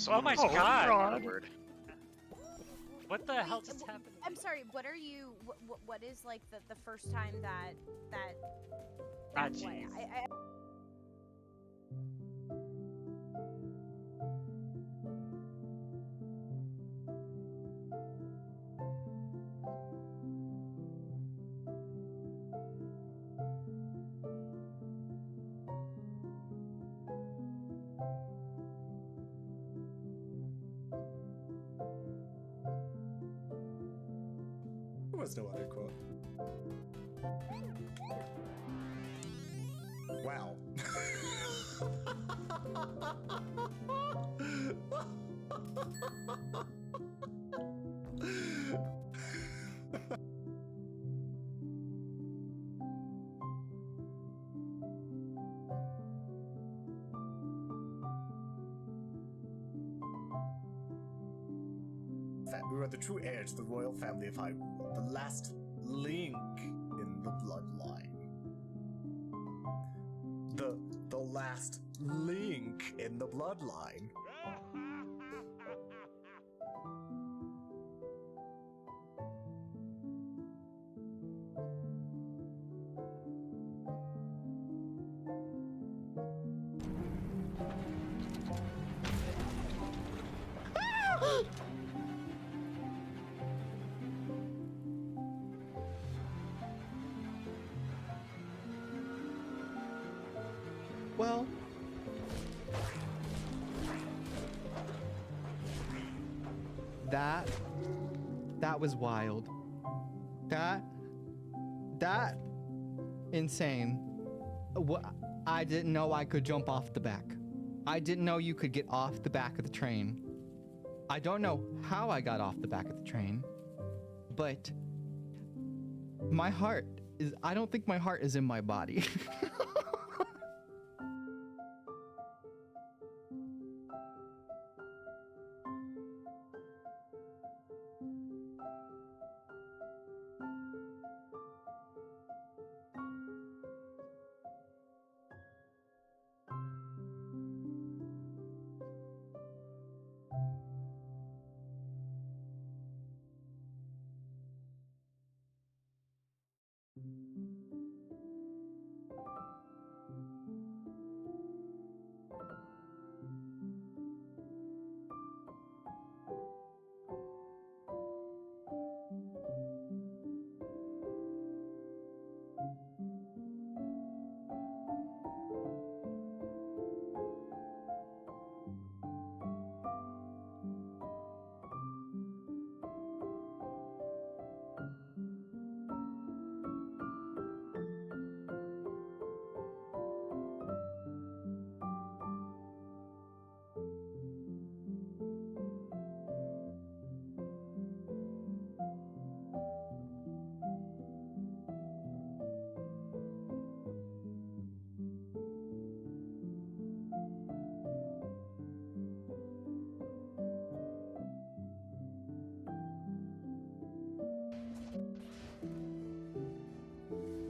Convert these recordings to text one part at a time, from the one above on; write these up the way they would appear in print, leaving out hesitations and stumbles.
Oh my Oh, god! God. What the hell just happened? I'm sorry. What are you? What is like the first time that Ah, what? jeez. There was no other quote. Wow. We are the true heir to the royal family of Hyrule, the last link in the bloodline. The last link in the bloodline. Well, that was wild. That insane. I didn't know I could jump off the back. I didn't know you could get off the back of the train. I don't know how I got off the back of the train, but my heart is, I don't think my heart is in my body.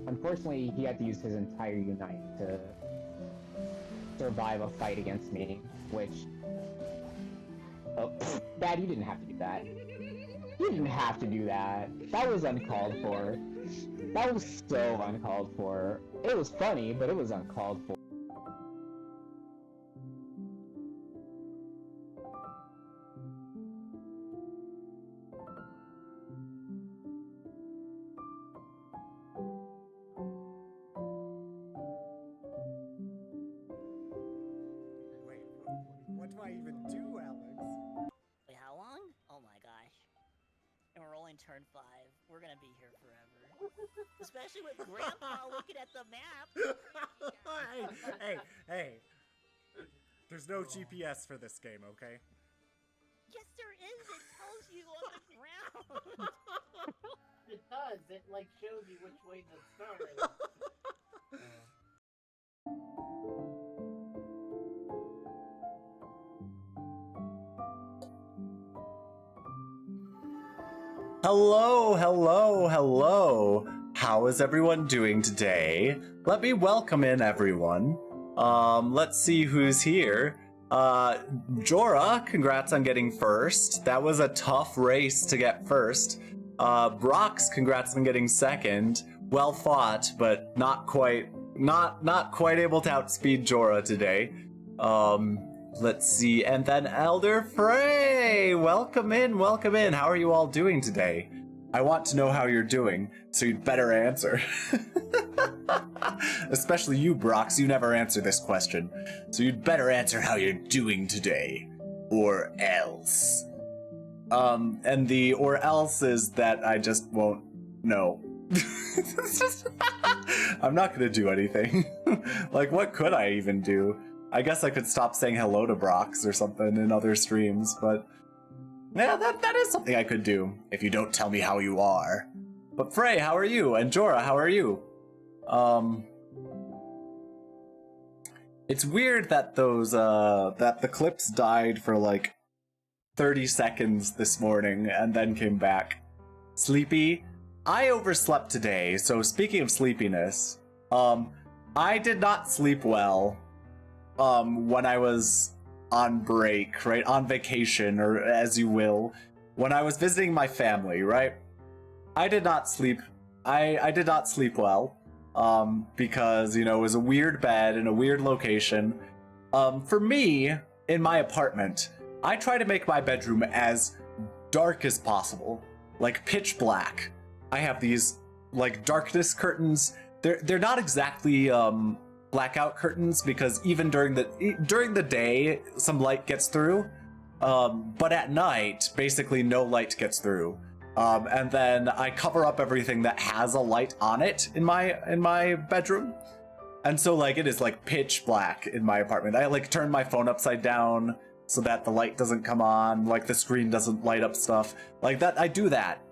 Unfortunately, he had to use his entire Unite to survive a fight against me, which... Oh, Dad, you didn't have to do that. You didn't have to do that. That was uncalled for. That was so uncalled for. It was funny, but it was uncalled for. Wait, what do I even do, Alex? Wait, how long? Oh my gosh. And we're only in turn 5. We're gonna be here forever. Especially with Grandpa looking at the map. Hey. There's no GPS for this game, okay? Yes, there is. It tells you on the ground. It does. It like shows you which way the star is. Hello. How is everyone doing today? Let me welcome in everyone. Let's see who's here. Jorah, congrats on getting first. That was a tough race to get first. Brox, congrats on getting second. Well fought, but not quite able to outspeed Jorah today. Let's see, and then Elder Frey, welcome in. How are you all doing today? I want to know how you're doing, so you'd better answer. Especially you, Brox, you never answer this question. So you'd better answer how you're doing today, or else. And the or else is that I just won't know. I'm not gonna do anything. Like, what could I even do? I guess I could stop saying hello to Brox or something in other streams, but yeah, that is something I could do if you don't tell me how you are. But Frey, how are you? And Jorah, how are you? It's weird that those that the clips died for like 30 seconds this morning and then came back. Sleepy? I overslept today, so speaking of sleepiness, I did not sleep well when I was on break, right? On vacation, or as you will. When I was visiting my family, right? I did not sleep. I did not sleep well. Because, you know, it was a weird bed in a weird location. For me, in my apartment, I try to make my bedroom as dark as possible. Like pitch black. I have these, like, darkness curtains. They're not exactly, blackout curtains, because even during the day some light gets through, but at night basically no light gets through, and then I cover up everything that has a light on it in my bedroom, and so like it is like pitch black in my apartment. I like turn my phone upside down so that the light doesn't come on, like the screen doesn't light up stuff like that. I do that,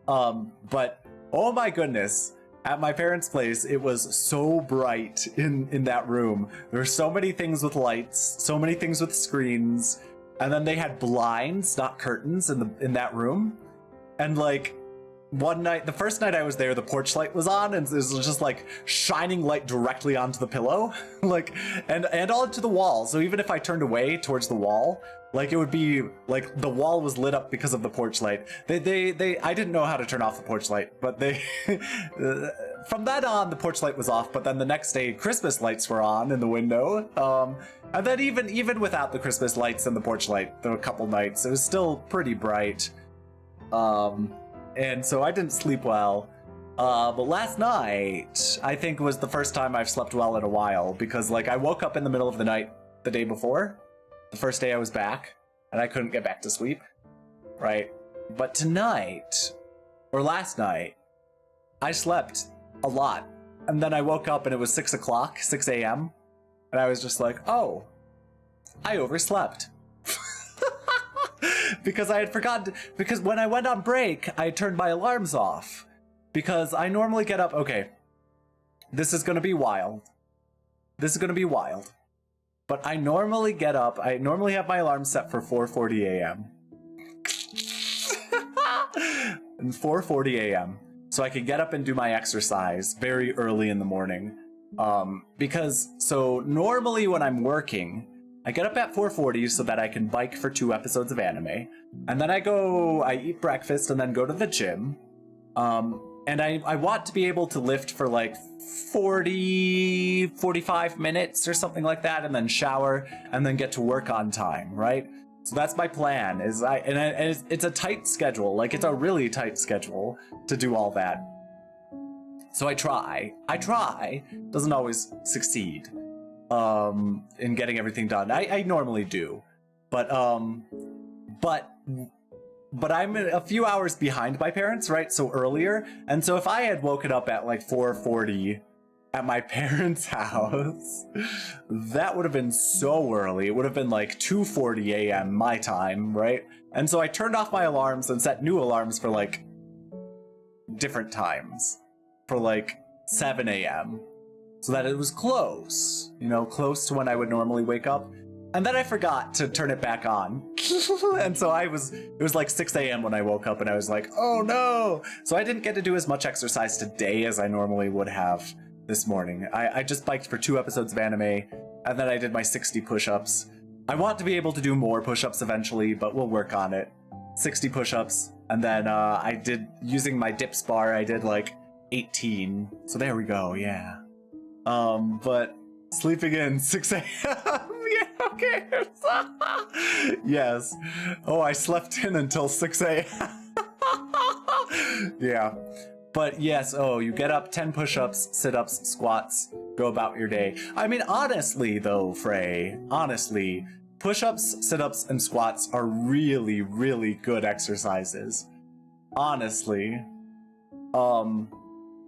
but oh my goodness. At my parents' place, it was so bright in that room. There were so many things with lights, so many things with screens, and then they had blinds, not curtains, in that room. And like one night, the first night I was there, the porch light was on, and it was just like shining light directly onto the pillow, like and onto the wall. So even if I turned away towards the wall, like it would be like the wall was lit up because of the porch light. They I didn't know how to turn off the porch light, but they from that on the porch light was off. But then the next day Christmas lights were on in the window. And then even without the Christmas lights and the porch light, there were a couple nights it was still pretty bright. And so I didn't sleep well. But last night I think was the first time I've slept well in a while, because like I woke up in the middle of the night the day before. The first day I was back, and I couldn't get back to sleep, right? But tonight, or last night, I slept a lot. And then I woke up and it was 6 o'clock, 6 a.m. And I was just like, oh, I overslept. Because I had forgotten, because when I went on break, I turned my alarms off. Because I normally get up, okay, this is gonna be wild. But I normally get up, I normally have my alarm set for 4:40 a.m. And 4:40 a.m. So I can get up and do my exercise very early in the morning. Because, so normally when I'm working, I get up at 4:40 so that I can bike for 2 episodes of anime. And then I eat breakfast and then go to the gym. And I want to be able to lift for like 45 minutes or something like that, and then shower, and then get to work on time, right? So that's my plan, it's a tight schedule, like it's a really tight schedule to do all that. So I try, doesn't always succeed, in getting everything done. I normally do, but I'm a few hours behind my parents, right? So earlier. And so if I had woken up at like 4:40 at my parents' house, that would have been so early. It would have been like 2:40 a.m. my time, right? And so I turned off my alarms and set new alarms for like different times, for like 7 a.m. so that it was close, you know, close to when I would normally wake up. And then I forgot to turn it back on. And so it was like 6 a.m. when I woke up, and I was like, oh no! So I didn't get to do as much exercise today as I normally would have this morning. I just biked for 2 episodes of anime, and then I did my 60 push-ups, I want to be able to do more push-ups eventually, but we'll work on it. 60 push-ups, and then I did, using my dips bar, I did like 18. So there we go, yeah. But sleeping in 6 a.m. Yeah, okay. Yes. Oh, I slept in until 6 a.m. Yeah. But yes, oh, you get up, 10 push-ups, sit-ups, squats, go about your day. I mean, honestly though, Frey, honestly, push-ups, sit-ups, and squats are really, really good exercises. Honestly.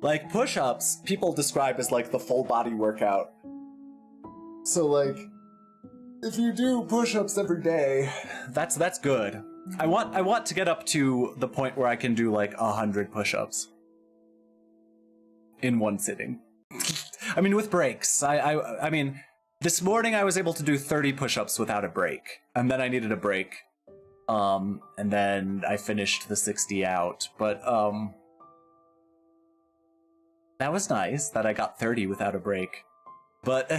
Like push-ups, people describe as like the full body workout. So like, if you do push-ups every day, that's good. I want to get up to the point where I can do like 100 push-ups in one sitting. I mean, with breaks. I mean, this morning I was able to do 30 push-ups without a break, and then I needed a break. And then I finished the 60 out, but that was nice that I got 30 without a break. But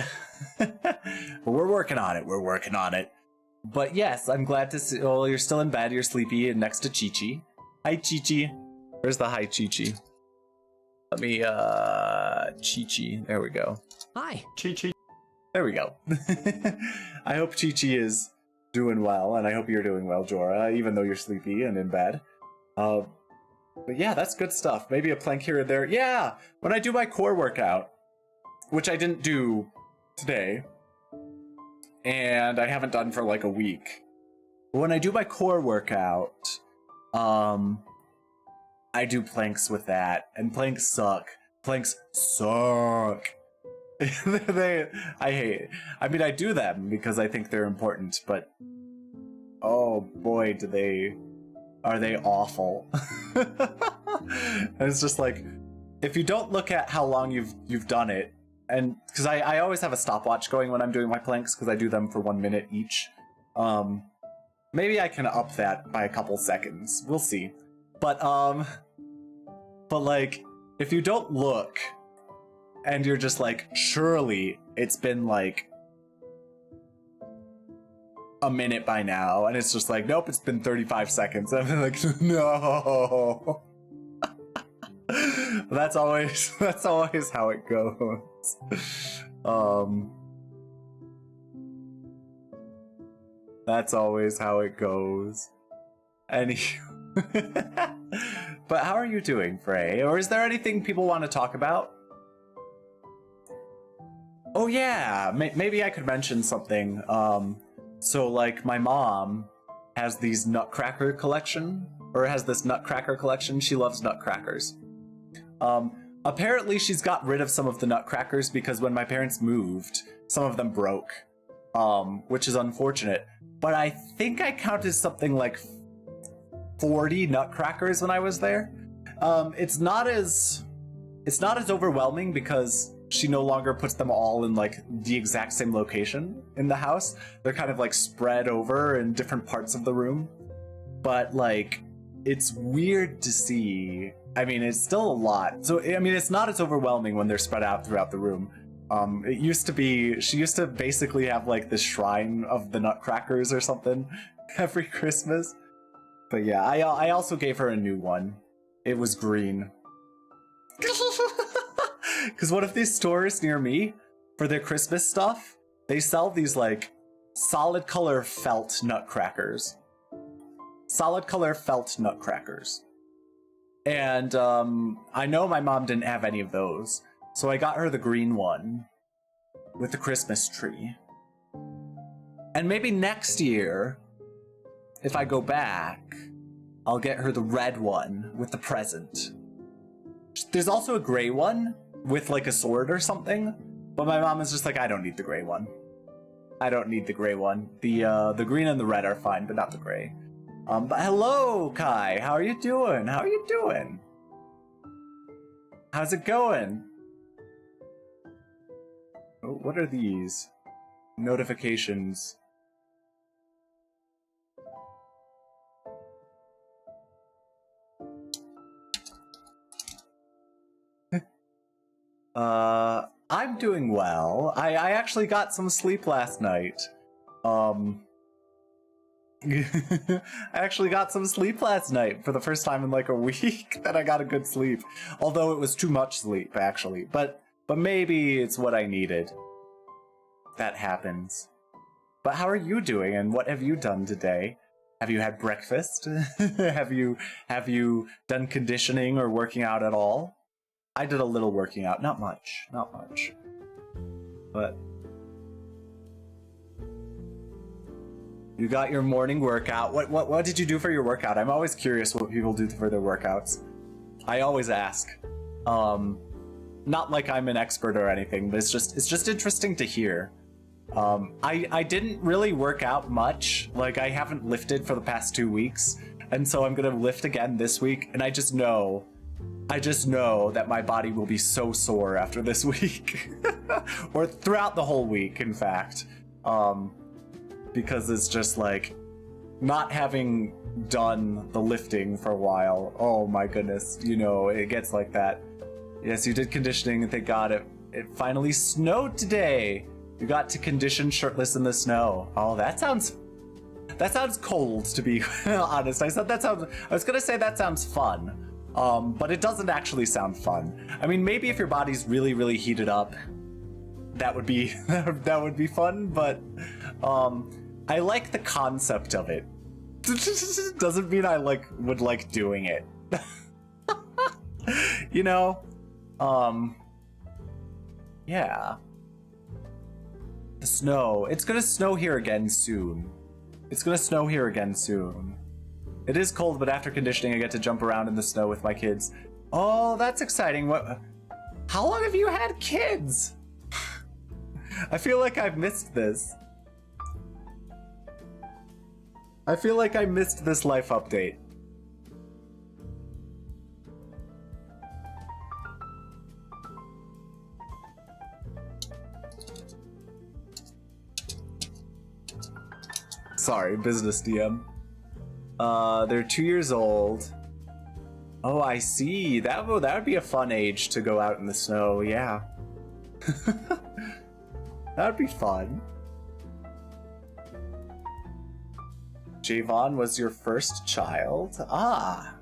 we're working on it. We're working on it. But yes, I'm glad to see. Oh, you're still in bed. You're sleepy and next to Chi-Chi. Hi, Chi-Chi. Where's the hi, Chi-Chi? Let me, Chi-Chi. There we go. Hi. Chi-Chi. There we go. I hope Chi-Chi is doing well, and I hope you're doing well, Jorah, even though you're sleepy and in bed. But yeah, that's good stuff. Maybe a plank here or there. Yeah, when I do my core workout, which I didn't do today, and I haven't done for like a week. When I do my core workout, I do planks with that, and planks suck. Planks suck. I hate it. I mean, I do them because I think they're important, but oh boy, are they awful. And it's just like, if you don't look at how long you've done it, and because I always have a stopwatch going when I'm doing my planks because I do them for 1 minute each. Maybe I can up that by a couple seconds. We'll see. But like, if you don't look, and you're just like, surely it's been like a minute by now, and it's just like, nope, it's been 35 seconds. I'm like, no. That's always how it goes. That's always how it goes. But how are you doing, Frey? Or is there anything people want to talk about? Oh yeah, maybe I could mention something. So like my mom has these nutcracker collection, or has this nutcracker collection. She loves nutcrackers. Apparently she's got rid of some of the nutcrackers because when my parents moved, some of them broke, which is unfortunate. But I think I counted something like 40 nutcrackers when I was there. It's not as overwhelming because she no longer puts them all in like the exact same location in the house. They're kind of like spread over in different parts of the room. But like, it's weird to see. I mean, it's still a lot. So, I mean, it's not as overwhelming when they're spread out throughout the room. It used to be, she used to basically have like this shrine of the nutcrackers or something every Christmas. But yeah, I also gave her a new one. It was green. Because one of these stores near me, for their Christmas stuff, they sell these like solid color felt nutcrackers. Solid color felt nutcrackers. And I know my mom didn't have any of those, so I got her the green one with the Christmas tree. And maybe next year, if I go back, I'll get her the red one with the present. There's also a gray one with like a sword or something, but my mom is just like, I don't need the gray one. I don't need the gray one. The green and the red are fine, but not the gray. But hello, Kai. How are you doing? How are you doing? How's it going? Oh, what are these? Notifications. I'm doing well. I actually got some sleep last night. I actually got some sleep last night for the first time in like a week that I got a good sleep. Although it was too much sleep, actually. But maybe it's what I needed. That happens. But how are you doing, and what have you done today? Have you had breakfast? have you done conditioning or working out at all? I did a little working out, not much. But you got your morning workout. What did you do for your workout? I'm always curious what people do for their workouts. I always ask. Not like I'm an expert or anything, but it's just interesting to hear. I didn't really work out much. Like, I haven't lifted for the past 2 weeks, and so I'm gonna lift again this week, and I just know that my body will be so sore after this week. Or throughout the whole week, in fact. Because it's just like, not having done the lifting for a while, oh my goodness, you know, it gets like that. Yes, you did conditioning, and thank God it finally snowed today. You got to condition shirtless in the snow. Oh, that sounds cold, to be honest. I was gonna say that sounds fun, but it doesn't actually sound fun. I mean, maybe if your body's really, really heated up, that would be fun, but I like the concept of it. Doesn't mean I would like doing it. You know? Yeah. The snow. It's gonna snow here again soon. It is cold, but after conditioning I get to jump around in the snow with my kids. Oh, that's exciting. How long have you had kids? I feel like I've missed this. I feel like I missed this life update. Sorry, business DM. They're 2 years old. Oh, I see. That would be a fun age to go out in the snow, yeah. That'd be fun. Javon was your first child? Ah.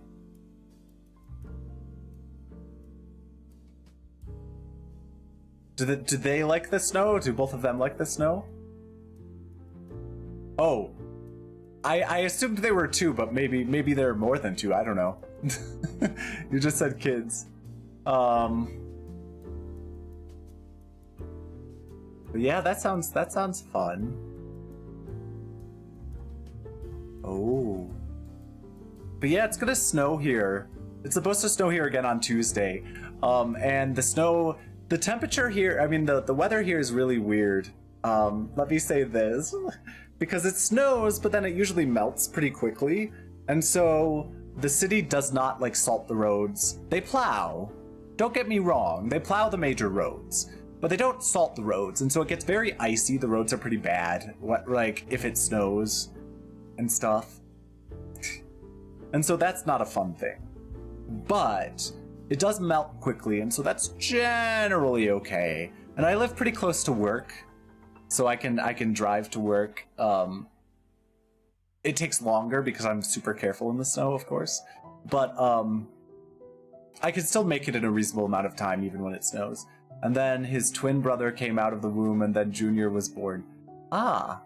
Do they like the snow? Do both of them like the snow? Oh. I assumed they were 2, but maybe they're more than 2, I don't know. You just said kids. But yeah, that sounds fun. Oh. But yeah, it's gonna snow here. It's supposed to snow here again on Tuesday. And the temperature here, I mean, the weather here is really weird. Let me say this. Because it snows, but then it usually melts pretty quickly. And so the city does not salt the roads. They plow. Don't get me wrong, they plow the major roads. But they don't salt the roads, and so it gets very icy. The roads are pretty bad, if it snows and stuff. And so that's not a fun thing. But it does melt quickly, and so that's generally okay. And I live pretty close to work, so I can drive to work. It takes longer because I'm super careful in the snow, of course. But I can still make it in a reasonable amount of time, even when it snows. And then his twin brother came out of the womb, and then Junior was born. Ah.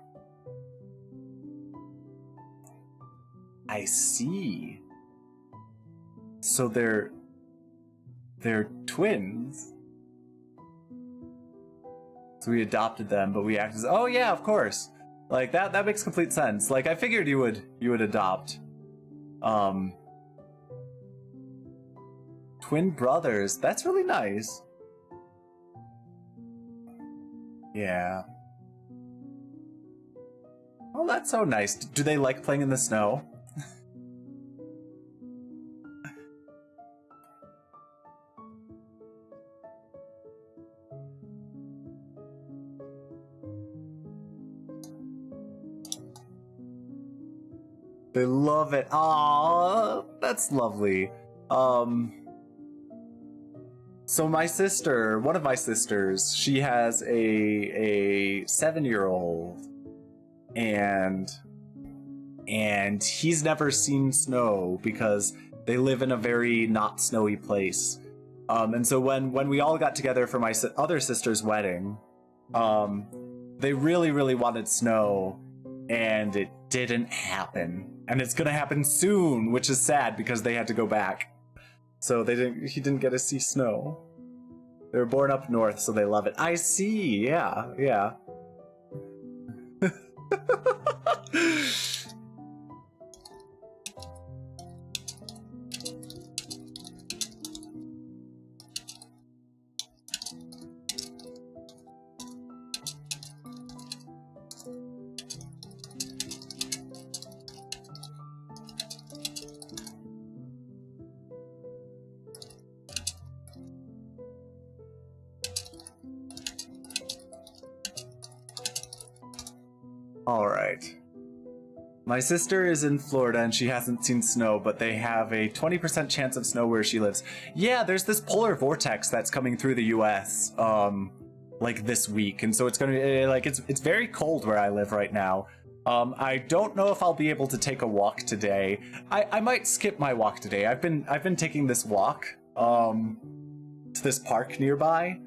I see. So they're twins. So we adopted them, but we acted as, oh yeah, of course. That makes complete sense. I figured you would adopt. Twin brothers. That's really nice. Yeah. Oh, that's so nice. Do they like playing in the snow? They love it. Aww, that's lovely. So my sister, one of my sisters, she has a 7-year-old, and he's never seen snow because they live in a very not snowy place. And so when we all got together for my other sister's wedding, they really wanted snow, and it didn't happen. And it's gonna happen soon, which is sad because they had to go back. So he didn't get to see snow. They were born up north, so they love it. I see, yeah. All right. My sister is in Florida and she hasn't seen snow, but they have a 20% chance of snow where she lives. Yeah, there's this polar vortex that's coming through the US, like this week. And so it's gonna be, like, it's very cold where I live right now. I don't know if I'll be able to take a walk today. I might skip my walk today. I've been taking this walk, to this park nearby.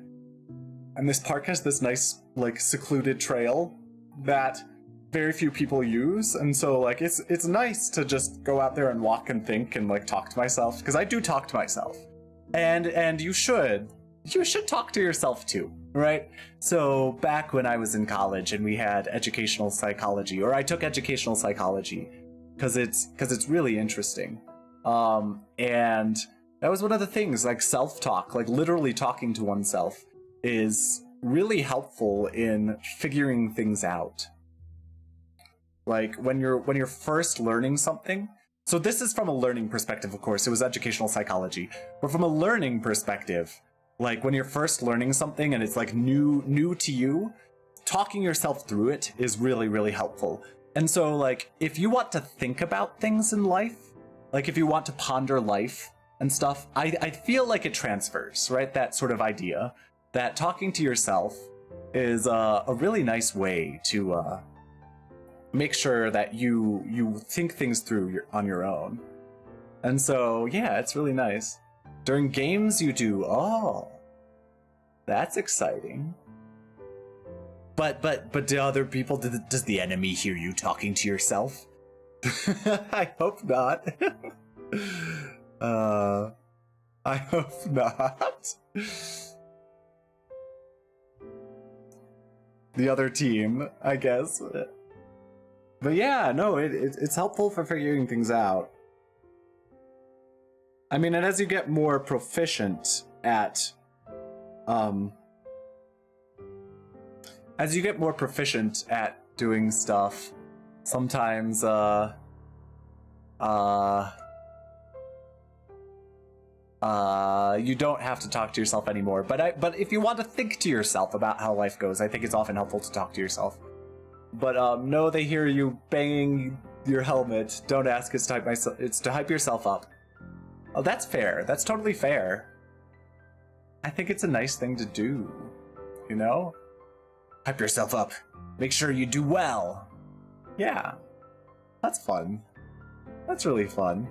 And this park has this nice, like, secluded trail that very few people use, and so like it's nice to just go out there and walk and think and like talk to myself, because I do talk to myself, and you should talk to yourself too, right? So back when I was in college and we had educational psychology, or I took educational psychology because it's really interesting, and that was one of the things, like self-talk, like literally talking to oneself is really helpful in figuring things out. Like when you're first learning something. So this is from a learning perspective, of course. It was educational psychology. But from a learning perspective, like when you're first learning something and it's like new to you, talking yourself through it is really helpful. And so like if you want to think about things in life, like if you want to ponder life and stuff, I feel like it transfers, right? That sort of idea that talking to yourself is a really nice way to make sure that you think things through on your own. And so, yeah, it's really nice. During games, you do, oh, that's exciting. But do other people, does the enemy hear you talking to yourself? I hope not. I hope not. The other team, I guess. But yeah, no, it's helpful for figuring things out. I mean, and as you get more proficient at, doing stuff, sometimes, you don't have to talk to yourself anymore. But if you want to think to yourself about how life goes, I think it's often helpful to talk to yourself. But no, they hear you banging your helmet. Don't ask. It's to hype yourself up. Oh, that's fair. That's totally fair. I think it's a nice thing to do. You know? Hype yourself up. Make sure you do well. Yeah. That's fun. That's really fun.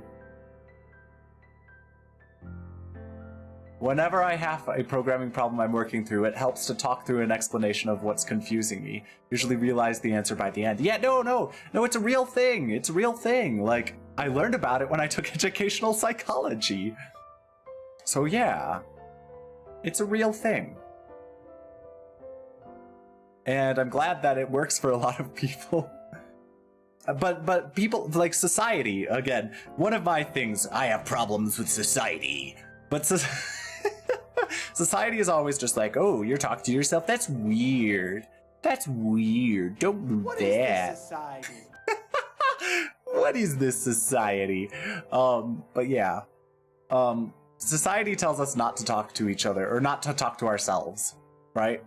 Whenever I have a programming problem I'm working through, it helps to talk through an explanation of what's confusing me. Usually realize the answer by the end. Yeah, no, it's a real thing. It's a real thing. Like, I learned about it when I took educational psychology. So yeah, it's a real thing. And I'm glad that it works for a lot of people. But people, like society, again, one of my things, I have problems with society. But society is always just like, oh, you're talking to yourself? That's weird. That's weird. Don't do What that. is this society? What is this society? But yeah. Society tells us not to talk to each other, or not to talk to ourselves, right?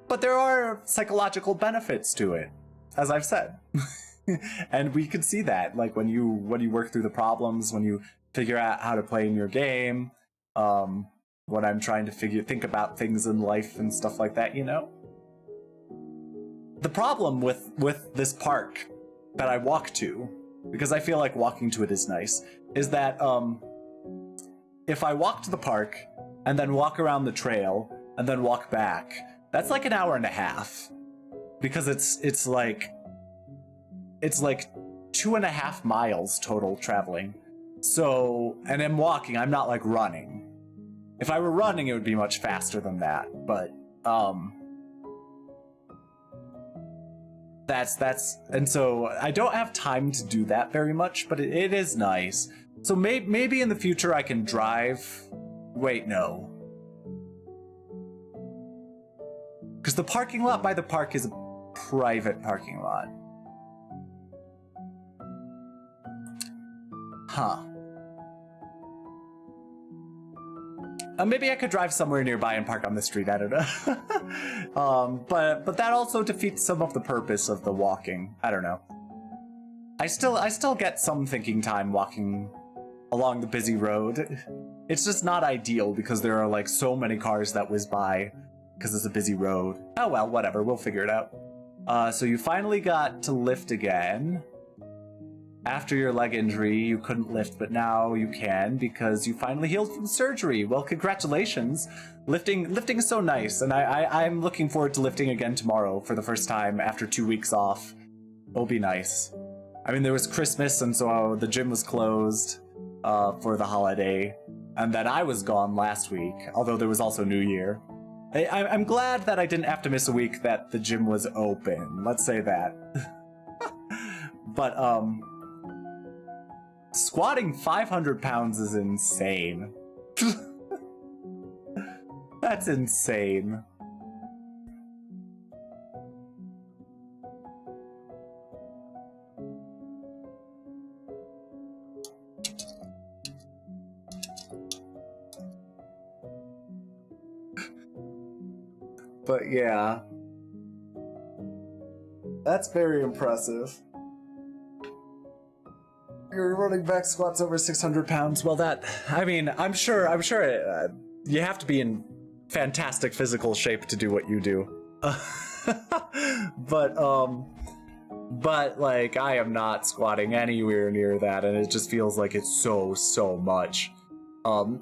But there are psychological benefits to it, as I've said. And we can see that, like when you work through the problems, when you figure out how to play in your game, when I'm trying to think about things in life and stuff like that, you know? the problem with this park that I walk to, because I feel like walking to it is nice, is that if I walk to the park and then walk around the trail and then walk back, that's like an hour and a half, because it's like 2.5 miles total traveling. So, and I'm walking, I'm not like running. If I were running, it would be much faster than that, but that's and so I don't have time to do that very much, but it is nice. So maybe in the future I can drive. Wait, no. Because the parking lot by the park is a private parking lot. Huh. Maybe I could drive somewhere nearby and park on the street, I don't know. But that also defeats some of the purpose of the walking. I don't know. I still get some thinking time walking along the busy road. It's just not ideal because there are like so many cars that whiz by because it's a busy road. Oh well, whatever, we'll figure it out. So you finally got to lift again. After your leg injury, you couldn't lift, but now you can because you finally healed from surgery. Well, congratulations. Lifting is so nice, and I'm looking forward to lifting again tomorrow for the first time after 2 weeks off. It'll be nice. I mean, there was Christmas, and so the gym was closed for the holiday, and then I was gone last week, although there was also New Year. I'm glad that I didn't have to miss a week that the gym was open. Let's say that. But, squatting 500 pounds is insane. That's insane. But yeah. That's very impressive. Your running back squats over 600 pounds. Well, I'm sure you have to be in fantastic physical shape to do what you do. But like, I am not squatting anywhere near that, and it just feels like it's so much.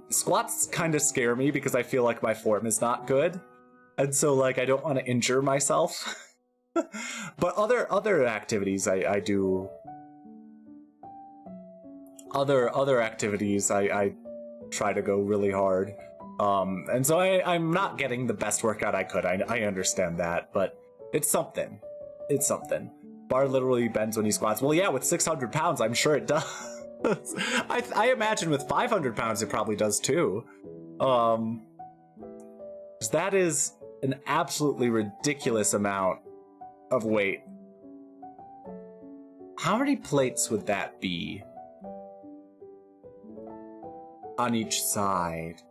Squats kind of scare me because I feel like my form is not good, and so like I don't want to injure myself. But other activities I do. Other activities I try to go really hard, and so I'm not getting the best workout I could. I understand that, but it's something. It's something. Bar literally bends when he squats. Well, yeah, with 600 pounds, I'm sure it does. I imagine with 500 pounds, it probably does too. 'Cause that is an absolutely ridiculous amount of weight. How many plates would that be? On each side.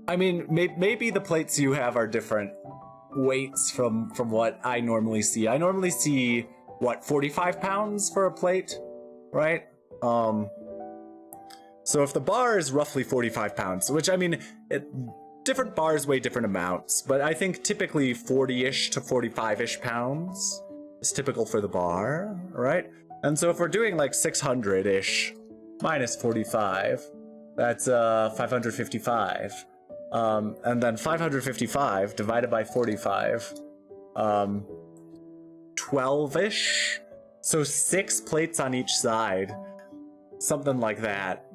I mean, maybe the plates you have are different weights from what I normally see. I normally see, what, 45 pounds for a plate, right? So if the bar is roughly 45 pounds, which I mean, different bars weigh different amounts, but I think typically 40-ish to 45-ish pounds is typical for the bar, right? And so if we're doing like 600-ish minus 45, that's 555. And then 555 divided by 45, 12-ish? So 6 plates on each side, something like that.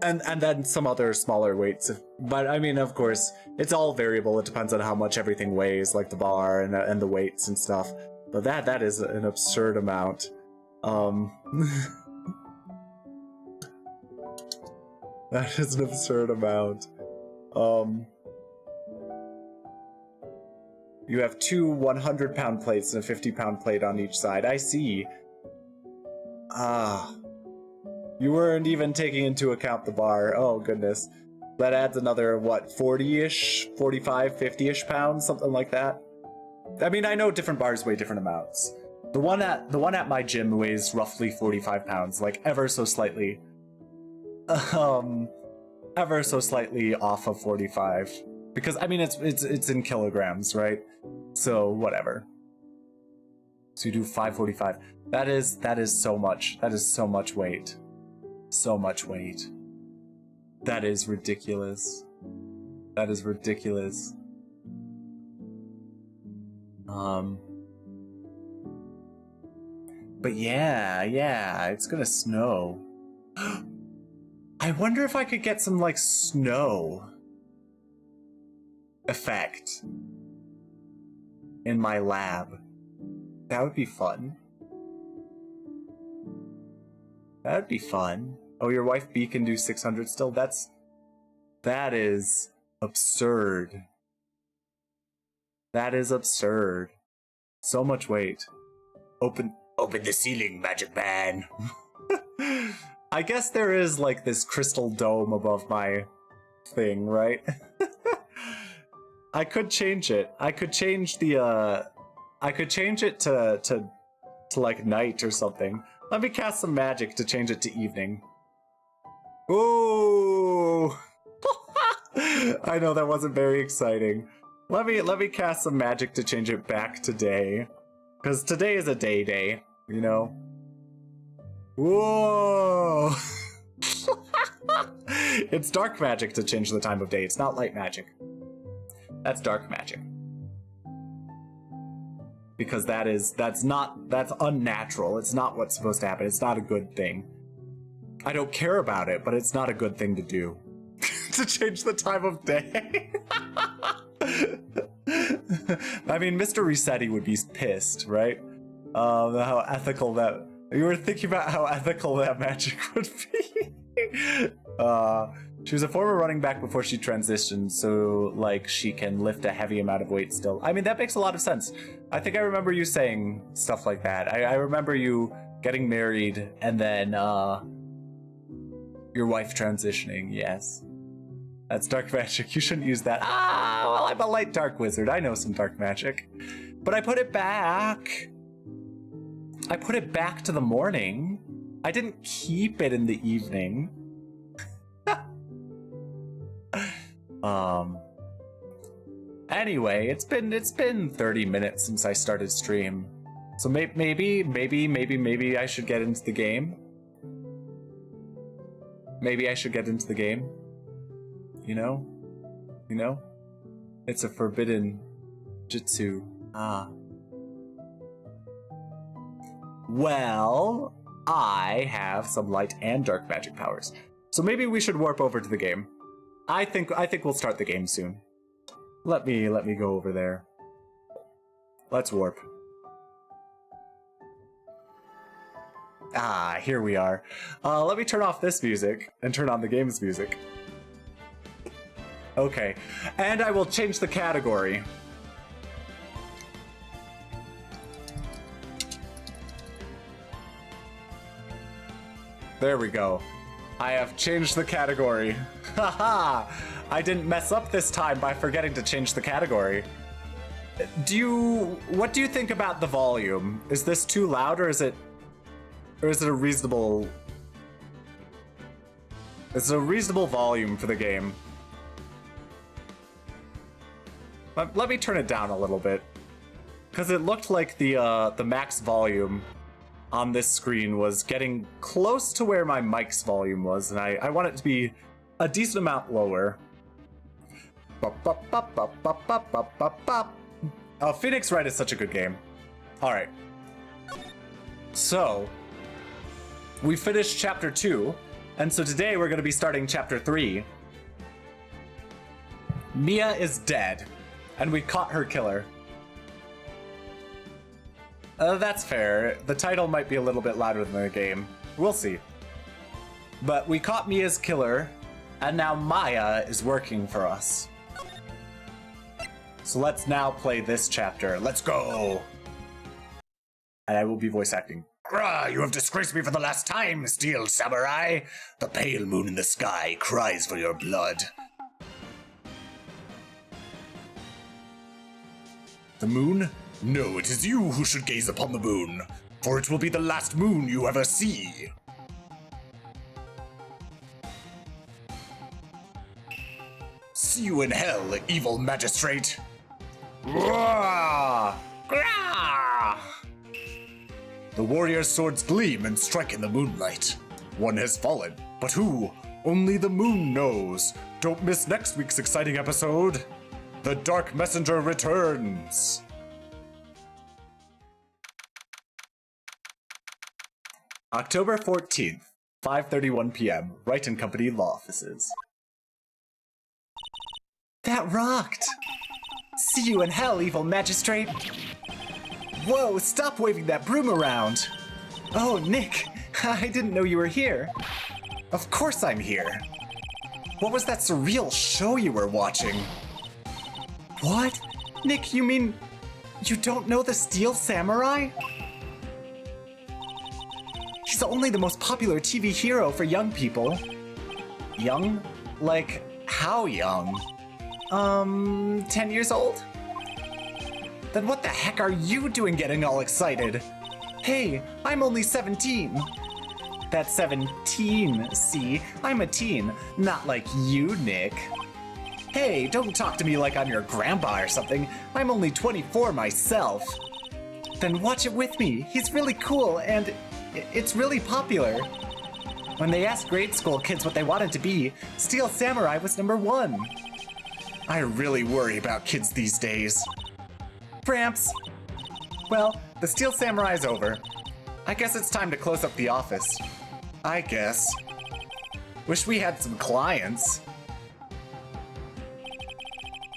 And then some other smaller weights. But I mean, of course, it's all variable. It depends on how much everything weighs, like the bar and the weights and stuff. But that is an absurd amount. That is an absurd amount. You have 2 100-pound plates and a 50-pound plate on each side. I see. You weren't even taking into account the bar. Oh, goodness. That adds another, what, 40-ish? 45, 50-ish pounds? Something like that? I mean, I know different bars weigh different amounts. The one at my gym weighs roughly 45 pounds, like ever so slightly. Ever so slightly off of 45. Because, I mean, it's in kilograms, right? So whatever. So you do 545. That is so much. That is so much weight. So much weight. That is ridiculous. That is ridiculous. But yeah, it's gonna snow. I wonder if I could get some, like, snow effect in my lab. That would be fun. That would be fun. Oh, your wife B can do 600 still? That is absurd. That is absurd. So much weight. Open the ceiling, Magic Man. I guess there is, like, this crystal dome above my thing, right? I could change it. I could change the, I could change it to like night or something. Let me cast some magic to change it to evening. Ooh! I know that wasn't very exciting. Let me cast some magic to change it back to day. Because today is a day, you know? Whoa! It's dark magic to change the time of day. It's not light magic. That's dark magic. Because that's unnatural. It's not what's supposed to happen. It's not a good thing. I don't care about it, but it's not a good thing to do. To change the time of day. I mean, Mr. Resetti would be pissed, right? How ethical that... You were thinking about how ethical that magic would be. She was a former running back before she transitioned, so, like, she can lift a heavy amount of weight still. I mean, that makes a lot of sense. I think I remember you saying stuff like that. I remember you getting married and then, your wife transitioning, yes. That's dark magic. You shouldn't use that. Ah, well, I'm a light dark wizard. I know some dark magic. But I put it back. I put it back to the morning. I didn't keep it in the evening. Anyway, it's been 30 minutes since I started stream. So maybe I should get into the game. Maybe I should get into the game. You know? It's a forbidden jutsu. Ah. Well, I have some light and dark magic powers. So maybe we should warp over to the game. I think we'll start the game soon. Let me go over there. Let's warp. Ah, here we are. Let me turn off this music and turn on the game's music. Okay, and I will change the category. There we go. I have changed the category. Haha! I didn't mess up this time by forgetting to change the category. What do you think about the volume? Is this too loud or is it a reasonable... It's a reasonable volume for the game. Let me turn it down a little bit. Because it looked like the max volume on this screen was getting close to where my mic's volume was, and I want it to be a decent amount lower. Phoenix Wright is such a good game. Alright. So, we finished Chapter 2, and so today we're going to be starting Chapter 3. Mia is dead, and we caught her killer. That's fair. The title might be a little bit louder than the game. We'll see. But we caught Mia's killer, and now Maya is working for us. So let's now play this chapter. Let's go! And I will be voice acting. Grah, you have disgraced me for the last time, Steel Samurai! The pale moon in the sky cries for your blood. The moon? No, it is you who should gaze upon the moon, for it will be the last moon you ever see. See you in hell, evil magistrate. Grah! Grah! The warrior's swords gleam and strike in the moonlight. One has fallen, but who? Only the moon knows. Don't miss next week's exciting episode. The Dark Messenger returns. October 14th, 5:31 p.m. Wright and Company Law Offices. That rocked! See you in hell, evil magistrate! Whoa, stop waving that broom around! Oh, Nick, I didn't know you were here. Of course I'm here. What was that surreal show you were watching? What? Nick, you mean you don't know the Steel Samurai? He's only the most popular TV hero for young people. Young? Like, how young? 10 years old? Then what the heck are you doing getting all excited? Hey, I'm only 17. That's 17, see? I'm a teen, not like you, Nick. Hey, don't talk to me like I'm your grandpa or something. I'm only 24 myself. Then watch it with me. He's really cool and it's really popular. When they asked grade school kids what they wanted to be, Steel Samurai was #1. I really worry about kids these days. Gramps. Well, the Steel Samurai's over. I guess it's time to close up the office. I guess. Wish we had some clients.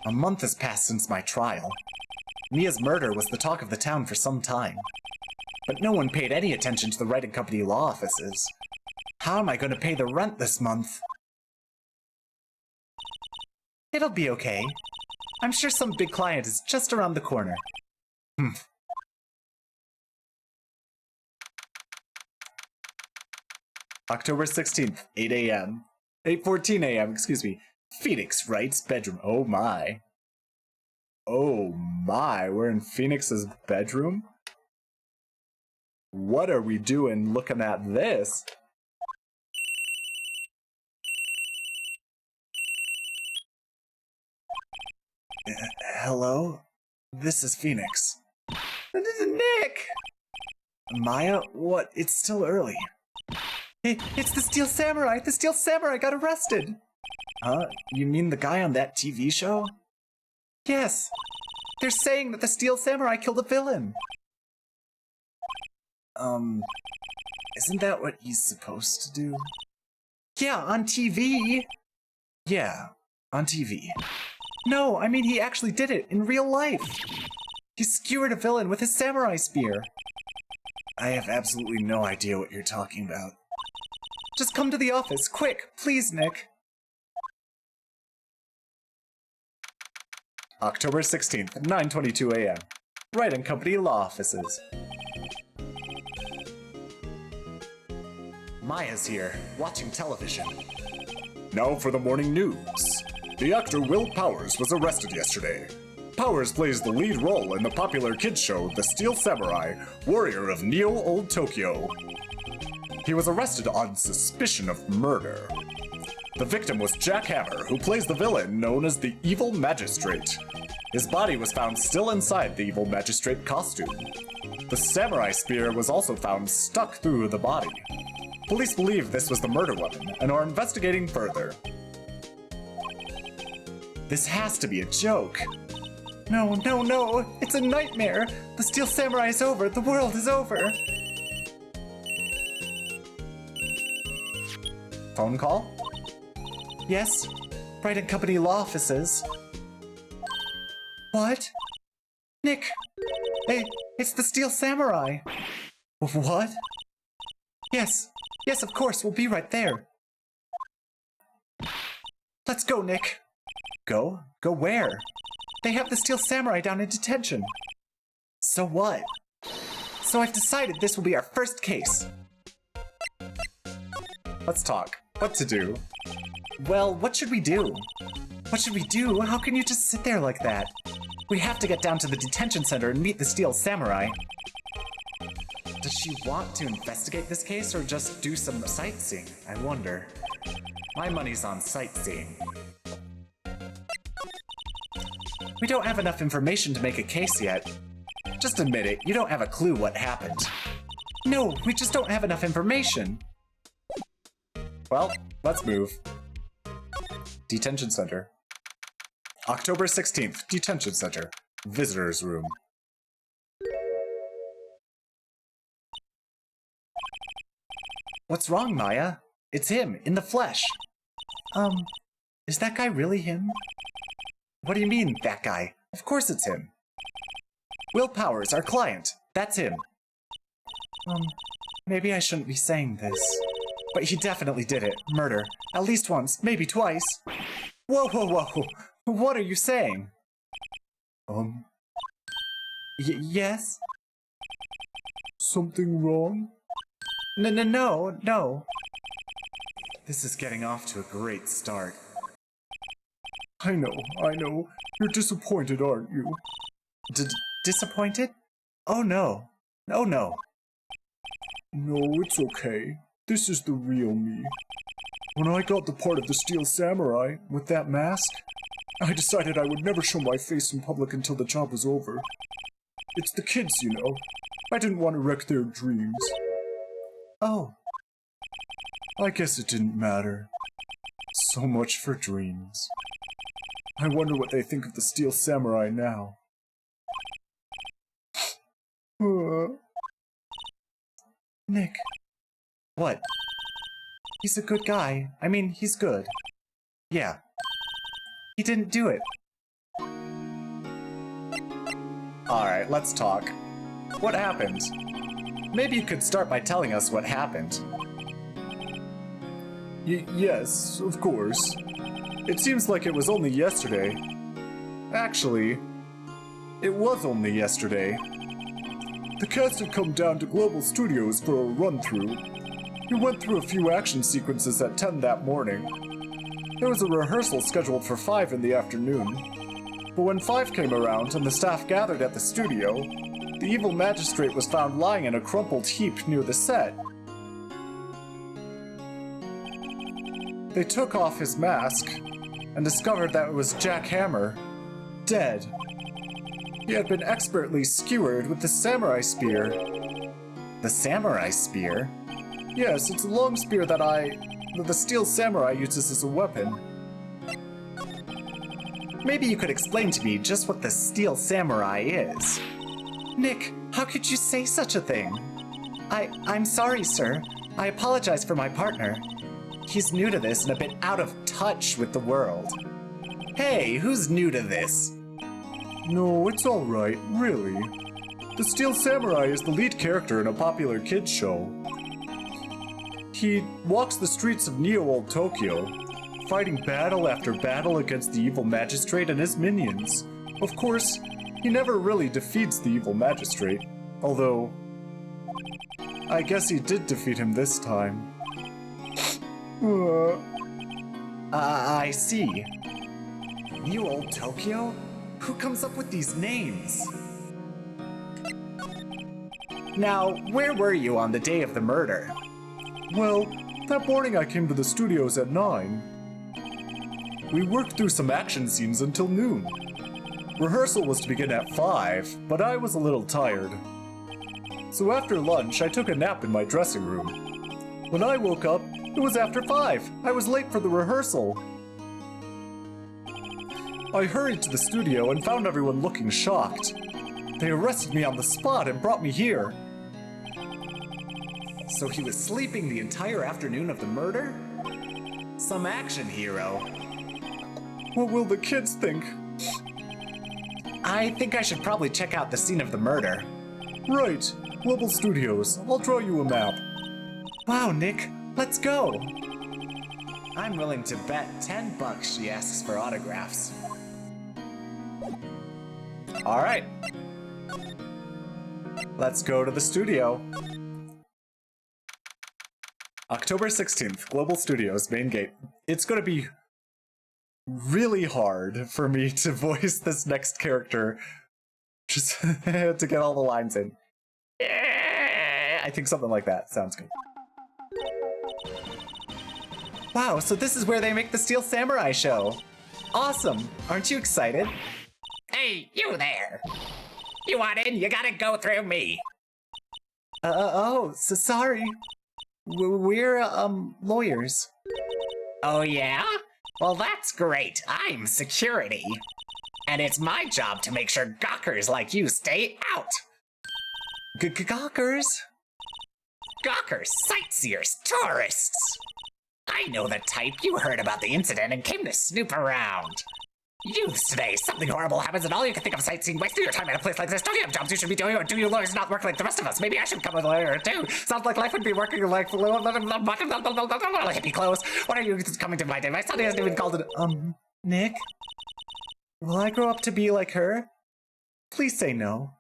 A month has passed since my trial. Mia's murder was the talk of the town for some time. But no one paid any attention to the Wright and Company law offices. How am I going to pay the rent this month? It'll be okay. I'm sure some big client is just around the corner. October 16th, 8 a.m. 8:14 a.m., excuse me. Phoenix Wright's bedroom. Oh my. Oh my, we're in Phoenix's bedroom? What are we doing looking at this? Hello? This is Phoenix. Nick! Maya? What? It's still early. It's the Steel Samurai! The Steel Samurai got arrested! Huh? You mean the guy on that TV show? Yes! They're saying that the Steel Samurai killed a villain! Isn't that what he's supposed to do? Yeah, on TV! Yeah, on TV. No, I mean he actually did it in real life! He skewered a villain with his samurai spear! I have absolutely no idea what you're talking about. Just come to the office, quick! Please, Nick! October 16th, 9:22 a.m. Wright and Company law offices. Maya's here, watching television. Now for the morning news. The actor Will Powers was arrested yesterday. Powers plays the lead role in the popular kids show The Steel Samurai, Warrior of Neo-Old Tokyo. He was arrested on suspicion of murder. The victim was Jack Hammer, who plays the villain known as the Evil Magistrate. His body was found still inside the Evil Magistrate costume. The samurai spear was also found stuck through the body. Police believe this was the murder weapon and are investigating further. This has to be a joke. No, no, no! It's a nightmare! The Steel Samurai is over! The world is over! Phone call? Yes? Wright and Company law offices. What? Nick! Hey, it's the Steel Samurai! What? Yes, yes, of course, we'll be right there. Let's go, Nick. Go? Go where? They have the Steel Samurai down in detention. So what? So I've decided this will be our first case. Let's talk. What to do? Well, what should we do? What should we do? How can you just sit there like that? We have to get down to the detention center and meet the Steel Samurai. Does she want to investigate this case or just do some sightseeing? I wonder. My money's on sightseeing. We don't have enough information to make a case yet. Just admit it, you don't have a clue what happened. No, we just don't have enough information. Well, let's move. Detention Center. October 16th, Detention Center. Visitors Room. What's wrong, Maya? It's him, in the flesh. Is that guy really him? What do you mean, that guy? Of course it's him. Will Powers, our client. That's him. Maybe I shouldn't be saying this. But he definitely did it. Murder. At least once, maybe twice. Whoa, whoa, whoa. What are you saying? Yes? Something wrong? No. This is getting off to a great start. I know. You're disappointed, aren't you? Disappointed? Oh no. Oh no. No, it's okay. This is the real me. When I got the part of the Steel Samurai, with that mask, I decided I would never show my face in public until the job was over. It's the kids, you know. I didn't want to wreck their dreams. Oh. I guess it didn't matter. So much for dreams. I wonder what they think of the Steel Samurai now. Nick. What? He's a good guy. I mean, he's good. Yeah. He didn't do it. Alright, let's talk. What happened? Maybe you could start by telling us what happened. Yes, of course. It seems like it was only yesterday. Actually, it was only yesterday. The cast had come down to Global Studios for a run-through. We went through a few action sequences at 10 that morning. There was a rehearsal scheduled for 5 in the afternoon. But when 5 came around and the staff gathered at the studio, the evil magistrate was found lying in a crumpled heap near the set. They took off his mask and discovered that it was Jack Hammer, dead. He had been expertly skewered with the samurai spear. The samurai spear? Yes, it's a long spear that the Steel Samurai uses as a weapon. Maybe you could explain to me just what the Steel Samurai is. Nick, how could you say such a thing? I'm sorry, sir. I apologize for my partner. He's new to this and a bit out of touch with the world. Hey, who's new to this? No, it's alright, really. The Steel Samurai is the lead character in a popular kids show. He walks the streets of Neo-Old Tokyo, fighting battle after battle against the evil magistrate and his minions. Of course, he never really defeats the evil magistrate, although I guess he did defeat him this time. I see. Neo-Old Tokyo? Who comes up with these names? Now, where were you on the day of the murder? Well, that morning I came to the studios at 9. We worked through some action scenes until noon. Rehearsal was to begin at 5, but I was a little tired. So after lunch, I took a nap in my dressing room. When I woke up, it was after 5. I was late for the rehearsal. I hurried to the studio and found everyone looking shocked. They arrested me on the spot and brought me here. So he was sleeping the entire afternoon of the murder? Some action hero. What will the kids think? I think I should probably check out the scene of the murder. Right. Global Studios. I'll draw you a map. Wow, Nick. Let's go. I'm willing to bet $10 she asks for autographs. All right. Let's go to the studio. October 16th, Global Studios, main gate. It's gonna be really hard for me to voice this next character just to get all the lines in. I think something like that sounds good. Wow, so this is where they make the Steel Samurai show. Awesome. Aren't you excited? Hey, you there! You want in? You gotta go through me. So sorry. We're, lawyers. Oh yeah? Well, that's great. I'm security. And it's my job to make sure gawkers like you stay out. Gawkers? Gawkers, sightseers, tourists. I know the type. You heard about the incident and came to snoop around. Youths today, something horrible happens and all you can think of sightseeing, wasting your time at a place like this. Don't you have jobs you should be doing, or do you lawyers not work like the rest of us? Maybe I should become a lawyer too. Sounds like life would be working like hippie clothes. What are you coming to my day? My son hasn't even called it. Nick? Will I grow up to be like her? Please say no.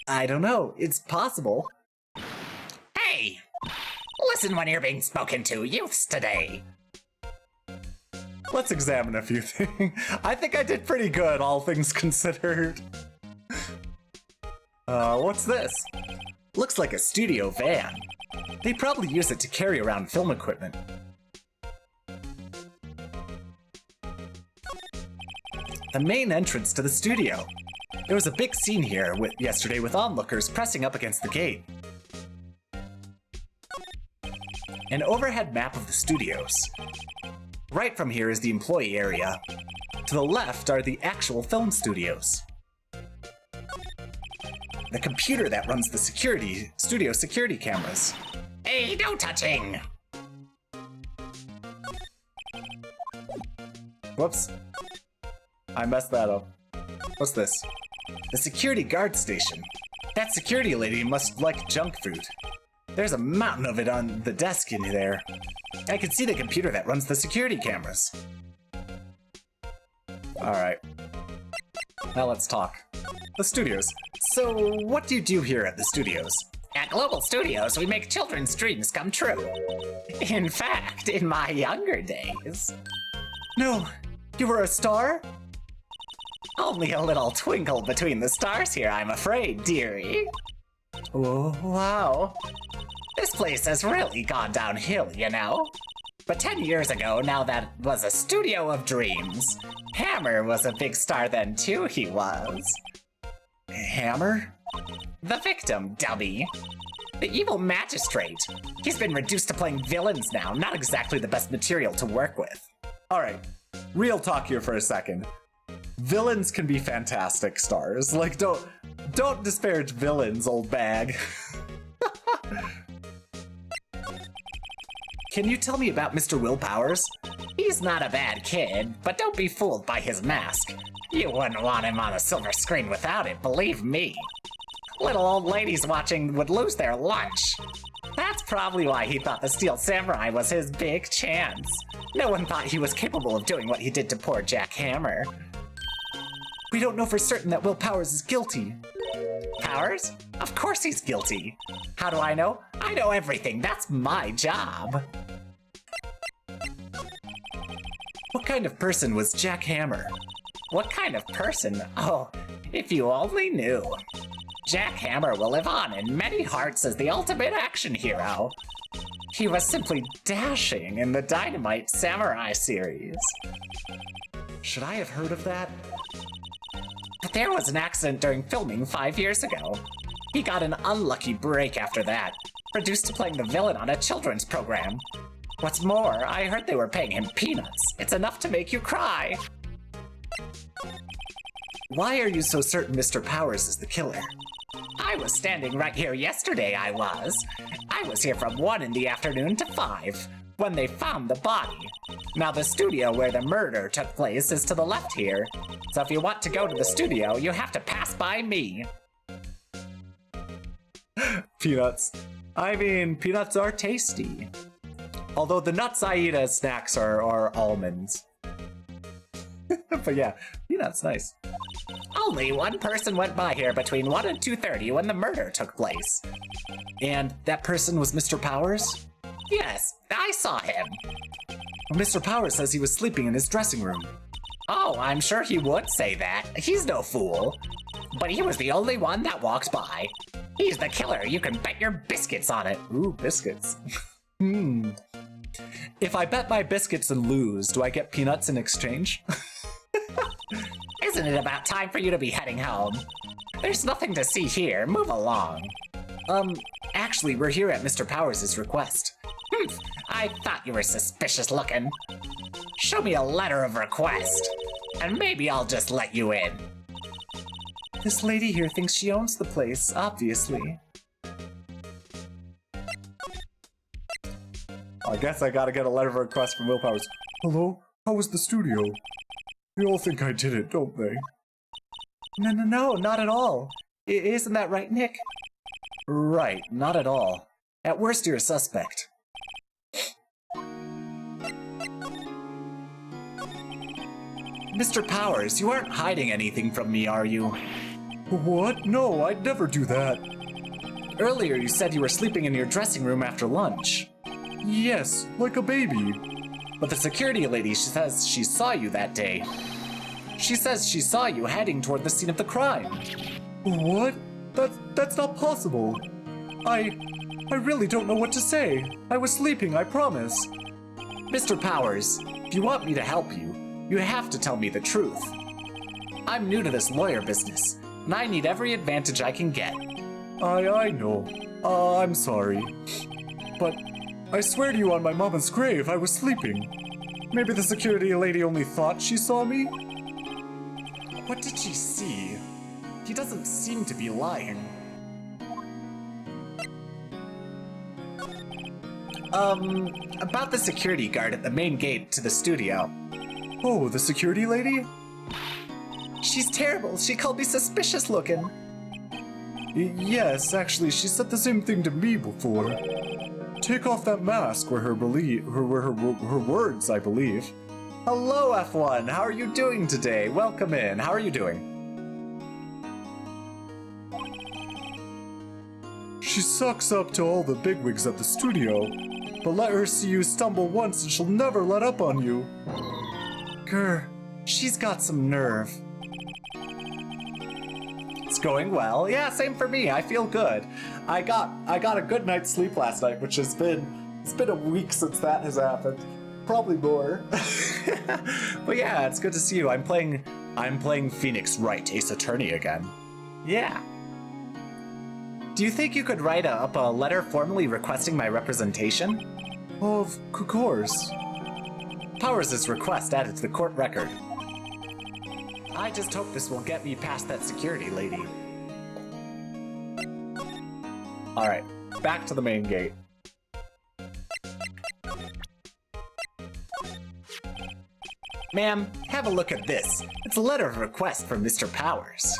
I don't know. It's possible. Hey! Listen when you're being spoken to, youths today. Let's examine a few things. I think I did pretty good, all things considered. What's this? Looks like a studio van. They probably use it to carry around film equipment. The main entrance to the studio. There was a big scene here yesterday with onlookers pressing up against the gate. An overhead map of the studios. Right from here is the employee area. To the left are the actual film studios. The computer that runs the studio security cameras. Hey, no touching! Whoops. I messed that up. What's this? The security guard station. That security lady must like junk food. There's a mountain of it on the desk in there. I can see the computer that runs the security cameras. Alright. Now let's talk. The studios. So, what do you do here at the studios? At Global Studios, we make children's dreams come true. In fact, in my younger days... No, you were a star? Only a little twinkle between the stars here, I'm afraid, dearie. Oh, wow. This place has really gone downhill, you know? But 10 years ago, now that was a studio of dreams. Hammer was a big star then too, he was. Hammer? The victim, dummy. The evil magistrate. He's been reduced to playing villains now, not exactly the best material to work with. Alright, real talk here for a second. Villains can be fantastic stars. Like, don't disparage villains, old bag. Can you tell me about Mr. Will Powers? He's not a bad kid, but don't be fooled by his mask. You wouldn't want him on a silver screen without it, believe me. Little old ladies watching would lose their lunch. That's probably why he thought the Steel Samurai was his big chance. No one thought he was capable of doing what he did to poor Jack Hammer. We don't know for certain that Will Powers is guilty. Powers? Of course he's guilty. How do I know? I know everything. That's my job. What kind of person was Jack Hammer? What kind of person? Oh, if you only knew. Jack Hammer will live on in many hearts as the ultimate action hero. He was simply dashing in the Dynamite Samurai series. Should I have heard of that? But there was an accident during filming 5 years ago. He got an unlucky break after that, reduced to playing the villain on a children's program. What's more, I heard they were paying him peanuts. It's enough to make you cry. Why are you so certain Mr. Powers is the killer? I was standing right here yesterday, I was. I was here from 1 in the afternoon to 5, when they found the body. Now the studio where the murder took place is to the left here, so if you want to go to the studio, you have to pass by me. Peanuts. I mean, peanuts are tasty. Although the nuts I eat as snacks are almonds. But yeah, peanuts, nice. Only one person went by here between 1 and 2:30 when the murder took place. And that person was Mr. Powers? Yes, I saw him. Mr. Powers says he was sleeping in his dressing room. Oh, I'm sure he would say that. He's no fool. But he was the only one that walks by. He's the killer. You can bet your biscuits on it. Ooh, biscuits. If I bet my biscuits and lose, do I get peanuts in exchange? Isn't it about time for you to be heading home? There's nothing to see here. Move along. Actually, we're here at Mr. Powers' request. I thought you were suspicious looking. Show me a letter of request, and maybe I'll just let you in. This lady here thinks she owns the place, obviously. I guess I gotta get a letter of request from Will Powers. Hello? How was the studio? They all think I did it, don't they? No, not at all. Isn't that right, Nick? Right, not at all. At worst, you're a suspect. Mr. Powers, you aren't hiding anything from me, are you? What? No, I'd never do that. Earlier, you said you were sleeping in your dressing room after lunch. Yes, like a baby. But the security lady says she saw you that day. She says she saw you heading toward the scene of the crime. What? That's not possible. I really don't know what to say. I was sleeping, I promise. Mr. Powers, if you want me to help you, you have to tell me the truth. I'm new to this lawyer business, and I need every advantage I can get. I know. I'm sorry. But I swear to you on my mama's grave, I was sleeping. Maybe the security lady only thought she saw me? What did she see? He doesn't seem to be lying. About the security guard at the main gate to the studio. Oh, the security lady? She's terrible. She called me suspicious looking. Yes, actually, she said the same thing to me before. Take off that mask were her words, I believe. Hello, F1. How are you doing today? Welcome in. How are you doing? She sucks up to all the bigwigs at the studio, but let her see you stumble once and she'll never let up on you. Grr, she's got some nerve. It's going well. Yeah, same for me. I feel good. I got a good night's sleep last night, which it's been a week since that has happened. Probably more. But yeah, it's good to see you. I'm playing Phoenix Wright, Ace Attorney again. Yeah. Do you think you could write up a letter formally requesting my representation? Of course. Powers' request added to the court record. I just hope this will get me past that security lady. Alright, back to the main gate. Ma'am, have a look at this. It's a letter of request from Mr. Powers.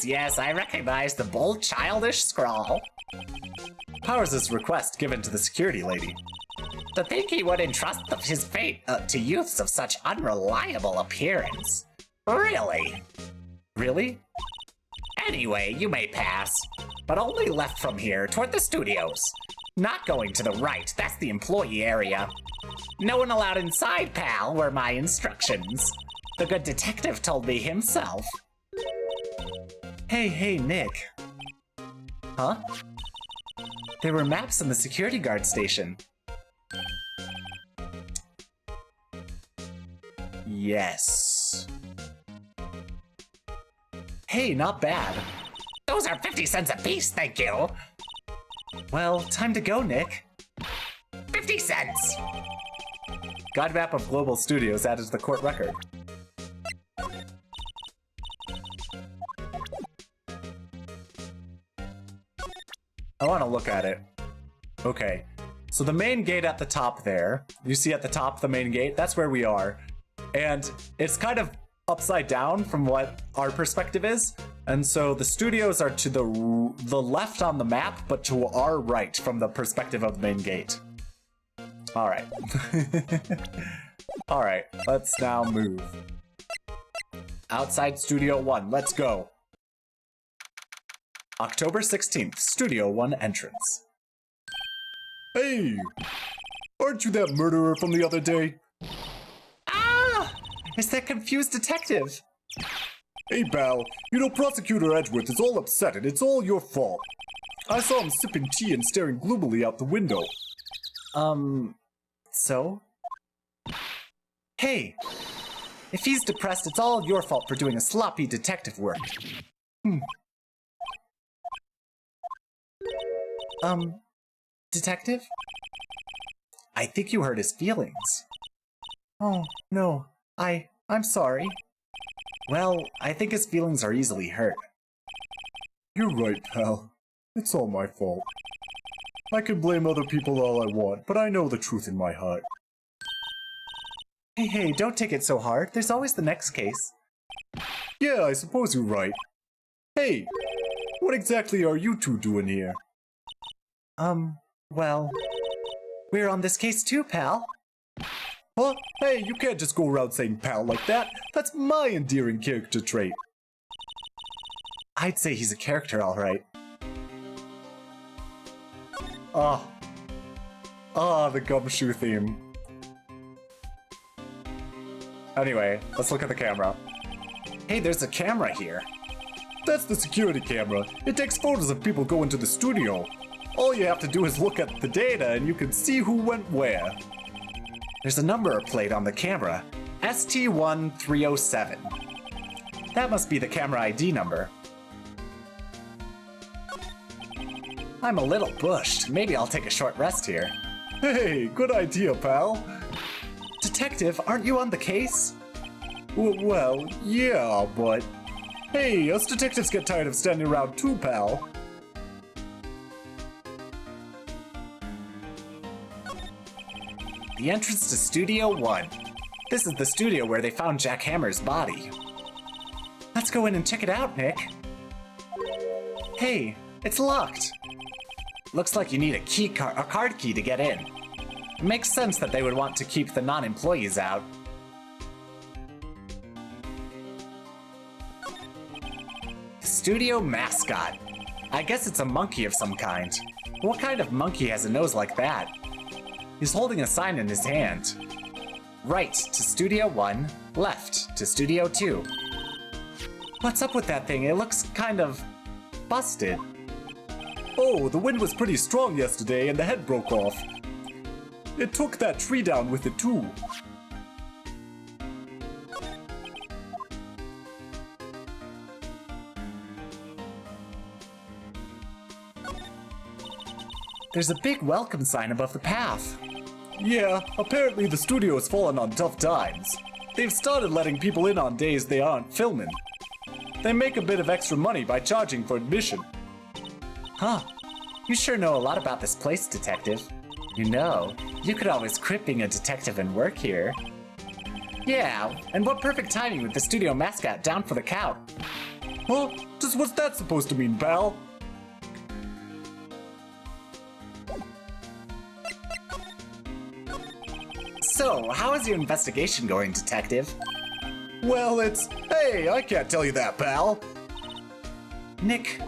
Yes, I recognize the bold, childish scrawl. Powers' request given to the security lady. To think he would entrust his fate to youths of such unreliable appearance. Really? Really? Anyway, you may pass, but only left from here toward the studios. Not going to the right, that's the employee area. No one allowed inside, pal, were my instructions. The good detective told me himself. Hey, Nick. Huh? There were maps in the security guard station. Yes. Hey, not bad. Those are 50 cents a piece, thank you. Well, time to go, Nick. 50 cents! Guide map of Global Studios added to the court record. I want to look at it. Okay. So the main gate at the top there, you see at the top the main gate, that's where we are. And it's kind of upside down from what our perspective is. And so the studios are to the left on the map, but to our right from the perspective of the main gate. All right. All right, let's now move. Outside Studio 1, let's go. October 16th, Studio 1 entrance. Hey! Aren't you that murderer from the other day? Ah! It's that confused detective. Hey, pal. You know, Prosecutor Edgeworth is all upset and it's all your fault. I saw him sipping tea and staring gloomily out the window. So? Hey, if he's depressed, it's all your fault for doing a sloppy detective work. Detective? I think you hurt his feelings. Oh, no. I'm sorry. Well, I think his feelings are easily hurt. You're right, pal. It's all my fault. I can blame other people all I want, but I know the truth in my heart. Hey, don't take it so hard. There's always the next case. Yeah, I suppose you're right. Hey, what exactly are you two doing here? Well, we're on this case too, pal. Huh? Hey, you can't just go around saying pal like that. That's my endearing character trait. I'd say he's a character, all right. The gumshoe theme. Anyway, let's look at the camera. Hey, there's a camera here. That's the security camera. It takes photos of people going to the studio. All you have to do is look at the data and you can see who went where. There's a number plate on the camera. ST1307. That must be the camera ID number. I'm a little bushed. Maybe I'll take a short rest here. Hey, good idea, pal. Detective, aren't you on the case? Well, yeah, but... Hey, us detectives get tired of standing around too, pal. The entrance to Studio 1. This is the studio where they found Jack Hammer's body. Let's go in and check it out, Nick. Hey, it's locked. Looks like you need a card key to get in. It makes sense that they would want to keep the non-employees out. The studio mascot. I guess it's a monkey of some kind. What kind of monkey has a nose like that? He's holding a sign in his hand. Right to Studio 1, left to Studio 2. What's up with that thing? It looks kind of busted. Oh, the wind was pretty strong yesterday and the head broke off. It took that tree down with it too. There's a big welcome sign above the path. Yeah, apparently the studio has fallen on tough times. They've started letting people in on days they aren't filming. They make a bit of extra money by charging for admission. Huh. You sure know a lot about this place, Detective. You know, you could always quit being a detective and work here. Yeah, and what perfect timing with the studio mascot down for the count. Huh? Just what's that supposed to mean, pal? So, how is your investigation going, Detective? Well, hey, I can't tell you that, pal. Nick,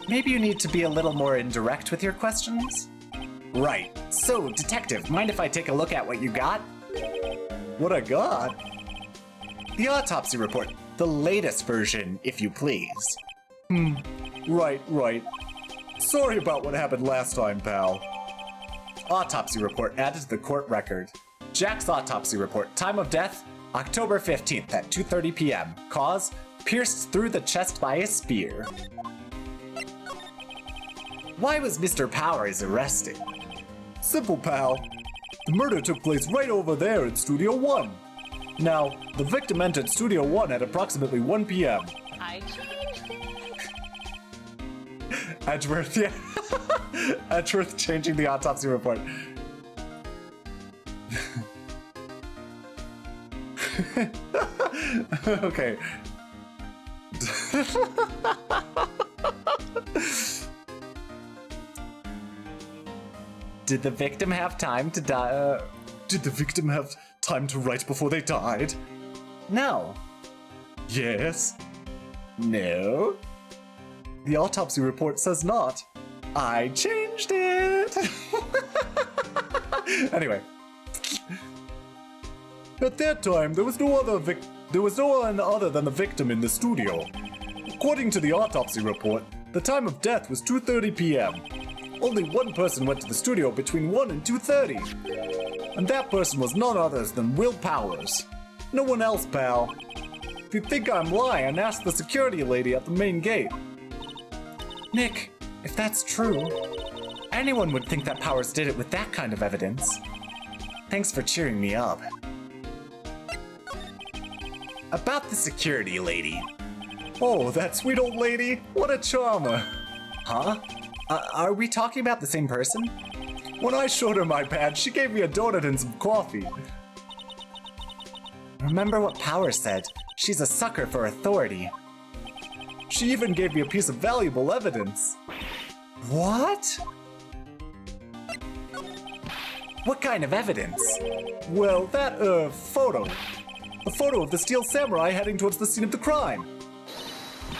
maybe you need to be a little more indirect with your questions? Right. So, Detective, mind if I take a look at what you got? What I got? The autopsy report. The latest version, if you please. Right. Sorry about what happened last time, pal. Autopsy report added to the court record. Jack's autopsy report. Time of death, October 15th at 2:30 p.m. Cause, pierced through the chest by a spear. Why was Mr. Powers arrested? Simple, pal. The murder took place right over there in Studio 1. Now, the victim entered Studio 1 at approximately 1 p.m. I changed it. Edgeworth, yeah. Edgeworth changing the autopsy report. Okay. Did the victim have time to die? Did the victim have time to write before they died? No. Yes. No. The autopsy report says not. I changed it. Anyway. At that time, there was no one other than the victim in the studio. According to the autopsy report, the time of death was 2:30 p.m. Only one person went to the studio between 1 and 2:30. And that person was none other than Will Powers. No one else, pal. If you think I'm lying, ask the security lady at the main gate. Nick, if that's true, anyone would think that Powers did it with that kind of evidence. Thanks for cheering me up. About the security lady. Oh, that sweet old lady? What a charmer. Huh? Are we talking about the same person? When I showed her my badge, she gave me a donut and some coffee. Remember what Powers said. She's a sucker for authority. She even gave me a piece of valuable evidence. What? What kind of evidence? Well, that, photo. A photo of the Steel Samurai heading towards the scene of the crime.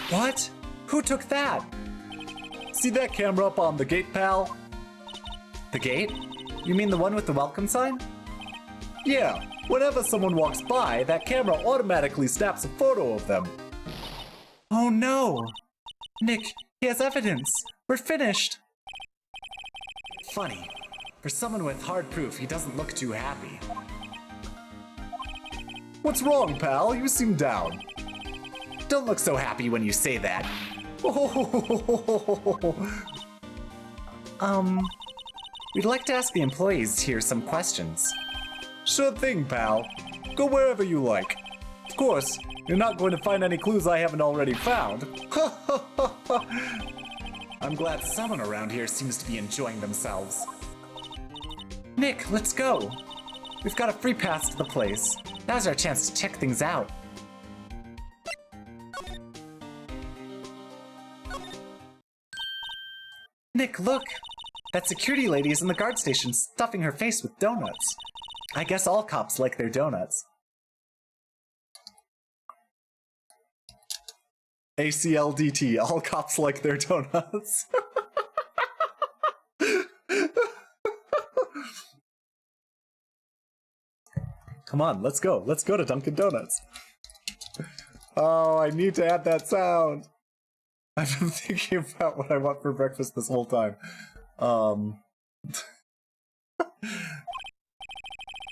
What? Who took that? See that camera up on the gate, pal? The gate? You mean the one with the welcome sign? Yeah, whenever someone walks by, that camera automatically snaps a photo of them. Oh no! Nick, he has evidence! We're finished! Funny. For someone with hard proof, he doesn't look too happy. What's wrong, pal? You seem down. Don't look so happy when you say that. We'd like to ask the employees here some questions. Sure thing, pal. Go wherever you like. Of course, you're not going to find any clues I haven't already found. I'm glad someone around here seems to be enjoying themselves. Nick, let's go. We've got a free pass to the place. Now's our chance to check things out. Nick, look! That security lady is in the guard station stuffing her face with donuts. I guess all cops like their donuts. ACLDT, all cops like their donuts. Come on, let's go. Let's go to Dunkin' Donuts. Oh, I need to add that sound. I've been thinking about what I want for breakfast this whole time.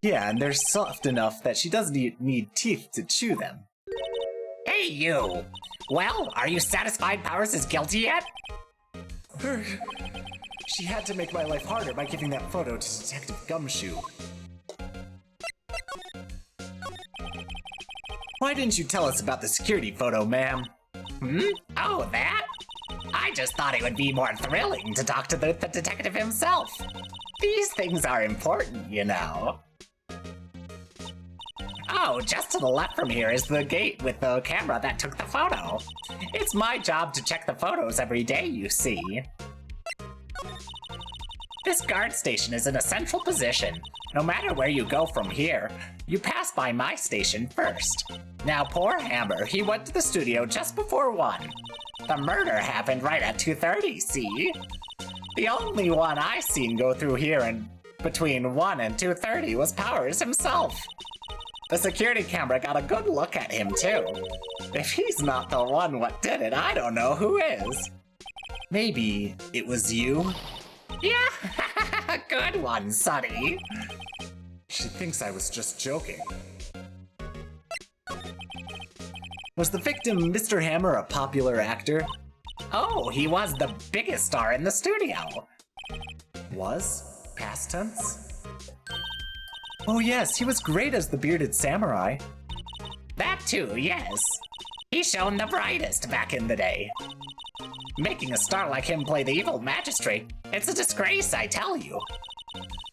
Yeah, and they're soft enough that she doesn't need teeth to chew them. Hey, you! Well, are you satisfied Powers is guilty yet? She had to make my life harder by giving that photo to Detective Gumshoe. Why didn't you tell us about the security photo, ma'am? Oh, that? I just thought it would be more thrilling to talk to the detective himself. These things are important, you know. Oh, just to the left from here is the gate with the camera that took the photo. It's my job to check the photos every day, you see. This guard station is in a central position. No matter where you go from here, you pass by my station first. Now, poor Hammer, he went to the studio just before 1. The murder happened right at 2:30, see? The only one I seen go through here in between 1 and 2:30 was Powers himself. The security camera got a good look at him, too. If he's not the one what did it, I don't know who is. Maybe it was you? Yeah, good one, Sonny. She thinks I was just joking. Was the victim Mr. Hammer a popular actor? Oh, he was the biggest star in the studio. Was? Past tense? Oh yes, he was great as the bearded samurai. That too, yes. He shone the brightest back in the day. Making a star like him play the evil magistrate, it's a disgrace, I tell you.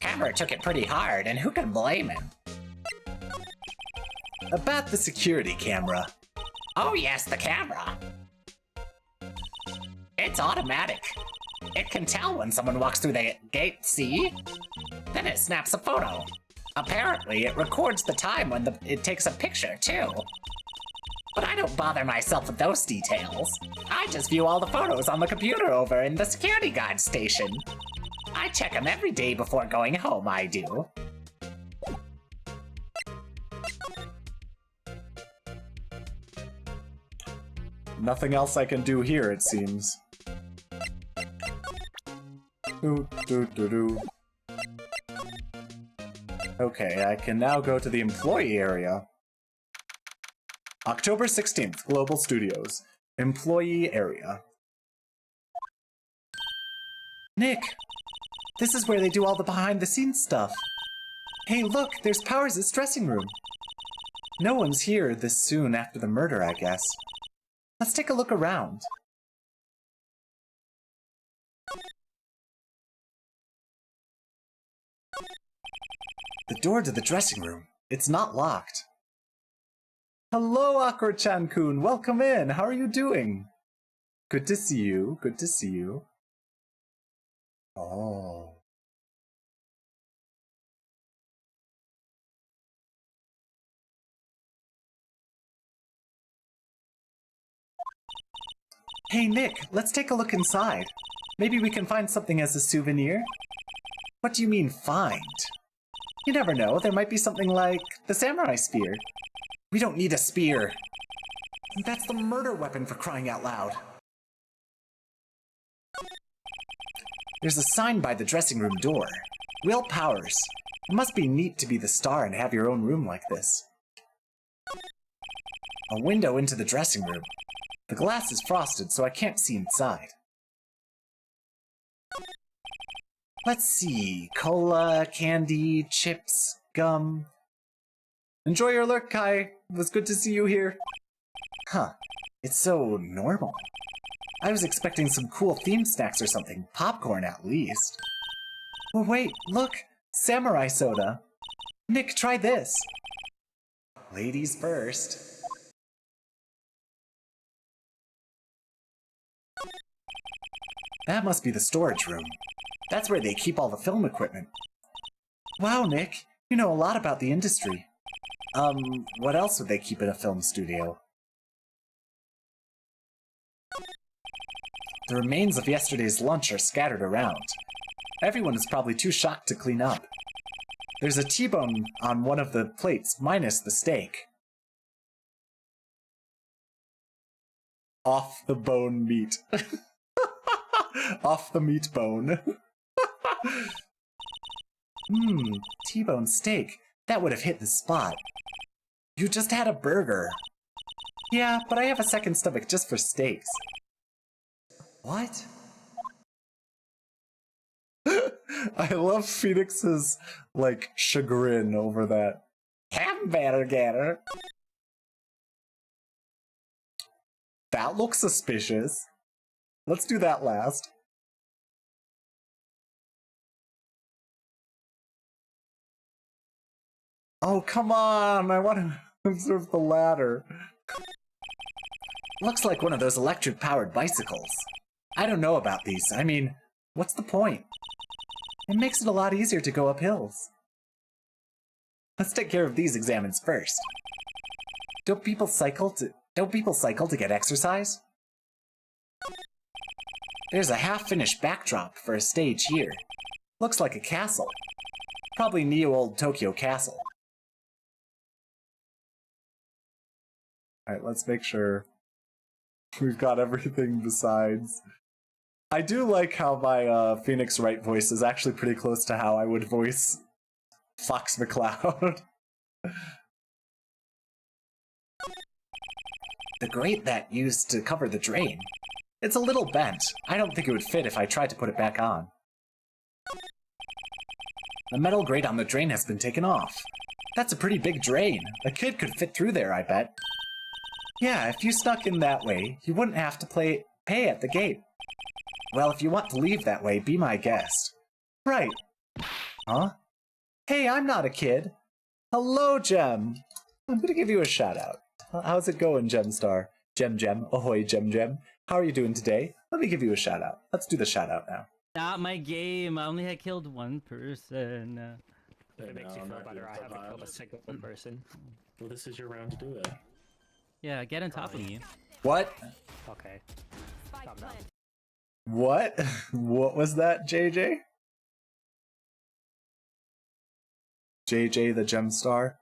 Hammer took it pretty hard, and who can blame him? About the security camera. Oh yes, the camera. It's automatic. It can tell when someone walks through the gate, see? Then it snaps a photo. Apparently, it records the time when it takes a picture, too. But I don't bother myself with those details. I just view all the photos on the computer over in the security guard station. I check them every day before going home, I do. Nothing else I can do here, it seems. Do, do, do, do. Okay, I can now go to the employee area. October 16th, Global Studios. Employee area. Nick! This is where they do all the behind-the-scenes stuff. Hey, look, there's Powers' dressing room. No one's here this soon after the murder, I guess. Let's take a look around. The door to the dressing room. It's not locked. Hello, Akro-chan-kun. Welcome in. How are you doing? Good to see you. Good to see you. Oh. Hey, Nick, let's take a look inside. Maybe we can find something as a souvenir? What do you mean, find? You never know, there might be something like the samurai spear. We don't need a spear. That's the murder weapon, for crying out loud. There's a sign by the dressing room door. Will Powers. It must be neat to be the star and have your own room like this. A window into the dressing room. The glass is frosted, so I can't see inside. Let's see. Cola, candy, chips, gum. Enjoy your lurk, Kai. It was good to see you here. Huh. It's so normal. I was expecting some cool theme snacks or something. Popcorn, at least. Well, wait, look! Samurai soda! Nick, try this! Ladies first. That must be the storage room. That's where they keep all the film equipment. Wow, Nick, you know a lot about the industry. What else would they keep in a film studio? The remains of yesterday's lunch are scattered around. Everyone is probably too shocked to clean up. There's a T-bone on one of the plates, minus the steak. Off the bone meat. Off the meat bone. T-bone steak. That would have hit the spot. You just had a burger. Yeah, but I have a second stomach just for steaks. What? I love Phoenix's, like, chagrin over that. Hamburger. That looks suspicious. Let's do that last. Oh, come on! I want to observe the ladder. Looks like one of those electric-powered bicycles. I don't know about these. I mean, what's the point? It makes it a lot easier to go up hills. Let's take care of these examines first. Don't people cycle to get exercise? There's a half-finished backdrop for a stage here. Looks like a castle. Probably Neo-Old Tokyo Castle. Alright, let's make sure we've got everything besides. I do like how my Phoenix Wright voice is actually pretty close to how I would voice Fox McCloud. The grate that used to cover the drain. It's a little bent. I don't think it would fit if I tried to put it back on. The metal grate on the drain has been taken off. That's a pretty big drain. A kid could fit through there, I bet. Yeah, if you snuck in that way, you wouldn't have to pay at the gate. Well, if you want to leave that way, be my guest. Right. Huh? Hey, I'm not a kid. Hello, Gem. I'm gonna give you a shout out. How's it going, Gemstar? Gem. Ahoy, Gem. How are you doing today? Let me give you a shout out. Let's do the shout out now. Not my game. I only had killed one person. If it makes you feel better, I haven't killed a single person. Well, this is your round to do it. Yeah, get on top of me. What? Okay. What? What was that, JJ? JJ the Gemstar?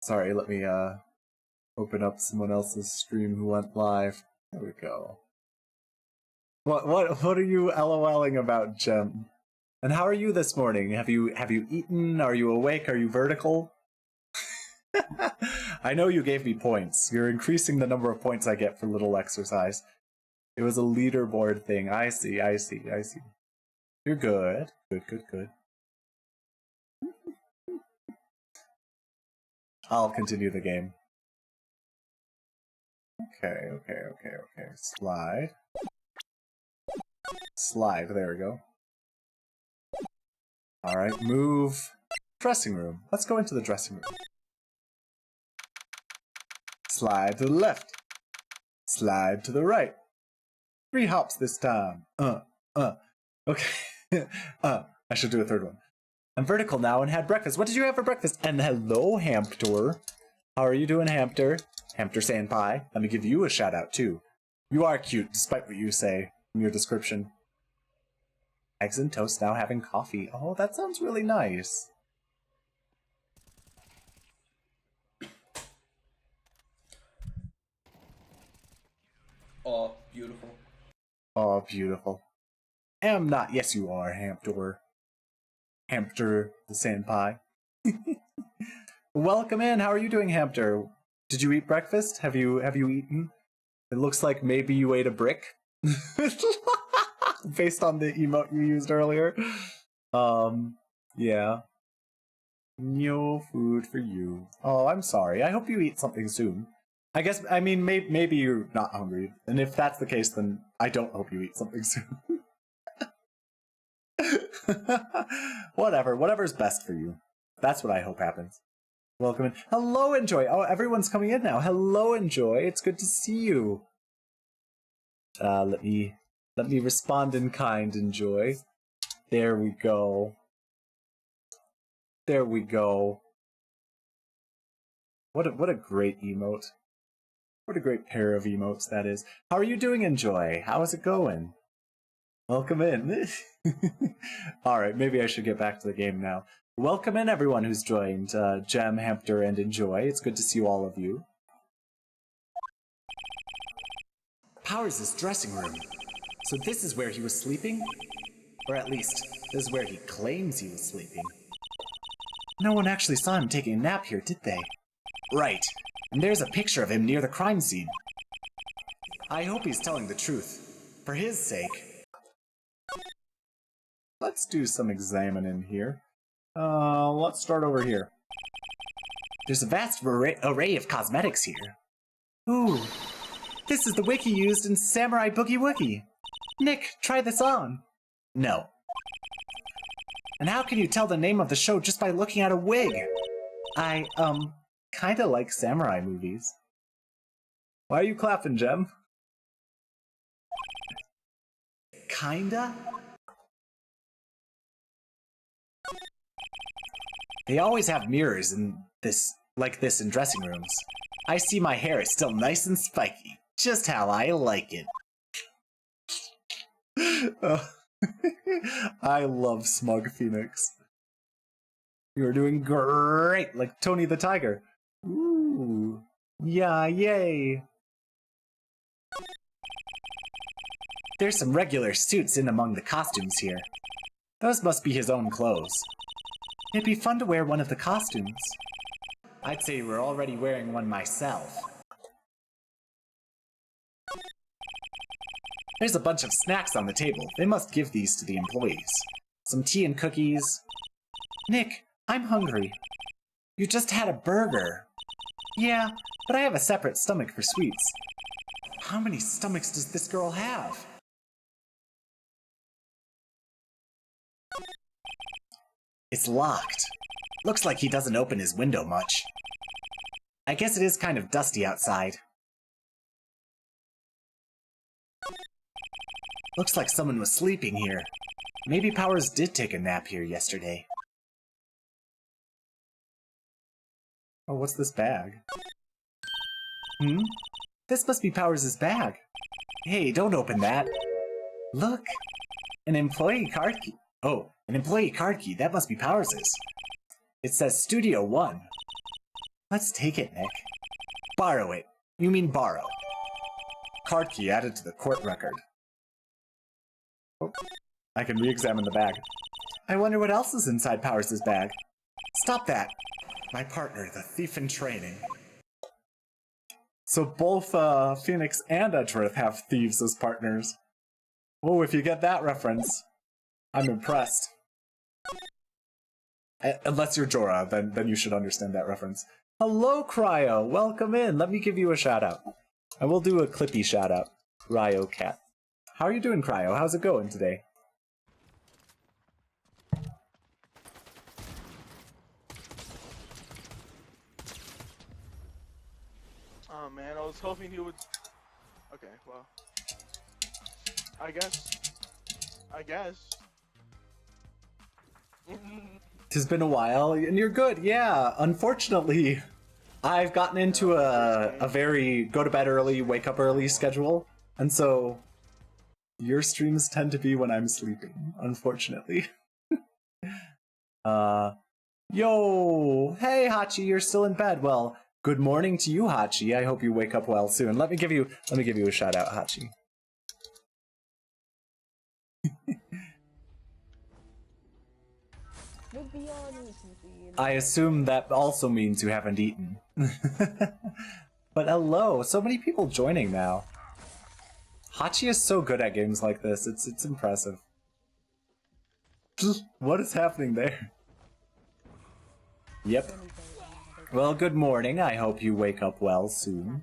Sorry, let me open up someone else's stream who went live. There we go. What are you LOLing about, Gem? And how are you this morning? Have you eaten? Are you awake? Are you vertical? I know you gave me points. You're increasing the number of points I get for little exercise. It was a leaderboard thing. I see. You're good. Good. I'll continue the game. Okay. Slide, there we go. Alright, move. Dressing room. Let's go into the dressing room. Slide to the left. Slide to the right. 3 hops this time. Okay. I should do a third one. I'm vertical now and had breakfast. What did you have for breakfast? And hello, Hamptor. How are you doing, Hamptor? Hamptor Senpai. Let me give you a shout out, too. You are cute, despite what you say in your description. Eggs and toast, now having coffee. Oh, that sounds really nice. Oh, beautiful. Oh, beautiful. Am not. Yes, you are, Hamptor. Hamptor the Senpai. Welcome in. How are you doing, Hamptor? Did you eat breakfast? Have you eaten? It looks like maybe you ate a brick. Based on the emote you used earlier. Yeah. No food for you. Oh, I'm sorry. I hope you eat something soon. I mean, maybe you're not hungry. And if that's the case, then I don't hope you eat something soon. Whatever's best for you. That's what I hope happens. Welcome in. Hello, Enjoy. Oh, everyone's coming in now. Hello, Enjoy. It's good to see you. Let me respond in kind, Enjoy. There we go. What a great emote. What a great pair of emotes that is. How are you doing, Enjoy? How is it going? Welcome in. Alright, maybe I should get back to the game now. Welcome in, everyone who's joined. Gem, Hamptor, and Enjoy. It's good to see all of you. Powers' dressing room. So this is where he was sleeping? Or at least, this is where he claims he was sleeping. No one actually saw him taking a nap here, did they? Right. And there's a picture of him near the crime scene. I hope he's telling the truth. For his sake. Let's do some examining here. Let's start over here. There's a vast array of cosmetics here. Ooh. This is the wiki used in Samurai Boogie Woogie. Nick, try this on. No. And how can you tell the name of the show just by looking at a wig? I, kinda like samurai movies. Why are you clapping, Gem? Kinda? They always have mirrors like this in dressing rooms. I see my hair is still nice and spiky, just how I like it. I love Smug Phoenix. You're doing great, like Tony the Tiger. Ooh. Yeah, yay. There's some regular suits in among the costumes here. Those must be his own clothes. It'd be fun to wear one of the costumes. I'd say we're already wearing one myself. There's a bunch of snacks on the table. They must give these to the employees. Some tea and cookies. Nick, I'm hungry. You just had a burger. Yeah, but I have a separate stomach for sweets. How many stomachs does this girl have? It's locked. Looks like he doesn't open his window much. I guess it is kind of dusty outside. Looks like someone was sleeping here. Maybe Powers did take a nap here yesterday. Oh, what's this bag? This must be Powers' bag. Hey, don't open that. Look! An employee card key. Oh, an employee card key. That must be Powers'. It says Studio 1. Let's take it, Nick. Borrow it. You mean borrow. Card key added to the court record. Oh, I can re-examine the bag. I wonder what else is inside Powers' bag. Stop that! My partner, the thief in training. So both Phoenix and Edgeworth have thieves as partners. Oh, if you get that reference, I'm impressed. Unless you're Jorah, then you should understand that reference. Hello, Cryo! Welcome in! Let me give you a shout-out. I will do a Clippy shout-out. Cryo Cat. How are you doing, Cryo? How's it going today? Oh man, I was hoping he would... Okay, well... I guess... It's been a while, and you're good, yeah. Unfortunately, I've gotten into a very go-to-bed early, wake-up early schedule, and so your streams tend to be when I'm sleeping, unfortunately. Yo! Hey, Hachi, you're still in bed. Well, good morning to you, Hachi. I hope you wake up well soon. Let me give you a shout-out, Hachi. I assume that also means you haven't eaten. But hello, so many people joining now. Hachi is so good at games like this, it's impressive. What is happening there? Yep. Well, good morning, I hope you wake up well soon.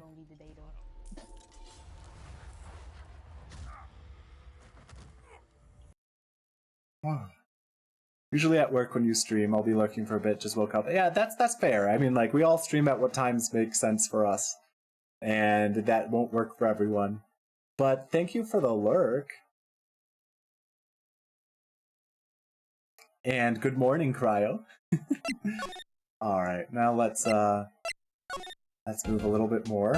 Usually at work when you stream, I'll be lurking for a bit, just woke up. Yeah, that's fair. I mean, like, we all stream at what times make sense for us. And that won't work for everyone. But thank you for the lurk. And good morning, Cryo. Alright, now let's move a little bit more.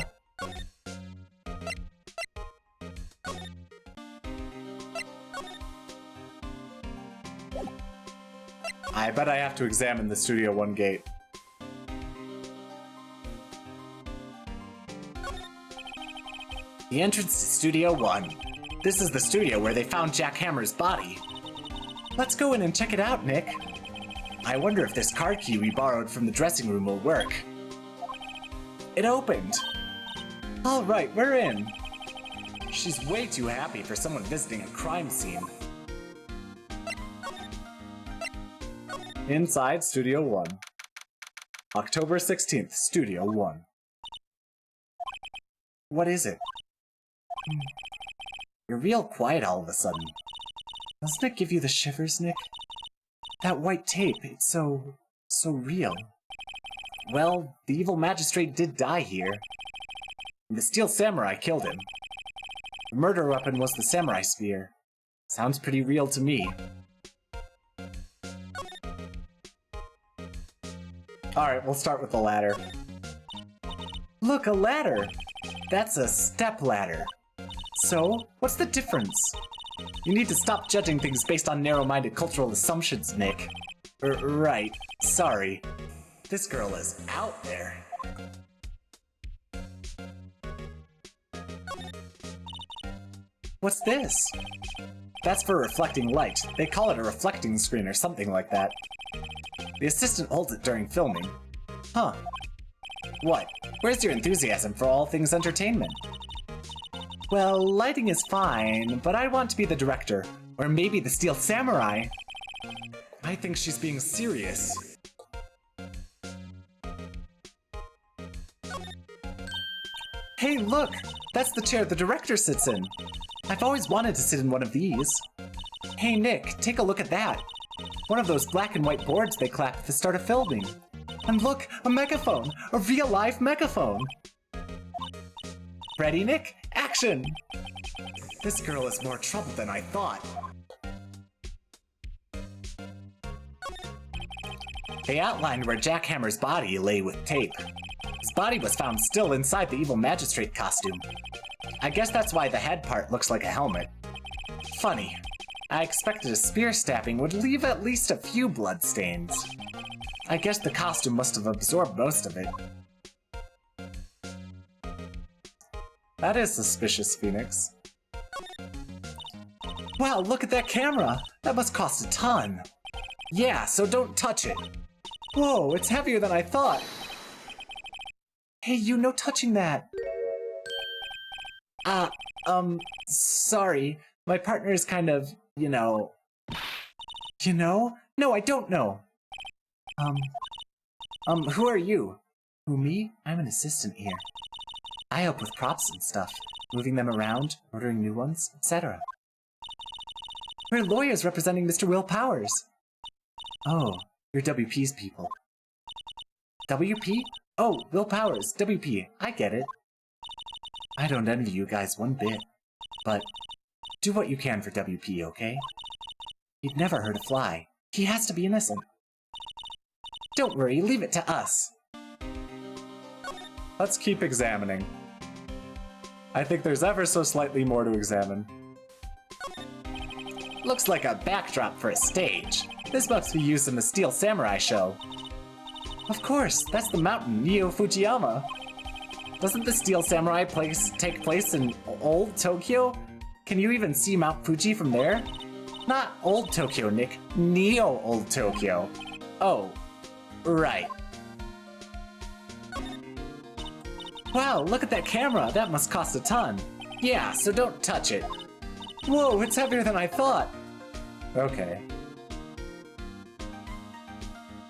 I bet I have to examine the Studio 1 gate. The entrance to Studio 1. This is the studio where they found Jack Hammer's body. Let's go in and check it out, Nick. I wonder if this card key we borrowed from the dressing room will work. It opened. All right, we're in. She's way too happy for someone visiting a crime scene. Inside Studio 1. October 16th, Studio 1. What is it? You're real quiet all of a sudden. Doesn't it give you the shivers, Nick? That white tape, it's so real. Well, the evil magistrate did die here. The steel samurai killed him. The murder weapon was the samurai spear. Sounds pretty real to me. Alright, we'll start with the ladder. Look, a ladder! That's a step ladder. So, what's the difference? You need to stop judging things based on narrow-minded cultural assumptions, Nick. Right. Sorry. This girl is out there. What's this? That's for reflecting light. They call it a reflecting screen or something like that. The assistant holds it during filming. Huh. What? Where's your enthusiasm for all things entertainment? Well, lighting is fine, but I want to be the director. Or maybe the Steel Samurai. I think she's being serious. Hey, look! That's the chair the director sits in. I've always wanted to sit in one of these. Hey, Nick, take a look at that. One of those black and white boards they clapped at the start of filming. And look, a megaphone! A real-life megaphone! Ready, Nick? Action! This girl is more trouble than I thought. They outlined where Jack Hammer's body lay with tape. His body was found still inside the evil magistrate costume. I guess that's why the head part looks like a helmet. Funny. I expected a spear stabbing would leave at least a few bloodstains. I guess the costume must have absorbed most of it. That is suspicious, Phoenix. Wow, look at that camera! That must cost a ton! Yeah, so don't touch it. Whoa, it's heavier than I thought. Hey, you, no touching that. Sorry. My partner is kind of, you know... You know? No, I don't know. Who are you? Who, me? I'm an assistant here. I help with props and stuff. Moving them around, ordering new ones, etc. We're lawyers representing Mr. Will Powers. Oh, you're WP's people. WP? Oh, Will Powers, WP. I get it. I don't envy you guys one bit. But do what you can for WP, okay? He'd never hurt a fly. He has to be innocent. Don't worry, leave it to us. Let's keep examining. I think there's ever so slightly more to examine. Looks like a backdrop for a stage. This must be used in the Steel Samurai show. Of course, that's the mountain, Neo Fujiyama. Doesn't the Steel Samurai take place in old Tokyo? Can you even see Mount Fuji from there? Not old Tokyo, Nick. Neo old Tokyo. Oh, right. Wow, look at that camera. That must cost a ton. Yeah, so don't touch it. Whoa, it's heavier than I thought. Okay.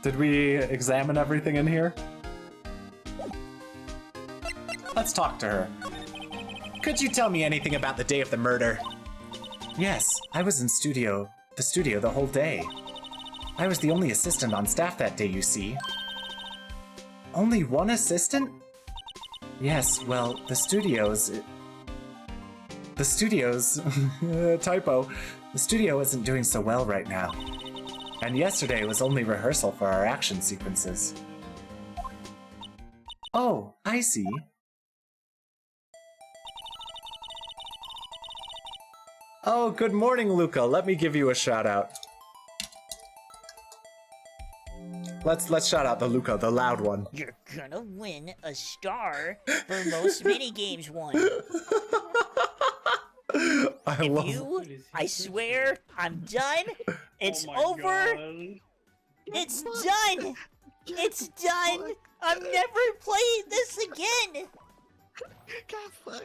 Did we examine everything in here? Let's talk to her. Could you tell me anything about the day of the murder? Yes, I was in the studio the whole day. I was the only assistant on staff that day, you see. Only one assistant? Yes, well, the studios, typo. The studio isn't doing so well right now. And yesterday was only rehearsal for our action sequences. Oh, I see. Oh, good morning, Luca. Let me give you a shout out. Let's shout out the Luca, the loud one. You're gonna win a star for most minigames won. I swear, I'm done. It's over. God. It's done. It's done. I'm never playing this again. God fuck.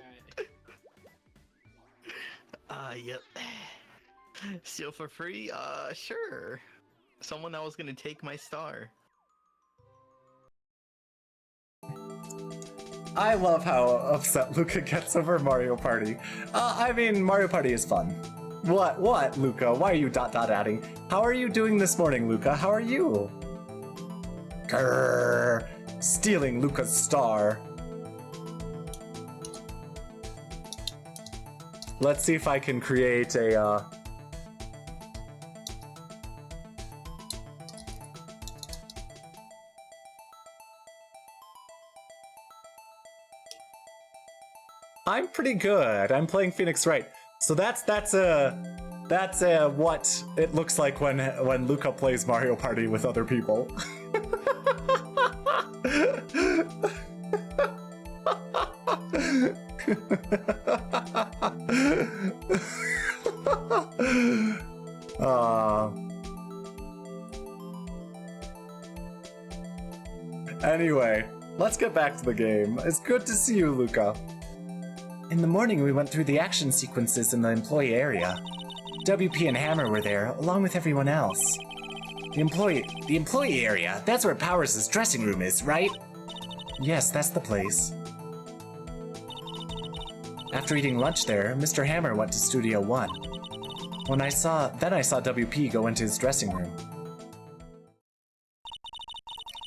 Yep. Steal for free? Sure. Someone that was gonna take my star. I love how upset Luca gets over Mario Party. I mean, Mario Party is fun. What, Luca? Why are you adding? How are you doing this morning, Luca? How are you? Grrr, stealing Luca's star. Let's see if I can create a, I'm pretty good. I'm playing Phoenix Wright. So that's what it looks like when Luca plays Mario Party with other people. Anyway, let's get back to the game. It's good to see you, Luca. In the morning, we went through the action sequences in the employee area. WP and Hammer were there, along with everyone else. The employee area? That's where Powers' dressing room is, right? Yes, that's the place. After eating lunch there, Mr. Hammer went to Studio 1. Then I saw WP go into his dressing room.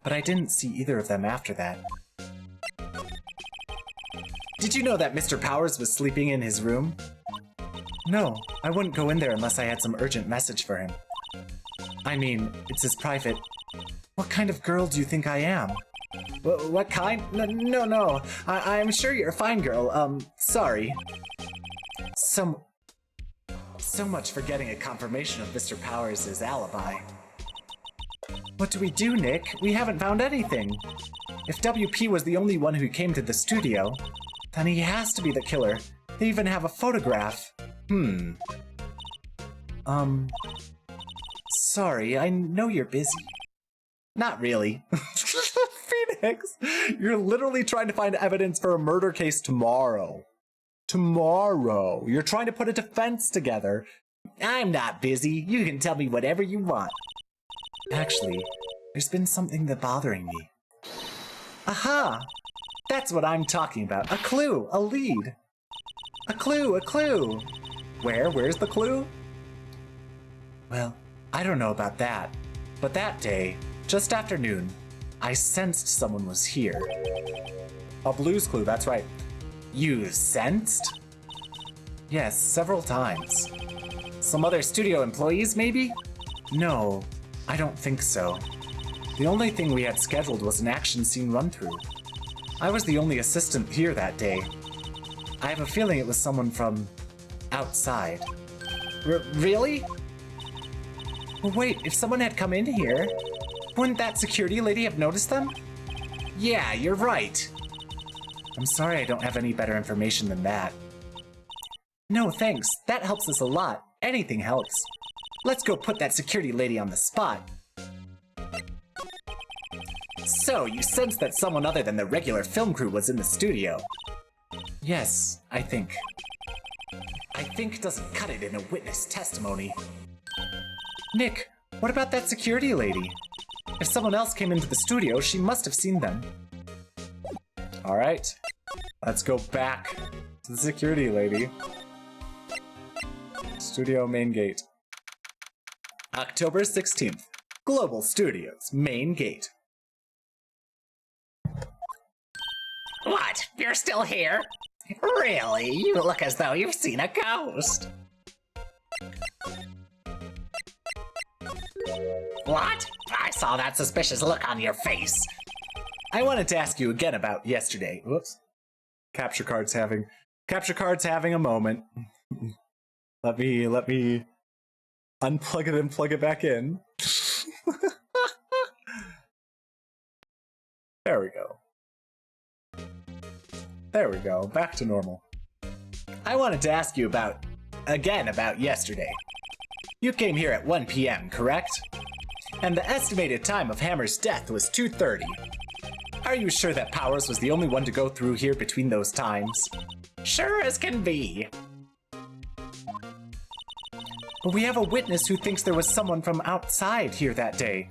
But I didn't see either of them after that. Did you know that Mr. Powers was sleeping in his room? No, I wouldn't go in there unless I had some urgent message for him. I mean, it's his private... What kind of girl do you think I am? What kind? No. I'm sure you're a fine girl. Sorry. So much for getting a confirmation of Mr. Powers' alibi. What do we do, Nick? We haven't found anything. If WP was the only one who came to the studio, then he has to be the killer. They even Sorry, I know you're busy. Not really. Phoenix, you're literally trying to find evidence for a murder case tomorrow. Tomorrow. You're trying to put a defense together. I'm not busy. You can tell me whatever you want. Actually, there's been something that's bothering me. Aha! That's what I'm talking about. A clue, a lead. A clue, a clue. Where's the clue? Well, I don't know about that. But that day, just after noon, I sensed someone was here. A Blue's Clue, that's right. You sensed? Yes, several times. Some other studio employees, maybe? No, I don't think so. The only thing we had scheduled was an action scene run-through. I was the only assistant here that day. I have a feeling it was someone from outside. Really? Well, wait, if someone had come in here, wouldn't that security lady have noticed them? Yeah, you're right. I'm sorry I don't have any better information than that. No, thanks. That helps us a lot. Anything helps. Let's go put that security lady on the spot. So, you sensed that someone other than the regular film crew was in the studio? Yes, I think. I think doesn't cut it in a witness testimony. Nick, what about that security lady? If someone else came into the studio, she must have seen them. Alright, let's go back to the security lady. Studio main gate. October 16th, Global Studios, main gate. What? You're still here? Really? You look as though you've seen a ghost. What? I saw that suspicious look on your face. I wanted to ask you again about yesterday. Whoops. Capture card's having a moment. Let me unplug it and plug it back in. There we go. There we go. Back to normal. I wanted to ask you about yesterday. You came here at 1 p.m., correct? And the estimated time of Hammer's death was 2:30. Are you sure that Powers was the only one to go through here between those times? Sure as can be. But we have a witness who thinks there was someone from outside here that day.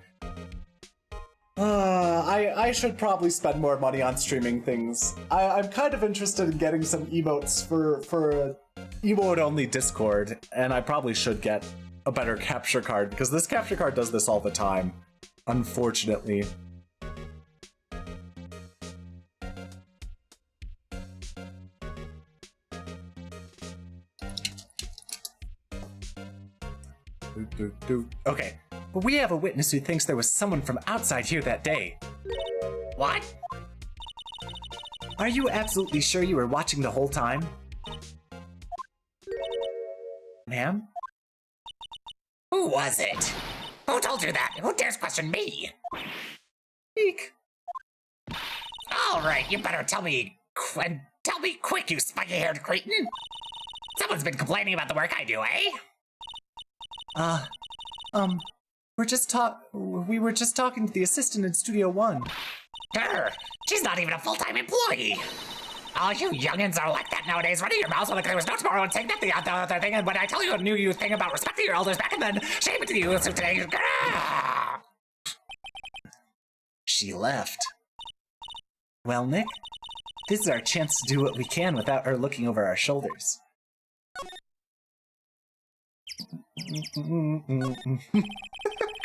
I should probably spend more money on streaming things. I'm kind of interested in getting some emotes for emote-only Discord, and I probably should get a better capture card, because this capture card does this all the time, unfortunately. Okay, but we have a witness who thinks there was someone from outside here that day. What? Are you absolutely sure you were watching the whole time? Ma'am? Who was it? Who told you that? Who dares question me? Eek. All right, you better tell me quick, you spiky-haired cretin. Someone's been complaining about the work I do, eh? We were just talking to the assistant in Studio 1. Grr, she's not even a full-time employee. All you youngins are like that nowadays, running your mouths like there was no tomorrow and saying that the other thing, and when I tell you a new thing about respecting your elders back and then, shame it to you, so today, grrr. She left. Well, Nick, this is our chance to do what we can without her looking over our shoulders.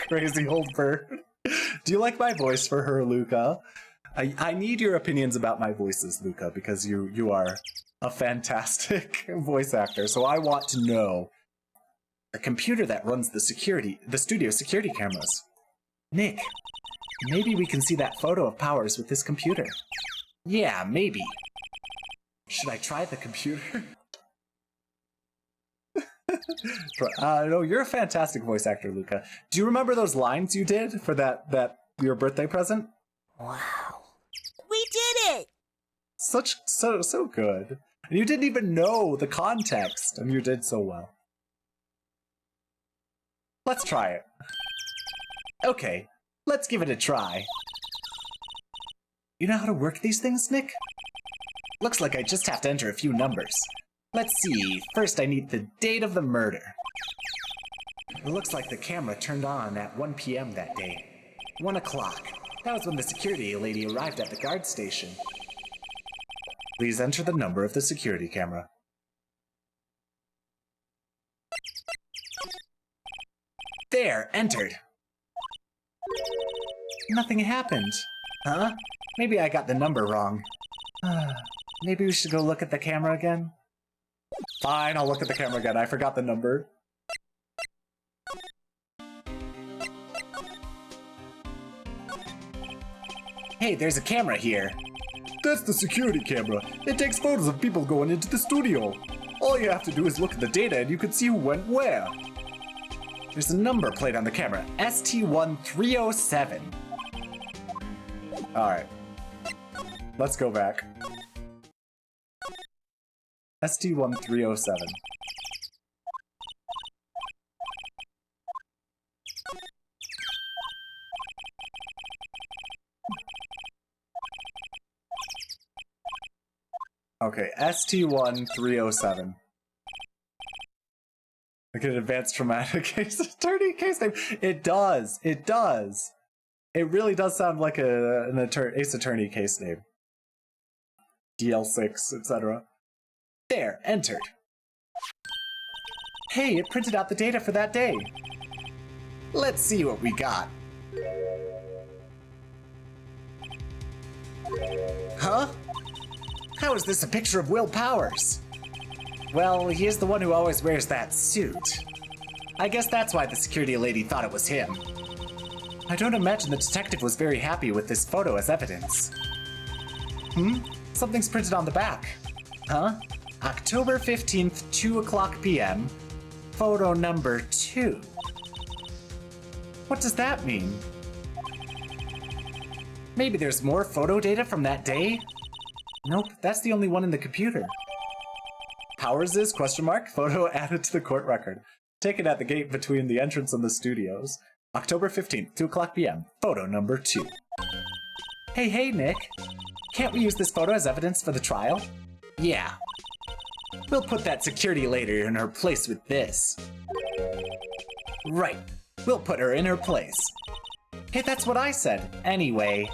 Crazy old bird. Do you like my voice for her, Luca? I need your opinions about my voices, Luca, because you are a fantastic voice actor, so I want to know the computer that runs the studio security cameras. Nick, maybe we can see that photo of Powers with this computer. Yeah, maybe. Should I try the computer? No, you're a fantastic voice actor, Luca. Do you remember those lines you did for that your birthday present? Wow. We did it! So good. And you didn't even know the context, and you did so well. Let's try it. Okay, let's give it a try. You know how to work these things, Nick? Looks like I just have to enter a few numbers. Let's see, first I need the date of the murder. It looks like the camera turned on at 1 p.m. that day. 1 o'clock. That was when the security lady arrived at the guard station. Please enter the number of the security camera. There, entered. Nothing happened. Huh? Maybe I got the number wrong. Maybe we should go look at the camera again? Fine, I'll look at the camera again. I forgot the number. Hey, there's a camera here. That's the security camera. It takes photos of people going into the studio. All you have to do is look at the data and you can see who went where. There's a number plate on the camera, ST1307. Alright. Let's go back. ST1307. Okay, ST1307. Like an advanced traumatic case attorney case name. It does. It does. It really does sound like an Ace Attorney case name. DL6, etc. There, entered. Hey, it printed out the data for that day. Let's see what we got. Huh? How is this a picture of Will Powers? Well, he is the one who always wears that suit. I guess that's why the security lady thought it was him. I don't imagine the detective was very happy with this photo as evidence. Something's printed on the back. Huh? October 15th, 2 o'clock p.m. Photo number 2. What does that mean? Maybe there's more photo data from that day? Nope, that's the only one in the computer. Powers is, ? Photo added to the court record. Taken at the gate between the entrance and the studios. October 15th, 2 o'clock p.m. Photo number 2. Hey, Nick. Can't we use this photo as evidence for the trial? Yeah. We'll put that security lady in her place with this. Right. We'll put her in her place. Hey, that's what I said. Anyway,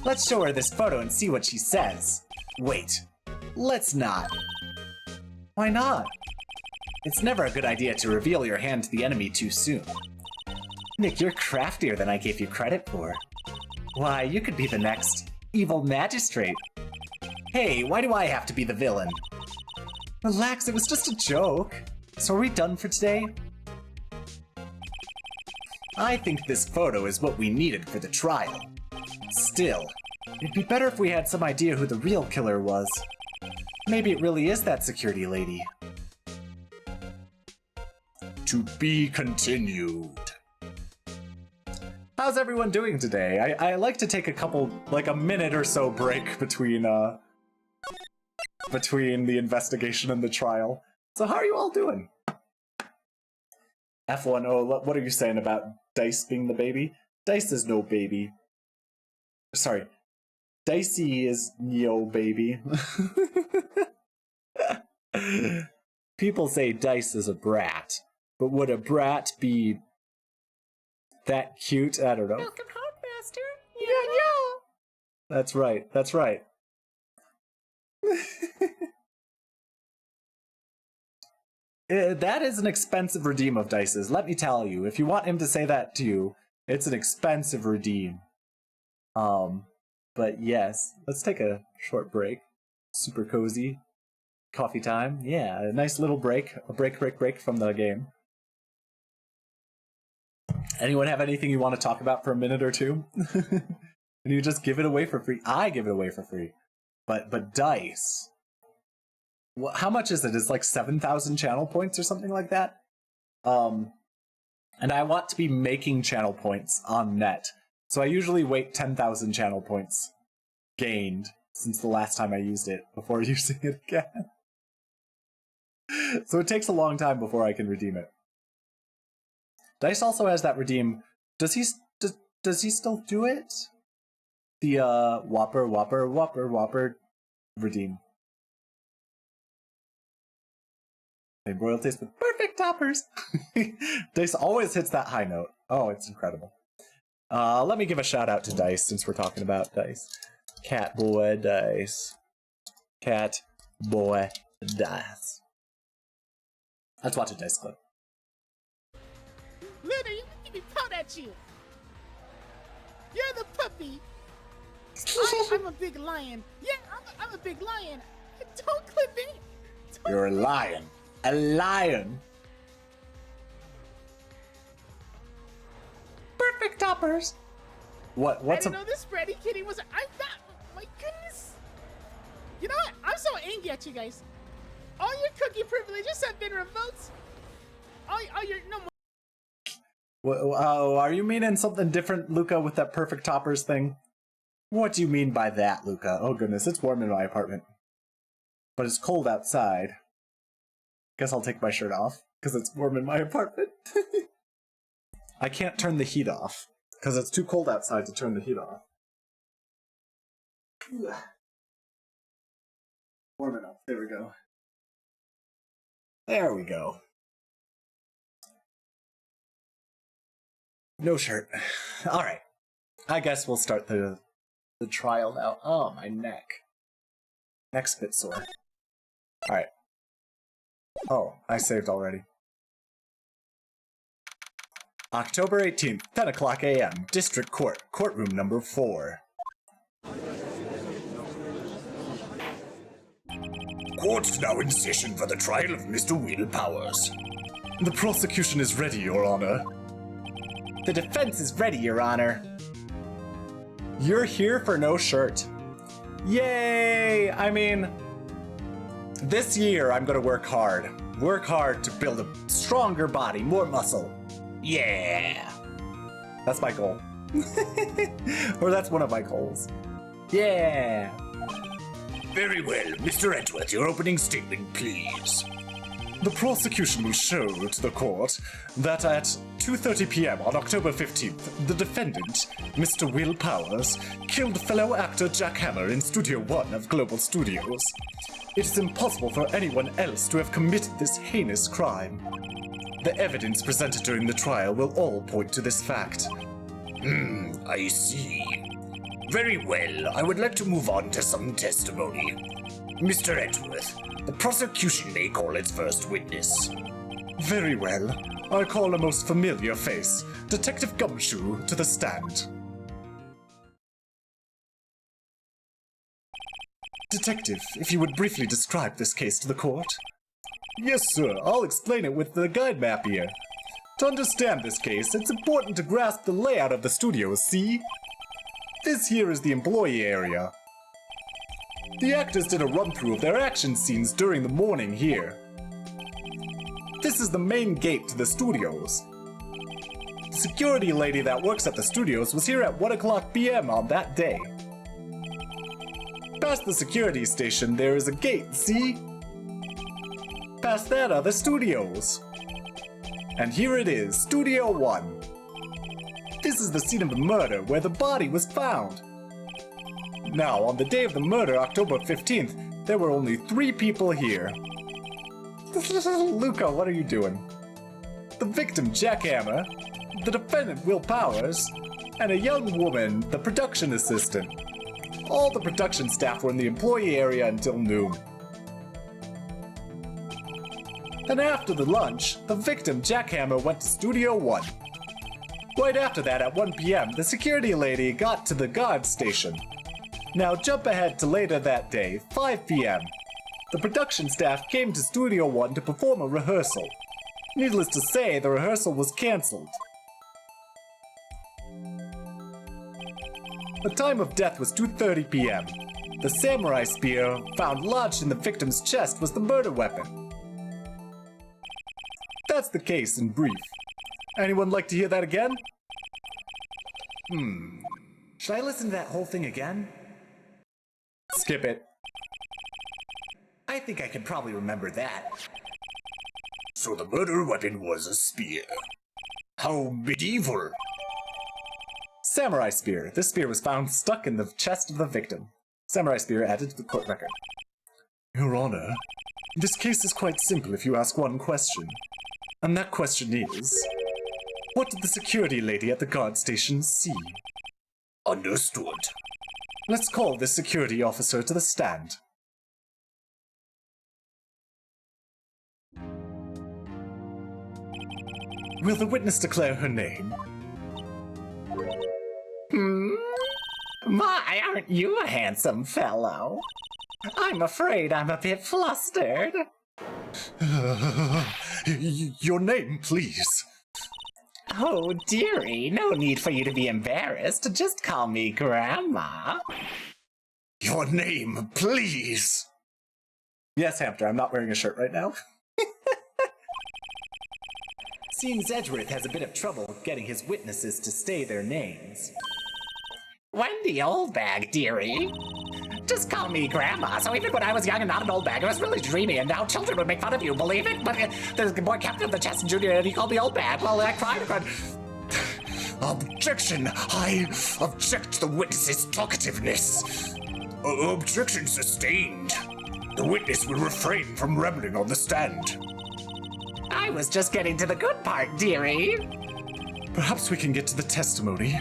let's show her this photo and see what she says. Wait. Let's not. Why not? It's never a good idea to reveal your hand to the enemy too soon. Nick, you're craftier than I gave you credit for. Why, you could be the next evil magistrate. Hey, why do I have to be the villain? Relax, it was just a joke. So are we done for today? I think this photo is what we needed for the trial. Still, it'd be better if we had some idea who the real killer was. Maybe it really is that security lady. To be continued. How's everyone doing today? I like to take a couple, like a minute or so break between the investigation and the trial. So how are you all doing? F1O, what are you saying about Dice being the baby? Dice is no baby. Sorry. Dicey is Neo baby. People say Dice is a brat, but would a brat be that cute? I don't know. Welcome home, Master. Yeah. That's right. That's right. That is an expensive redeem of Dice's. Let me tell you, if you want him to say that to you, it's an expensive redeem. But yes, let's take a short break. Super cozy. Coffee time. Yeah, a nice little break. A break from the game. Anyone have anything you want to talk about for a minute or two? And you just give it away for free. I give it away for free. But Dice... how much is it? It's like 7,000 channel points or something like that? And I want to be making channel points on net. So I usually wait 10,000 channel points gained since the last time I used it before using it again. So it takes a long time before I can redeem it. Dice also has that redeem. Does Does he still do it? The Whopper, redeem. Same royalties with perfect toppers. Dice always hits that high note. Oh, it's incredible. Let me give a shout out to Dice since we're talking about Dice. Catboy Dice. Catboy Dice. Let's watch a Dice clip. Luna, you make me pout at you. You're the puppy. I'm a big lion. Yeah, I'm a big lion. Don't clip it. You're a lion. A lion. Perfect toppers. What's I didn't know this Freddy Kitty was. I'm not. My goodness. You know what? I'm so angry at you guys. All your cookie privileges have been revoked. All your no more. Are you meaning something different, Luca, with that perfect toppers thing? What do you mean by that, Luca? Oh goodness, it's warm in my apartment. But it's cold outside. Guess I'll take my shirt off, because it's warm in my apartment. I can't turn the heat off, because it's too cold outside to turn the heat off. Warm enough, there we go. There we go. No shirt. Alright. I guess we'll start the trial now. Oh, my neck. Neck's a bit sore. Alright. Oh, I saved already. October 18th, 10 o'clock a.m. District Court, courtroom number 4. Court's now in session for the trial of Mr. Will Powers. The prosecution is ready, Your Honor. The defense is ready, Your Honor. You're here for no shirt. Yay! I mean, this year I'm gonna work hard. Work hard to build a stronger body, more muscle. Yeah! That's my goal. Or that's one of my goals. Yeah! Very well, Mr. Edgeworth, your opening statement, please. The prosecution will show to the court that at 2:30 p.m. on October 15th, the defendant, Mr. Will Powers, killed fellow actor Jack Hammer in Studio 1 of Global Studios. It is impossible for anyone else to have committed this heinous crime. The evidence presented during the trial will all point to this fact. I see. Very well, I would like to move on to some testimony. Mr. Edgeworth, the prosecution may call its first witness. Very well. I call a most familiar face, Detective Gumshoe, to the stand. Detective, if you would briefly describe this case to the court. Yes, sir. I'll explain it with the guide map here. To understand this case, it's important to grasp the layout of the studio, see? This here is the employee area. The actors did a run-through of their action scenes during the morning here. This is the main gate to the studios. The security lady that works at the studios was here at 1 o'clock p.m. on that day. Past the security station, there is a gate, see? Past that are the studios. And here it is, Studio 1. This is the scene of the murder where the body was found. Now, on the day of the murder, October 15th, there were only 3 people here. Luca, what are you doing? The victim, Jack Hammer, the defendant, Will Powers, and a young woman, the production assistant. All the production staff were in the employee area until noon. Then after the lunch, the victim, Jack Hammer, went to Studio 1. Right after that, at 1 p.m., the security lady got to the guard station. Now jump ahead to later that day, 5 p.m. The production staff came to Studio 1 to perform a rehearsal. Needless to say, the rehearsal was cancelled. The time of death was 2:30 p.m. The samurai spear found lodged in the victim's chest was the murder weapon. That's the case in brief. Anyone like to hear that again? Should I listen to that whole thing again? Skip it. I think I can probably remember that. So the murder weapon was a spear. How medieval. Samurai spear. This spear was found stuck in the chest of the victim. Samurai spear added to the court record. Your Honor, this case is quite simple if you ask one question. And that question is, what did the security lady at the guard station see? Understood. Let's call this security officer to the stand. Will the witness declare her name? My, aren't you a handsome fellow? I'm afraid I'm a bit flustered. Your name, please. Oh, dearie, no need for you to be embarrassed. Just call me Grandma. Your name, please. Yes, Hamster, I'm not wearing a shirt right now. Seems Edgeworth has a bit of trouble getting his witnesses to say their names. Wendy Oldbag, dearie. Just call me Grandma. So even when I was young and not an old bag, I was really dreamy, and now children would make fun of you. Believe it? But the boy captain of the chess and junior, and he called me old bag. Well, I cried about. Objection! I object to the witness's talkativeness. Objection sustained. The witness will refrain from rambling on the stand. I was just getting to the good part, dearie. Perhaps we can get to the testimony.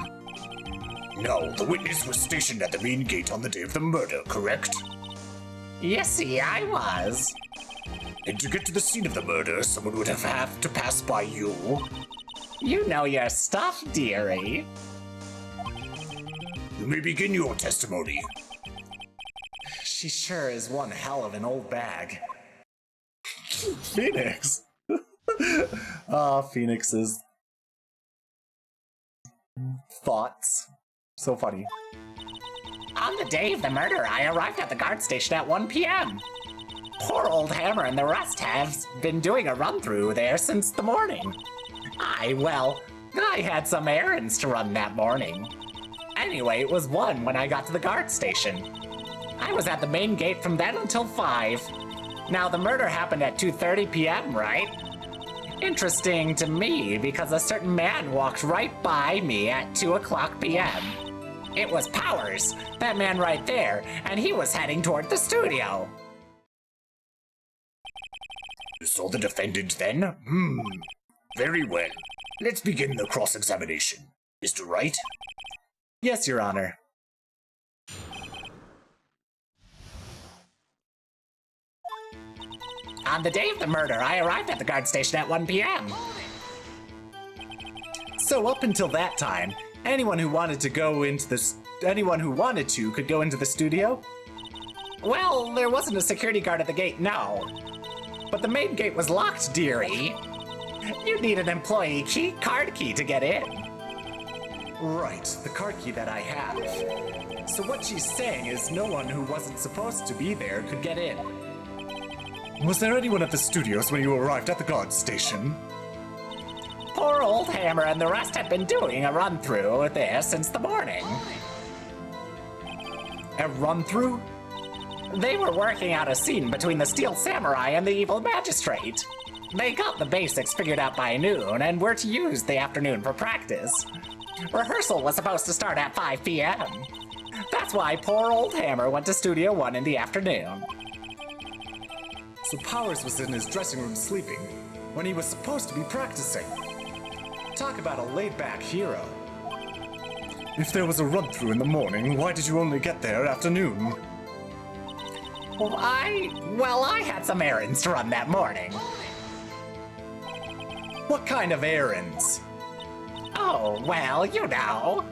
No, the witness was stationed at the main gate on the day of the murder, correct? Yesy, I was. And to get to the scene of the murder, someone would have to pass by you. You know your stuff, dearie. You may begin your testimony. She sure is one hell of an old bag. Phoenix! Phoenix's thoughts. So funny. On the day of the murder, I arrived at the guard station at 1 p.m. Poor old Hammer and the rest have been doing a run-through there since the morning. I had some errands to run that morning. Anyway, it was 1 when I got to the guard station. I was at the main gate from then until 5. Now, the murder happened at 2:30 p.m., right? Interesting to me, because a certain man walked right by me at 2 o'clock p.m. It was Powers, that man right there, and he was heading toward the studio. You saw the defendant then? Very well. Let's begin the cross-examination. Mr. Wright? Yes, Your Honor. On the day of the murder, I arrived at the guard station at 1 p.m. So up until that time, anyone who wanted to could go into the studio? Well, there wasn't a security guard at the gate, no. But the main gate was locked, dearie. You need an employee card key to get in. Right, the card key that I have. So what she's saying is no one who wasn't supposed to be there could get in. Was there anyone at the studios when you arrived at the guard station? Poor old Hammer and the rest had been doing a run-through there since the morning. A run-through? They were working out a scene between the Steel Samurai and the Evil Magistrate. They got the basics figured out by noon and were to use the afternoon for practice. Rehearsal was supposed to start at 5 p.m. That's why poor old Hammer went to Studio 1 in the afternoon. So Powers was in his dressing room sleeping when he was supposed to be practicing. Talk about a laid-back hero. If there was a run-through in the morning, why did you only get there after noon? I had some errands to run that morning. What kind of errands? Oh, well, you know.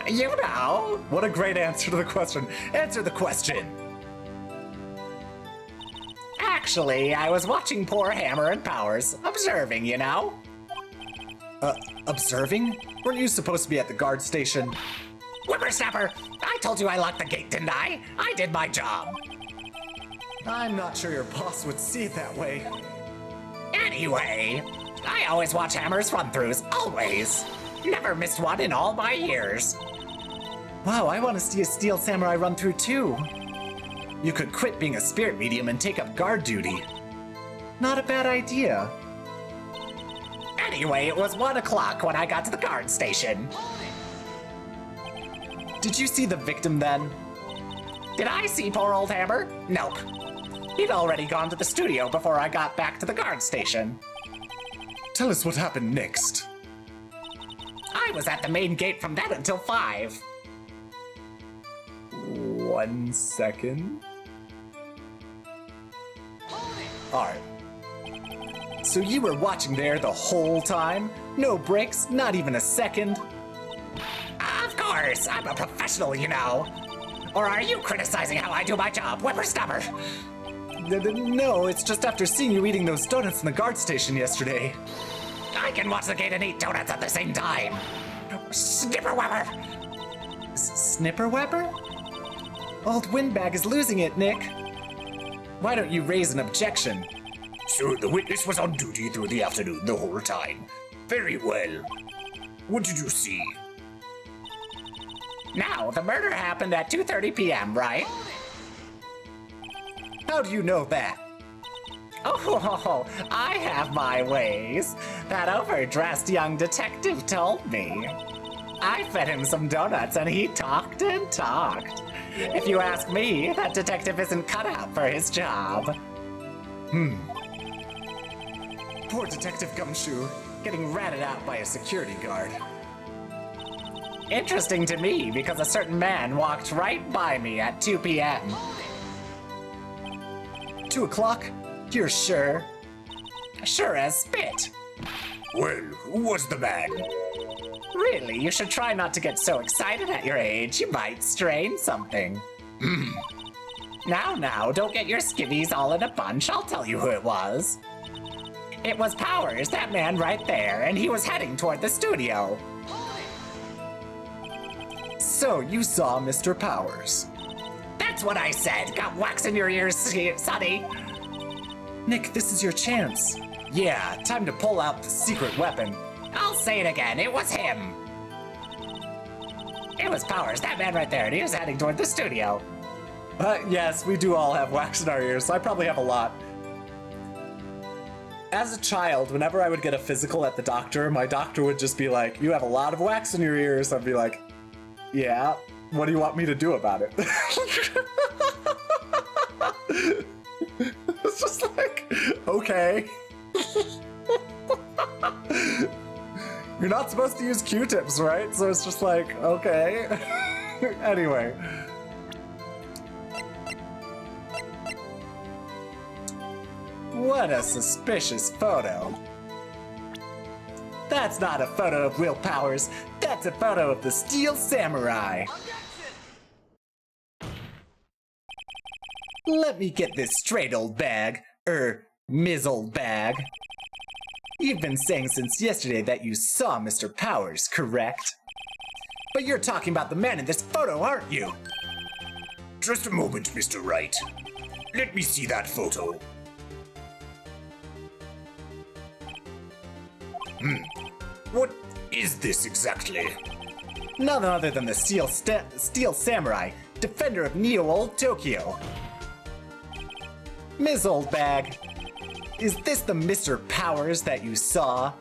You know. What a great answer to the question. Answer the question. Actually, I was watching poor Hammer and Powers, observing, you know. Observing? Weren't you supposed to be at the guard station? Whippersnapper! I told you I locked the gate, didn't I? I did my job. I'm not sure your boss would see it that way. Anyway, I always watch Hammer's run-throughs, always. Never missed one in all my years. Wow, I want to see a Steel Samurai run-through too. You could quit being a spirit medium and take up guard duty. Not a bad idea. Anyway, it was 1 o'clock when I got to the guard station. Did you see the victim then? Did I see poor old Hammer? Nope. He'd already gone to the studio before I got back to the guard station. Tell us what happened next. I was at the main gate from then until 5. 1 second. Alright. So you were watching there the whole time? No breaks, not even a second? Of course, I'm a professional, you know. Or are you criticizing how I do my job, whippersnapper? No, it's just after seeing you eating those donuts in the guard station yesterday. I can watch the gate and eat donuts at the same time. Snipperwebber! Snipperwebber? Old Windbag is losing it, Nick. Why don't you raise an objection? So the witness was on duty through the afternoon the whole time. Very well. What did you see? Now, the murder happened at 2:30 p.m., right? How do you know that? Oh, I have my ways. That overdressed young detective told me. I fed him some donuts and he talked and talked. If you ask me, that detective isn't cut out for his job. Poor Detective Gumshoe, getting ratted out by a security guard. Interesting to me, because a certain man walked right by me at 2 p.m. 2 o'clock? You're sure? Sure as spit. Well, who was the man? Really, you should try not to get so excited at your age. You might strain something. Now, don't get your skivvies all in a bunch. I'll tell you who it was. It was Powers, that man right there, and he was heading toward the studio. So you saw Mr. Powers. That's what I said. Got wax in your ears, Sonny. Nick, this is your chance. Yeah, time to pull out the secret weapon. I'll say it again. It was him. It was Powers, that man right there, and he was heading toward the studio. Yes, we do all have wax in our ears, so I probably have a lot. As a child, whenever I would get a physical at the doctor, my doctor would just be like, "You have a lot of wax in your ears." I'd be like, "Yeah, what do you want me to do about it?" It's just like, okay. You're not supposed to use Q-tips, right? So it's just like, okay. Anyway. What a suspicious photo. That's not a photo of Will Powers. That's a photo of the Steel Samurai. Let me get this straight, old bag. Ms. Old Bag. You've been saying since yesterday that you saw Mr. Powers, correct? But you're talking about the man in this photo, aren't you? Just a moment, Mr. Wright. Let me see that photo. What is this exactly? None other than the Steel Samurai, defender of Neo-Old Tokyo. Ms. Old Bag, is this the Mr. Powers that you saw?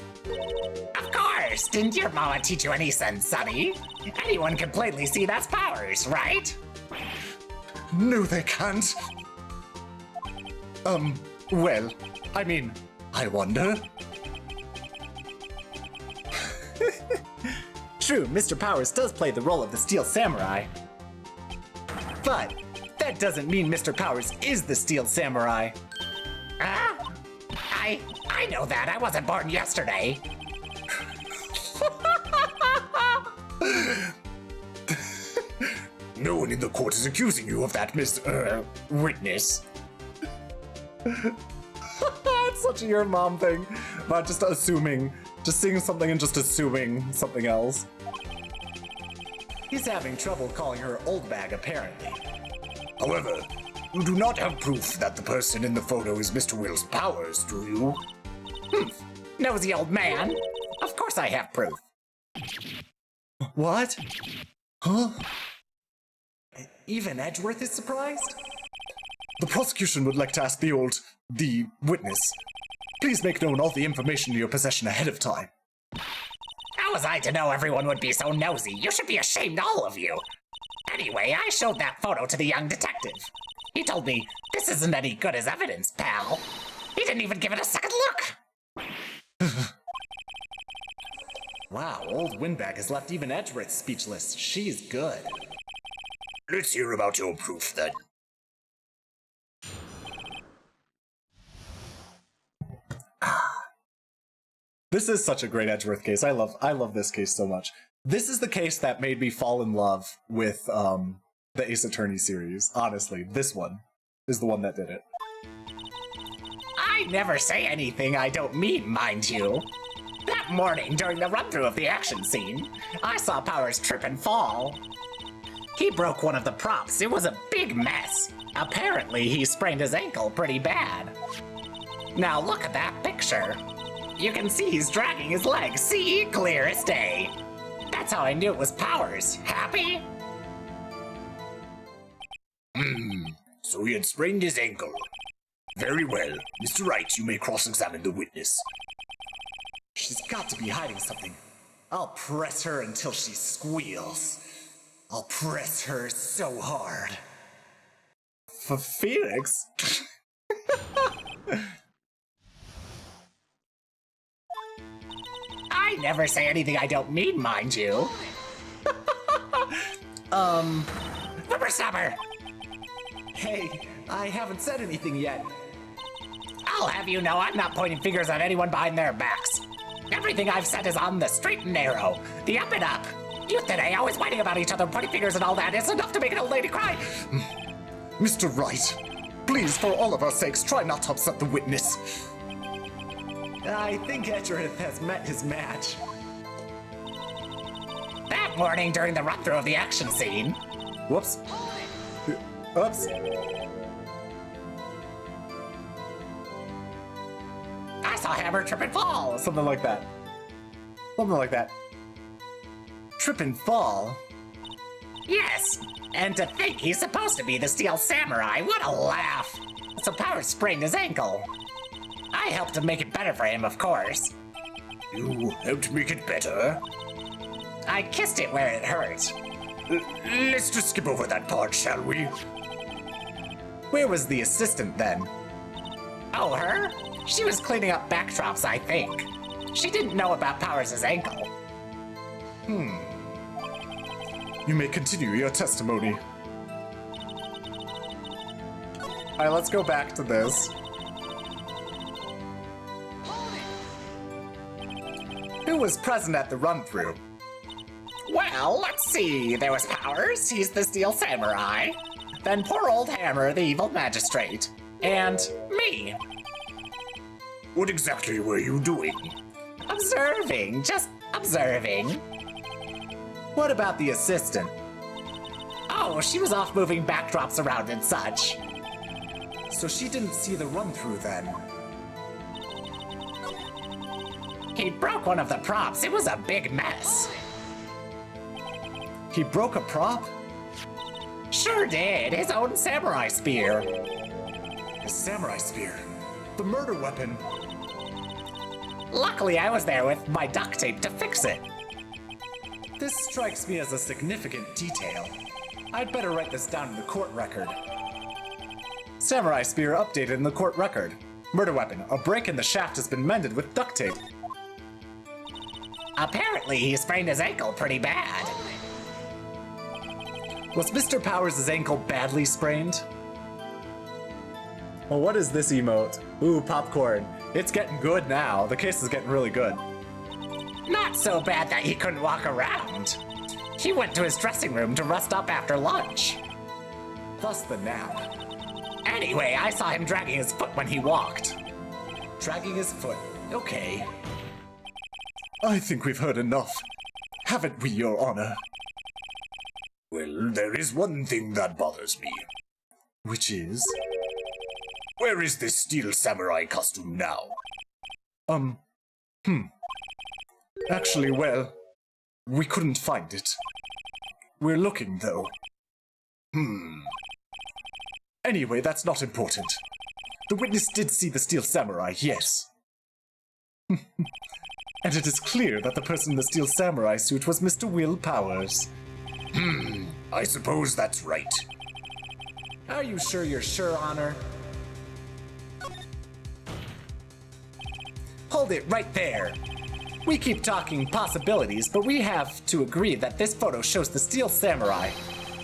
Of course! Didn't your mama teach you any sense, Sonny? Anyone can plainly see that's Powers, right? No, they can't. Well, I mean, I wonder. True, Mr. Powers does play the role of the Steel Samurai. But that doesn't mean Mr. Powers is the Steel Samurai. I know that. I wasn't born yesterday. No one in the court is accusing you of that, Miss, witness. It's such a your mom thing. About just assuming. Just seeing something and just assuming something else. He's having trouble calling her old bag, apparently. However, you do not have proof that the person in the photo is Mr. Will's Powers, do you? Nosy old man. Of course I have proof. What? Huh? Even Edgeworth is surprised? The prosecution would like to ask the witness. Please make known all the information in your possession ahead of time. How was I to know everyone would be so nosy? You should be ashamed, all of you. Anyway, I showed that photo to the young detective. He told me, this isn't any good as evidence, pal. He didn't even give it a second look. Wow, old Windbag has left even Edgeworth speechless. She's good. Let's hear about your proof then. This is such a great Edgeworth case. I love this case so much. This is the case that made me fall in love with the Ace Attorney series. Honestly, this one is the one that did it. I never say anything I don't mean, mind you. That morning, during the run-through of the action scene, I saw Powers trip and fall. He broke one of the props. It was a big mess. Apparently, he sprained his ankle pretty bad. Now look at that picture. You can see he's dragging his leg. See? Clear as day. That's how I knew it was Powers. Happy? So he had sprained his ankle. Very well. Mr. Wright, you may cross-examine the witness. She's got to be hiding something. I'll press her until she squeals. I'll press her so hard. For Phoenix? I never say anything I don't mean, mind you. Whippersnapper! Hey, I haven't said anything yet. I'll have you know I'm not pointing fingers at anyone behind their backs. Everything I've said is on the straight and narrow, the up and up. Youth today always whining about each other, pointing fingers and all that is enough to make an old lady cry. Mr. Wright, please, for all of our sakes, try not to upset the witness. I think Edgeworth has met his match. That morning during the run-through of the action scene. Whoops. Oops. I saw Hammer trip and fall. Something like that. Something like that. Trip and fall? Yes, and to think he's supposed to be the Steel Samurai. What a laugh. So Powers sprained his ankle. I helped to make it better for him, of course. You helped make it better? I kissed it where it hurt. Let's just skip over that part, shall we? Where was the assistant then? Oh, her? She was cleaning up backdrops, I think. She didn't know about Powers' ankle. You may continue your testimony. Alright, let's go back to this. Who was present at the run-through? Well, let's see. There was Powers, he's the Steel Samurai. Then poor old Hammer, the evil magistrate. And me. What exactly were you doing? Observing, just observing. What about the assistant? Oh, she was off moving backdrops around and such. So she didn't see the run-through then? He broke one of the props. It was a big mess. He broke a prop? Sure did. His own samurai spear. His samurai spear? The murder weapon? Luckily, I was there with my duct tape to fix it. This strikes me as a significant detail. I'd better write this down in the court record. Samurai spear updated in the court record. Murder weapon. A break in the shaft has been mended with duct tape. Apparently, he sprained his ankle pretty bad. Was Mr. Powers' ankle badly sprained? Well, what is this emote? Ooh, popcorn. It's getting good now. The case is getting really good. Not so bad that he couldn't walk around. He went to his dressing room to rest up after lunch. Thus the nap. Anyway, I saw him dragging his foot when he walked. Dragging his foot. Okay. I think we've heard enough. Haven't we, Your Honor? Well, there is one thing that bothers me. Which is? Where is this Steel Samurai costume now? Actually, well, we couldn't find it. We're looking, though. Anyway, that's not important. The witness did see the Steel Samurai, yes. And it is clear that the person in the steel samurai suit was Mr. Will Powers. I suppose that's right. Are you sure you're sure, Honor? Hold it right there. We keep talking possibilities, but we have to agree that this photo shows the steel samurai.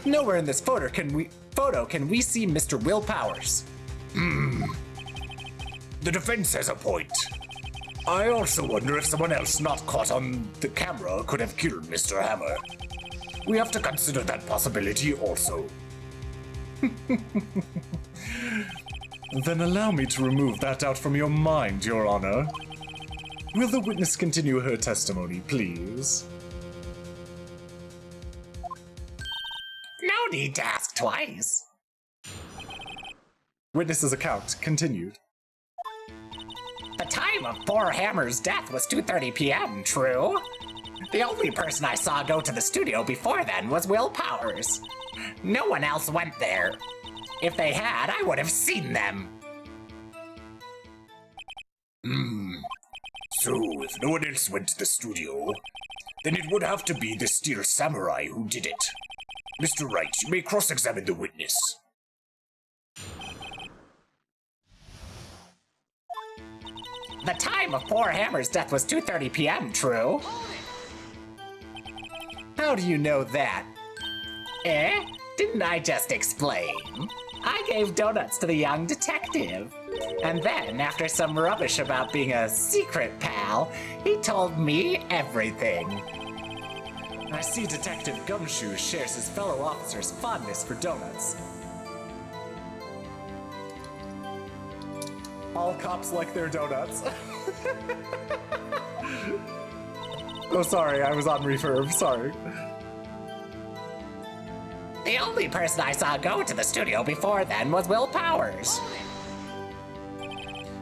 Nowhere in this photo can we see Mr. Will Powers. The defense has a point. I also wonder if someone else not caught on the camera could have killed Mr. Hammer. We have to consider that possibility also. Then allow me to remove that doubt from your mind, Your Honor. Will the witness continue her testimony, please? No need to ask twice. Witness's account continued. The time of poor Hammer's death was 2:30 p.m., true? The only person I saw go to the studio before then was Will Powers. No one else went there. If they had, I would have seen them. So, if no one else went to the studio, then it would have to be the steel samurai who did it. Mr. Wright, you may cross-examine the witness. The time of poor Hammer's death was 2:30 p.m., true? How do you know that? Didn't I just explain? I gave donuts to the young detective. And then, after some rubbish about being a secret pal, he told me everything. I see Detective Gumshoe shares his fellow officers' fondness for donuts. All cops like their donuts. Oh, sorry, I was on refurb, sorry. The only person I saw go to the studio before then was Will Powers.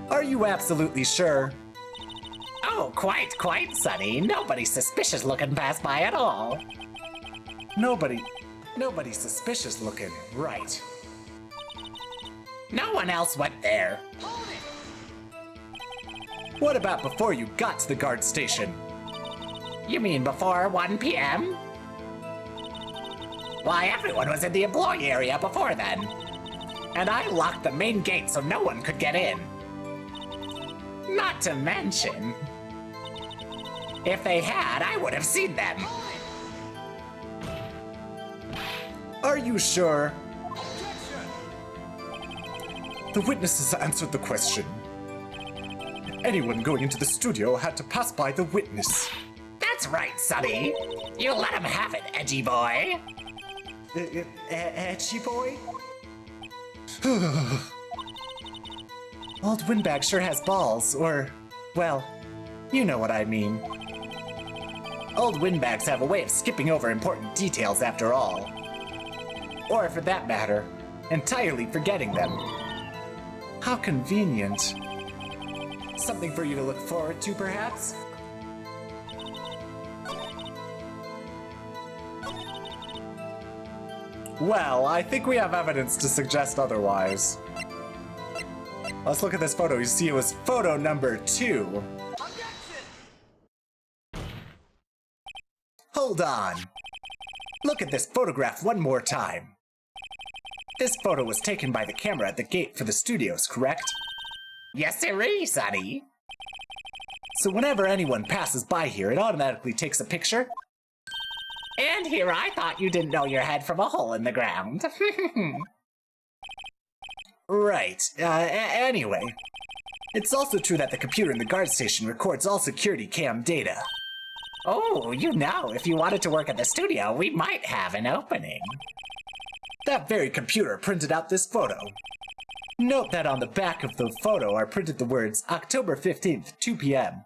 Are you absolutely sure? Oh, quite, Sonny. Nobody suspicious looking passed by at all. Nobody suspicious looking, right. No one else went there. What about before you got to the guard station? You mean before 1 p.m.? Why, everyone was in the employee area before then. And I locked the main gate so no one could get in. Not to mention, if they had, I would have seen them. Are you sure? The witnesses answered the question. Anyone going into the studio had to pass by the witness. That's right, Sonny. You let him have it, edgy boy. Edgy boy? Old Windbag sure has balls, or, well, you know what I mean. Old Windbags have a way of skipping over important details after all. Or, for that matter, entirely forgetting them. How convenient. Something for you to look forward to, perhaps? Well, I think we have evidence to suggest otherwise. Let's look at this photo. You see it was photo number 2. Hold on. Look at this photograph one more time. This photo was taken by the camera at the gate for the studios, correct? Yes, sirree, Sonny. So whenever anyone passes by here, it automatically takes a picture? And here I thought you didn't know your head from a hole in the ground. Right. Anyway. It's also true that the computer in the guard station records all security cam data. Oh, you know, if you wanted to work at the studio, we might have an opening. That very computer printed out this photo. Note that on the back of the photo are printed the words October 15th, 2 p.m.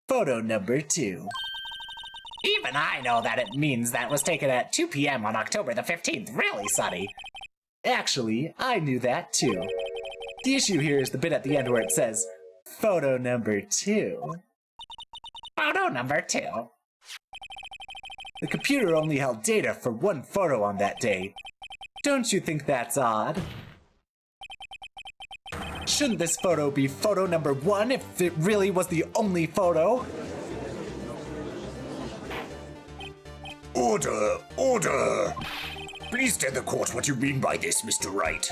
Photo number 2. Even I know that it means that was taken at 2 p.m. on October the 15th, really, Sonny. Actually, I knew that too. The issue here is the bit at the end where it says, photo number 2. Photo number 2. The computer only held data for one photo on that day. Don't you think that's odd? Shouldn't this photo be photo number 1 if it really was the only photo? Order! Order! Please tell the court what you mean by this, Mr. Wright.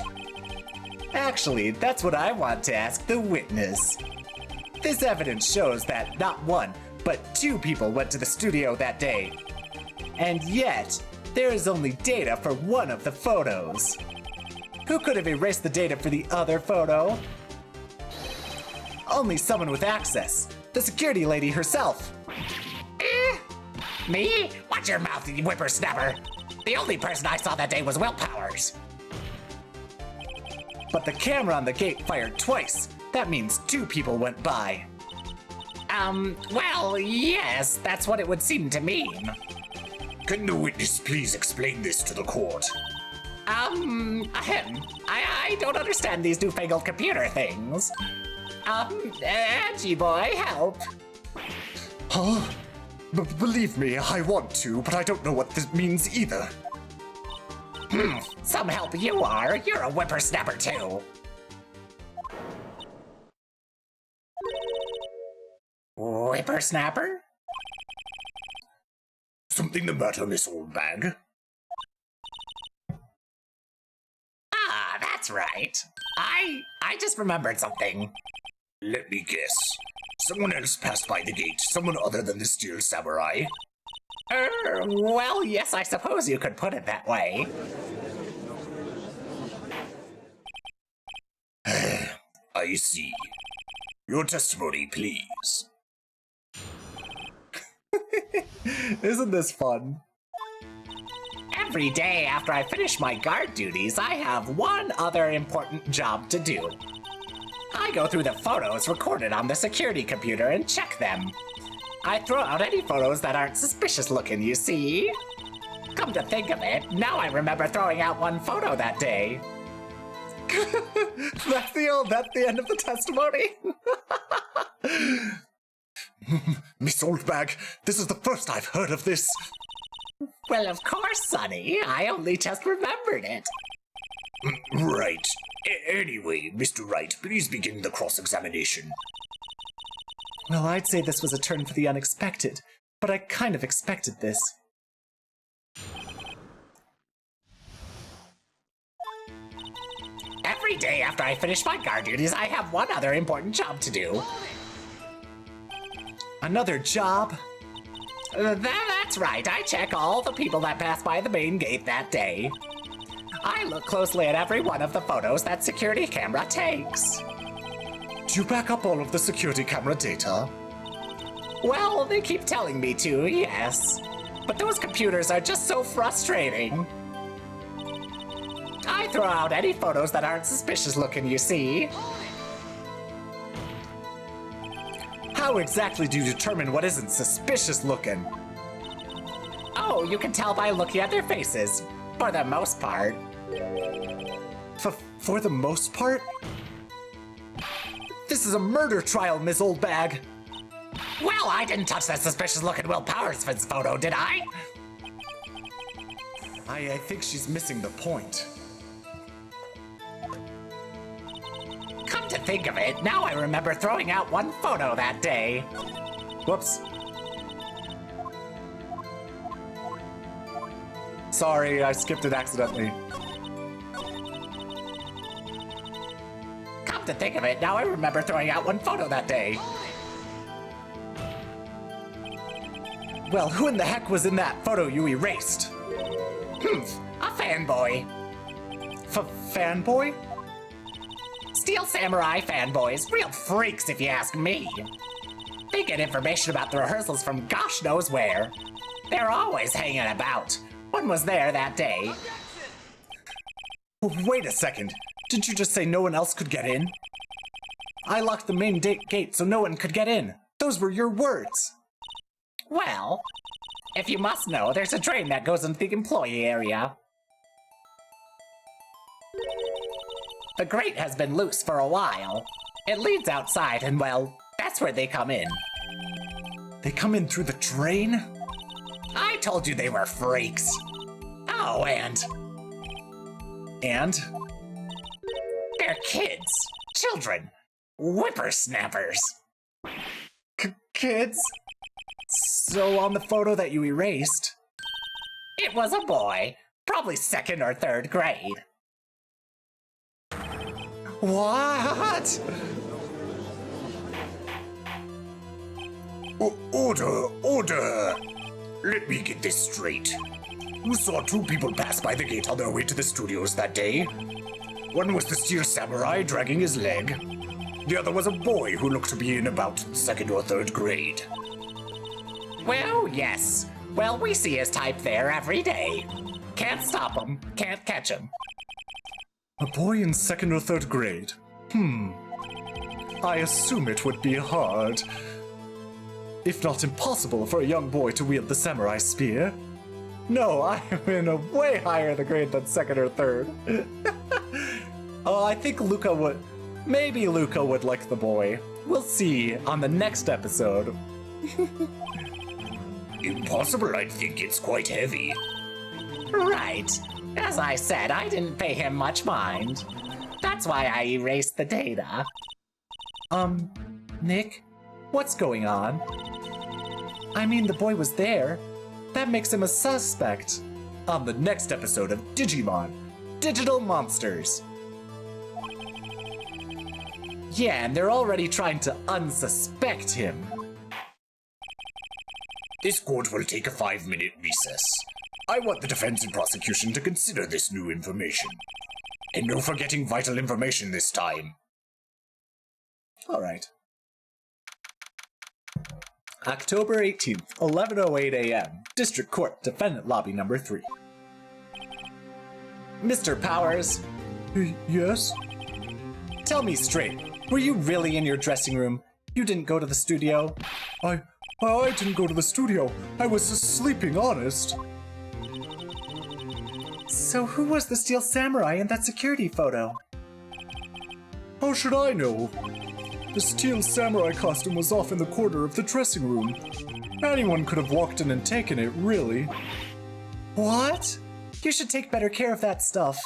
Actually, that's what I want to ask the witness. This evidence shows that not 1, but 2 people went to the studio that day. And yet, there is only data for 1 of the photos. Who could have erased the data for the other photo? Only someone with access. The security lady herself. Me? Watch your mouth, you whippersnapper. The only person I saw that day was Will Powers. But the camera on the gate fired twice. That means 2 people went by. Well, yes, that's what it would seem to mean. Can the witness please explain this to the court? I don't understand these newfangled computer things. Angie boy, help. Huh? Believe me, I want to, but I don't know what this means either. Some help you are. You're a whippersnapper too. Whippersnapper? Something the matter, Miss Oldbag? Ah, that's right. I just remembered something. Let me guess. Someone else passed by the gate, someone other than the Steel Samurai? Well, yes, I suppose you could put it that way. I see. Your testimony, please. Isn't this fun? Every day after I finish my guard duties, I have one other important job to do. I go through the photos recorded on the security computer and check them. I throw out any photos that aren't suspicious looking, you see? Come to think of it, now I remember throwing out one photo that day. That's the end of the testimony? Miss Oldbag, this is the first I've heard of this. Well, of course, Sonny. I only just remembered it. Right. Anyway, Mr. Wright, please begin the cross-examination. Well, I'd say this was a turn for the unexpected, but I kind of expected this. Every day after I finish my guard duties, I have one other important job to do. Another job? That's right. I check all the people that pass by the main gate that day. I look closely at every one of the photos that security camera takes. Do you back up all of the security camera data? Well, they keep telling me to, yes. But those computers are just so frustrating. I throw out any photos that aren't suspicious looking, you see. How exactly do you determine what isn't suspicious looking? Oh, you can tell by looking at their faces, for the most part. For the most part? This is a murder trial, Miss Oldbag. Well, I didn't touch that suspicious-looking Will Powers photo, did I? I think she's missing the point. Come to think of it, now I remember throwing out one photo that day. Whoops. Sorry, I skipped it accidentally. Come to think of it, now I remember throwing out one photo that day. Well, who in the heck was in that photo you erased? A fanboy. Fanboy? Steel Samurai fanboys, real freaks if you ask me. They get information about the rehearsals from gosh knows where. They're always hanging about. One was there that day. Wait a second. Did you just say no one else could get in? I locked the main gate so no one could get in. Those were your words. Well, if you must know, there's a drain that goes into the employee area. The grate has been loose for a while. It leads outside and, well, that's where they come in. They come in through the drain? I told you they were freaks. Oh, and? And? They're kids. children. Whippersnappers. Kids? So on the photo that you erased... It was a boy, probably 2nd or 3rd grade. What? Order! Let me get this straight. You saw 2 people pass by the gate on their way to the studios that day. One was the steel samurai dragging his leg. The other was a boy who looked to be in about 2nd or 3rd grade. Well, yes. Well, we see his type there every day. Can't stop him, can't catch him. A boy in 2nd or 3rd grade? I assume it would be hard, if not impossible, for a young boy to wield the samurai spear. No, I'm in a way higher the grade than 2nd or 3rd. Oh, I think Luca would... Maybe Luca would like the boy. We'll see on the next episode. Impossible, I think it's quite heavy. Right. As I said, I didn't pay him much mind. That's why I erased the data. Nick? What's going on? I mean, the boy was there. That makes him a suspect. On the next episode of Digimon, Digital Monsters. Yeah, and they're already trying to unsuspect him. This court will take a 5-minute recess. I want the defense and prosecution to consider this new information. And no forgetting vital information this time. Alright. October 18th, 11:08 a.m. District Court, Defendant Lobby number 3. Mr. Powers? Yes? Tell me straight, were you really in your dressing room? You didn't go to the studio? I didn't go to the studio. I was sleeping, honest. So who was the Steel Samurai in that security photo? How should I know? The Steel Samurai costume was off in the corner of the dressing room. Anyone could have walked in and taken it, really. What? You should take better care of that stuff.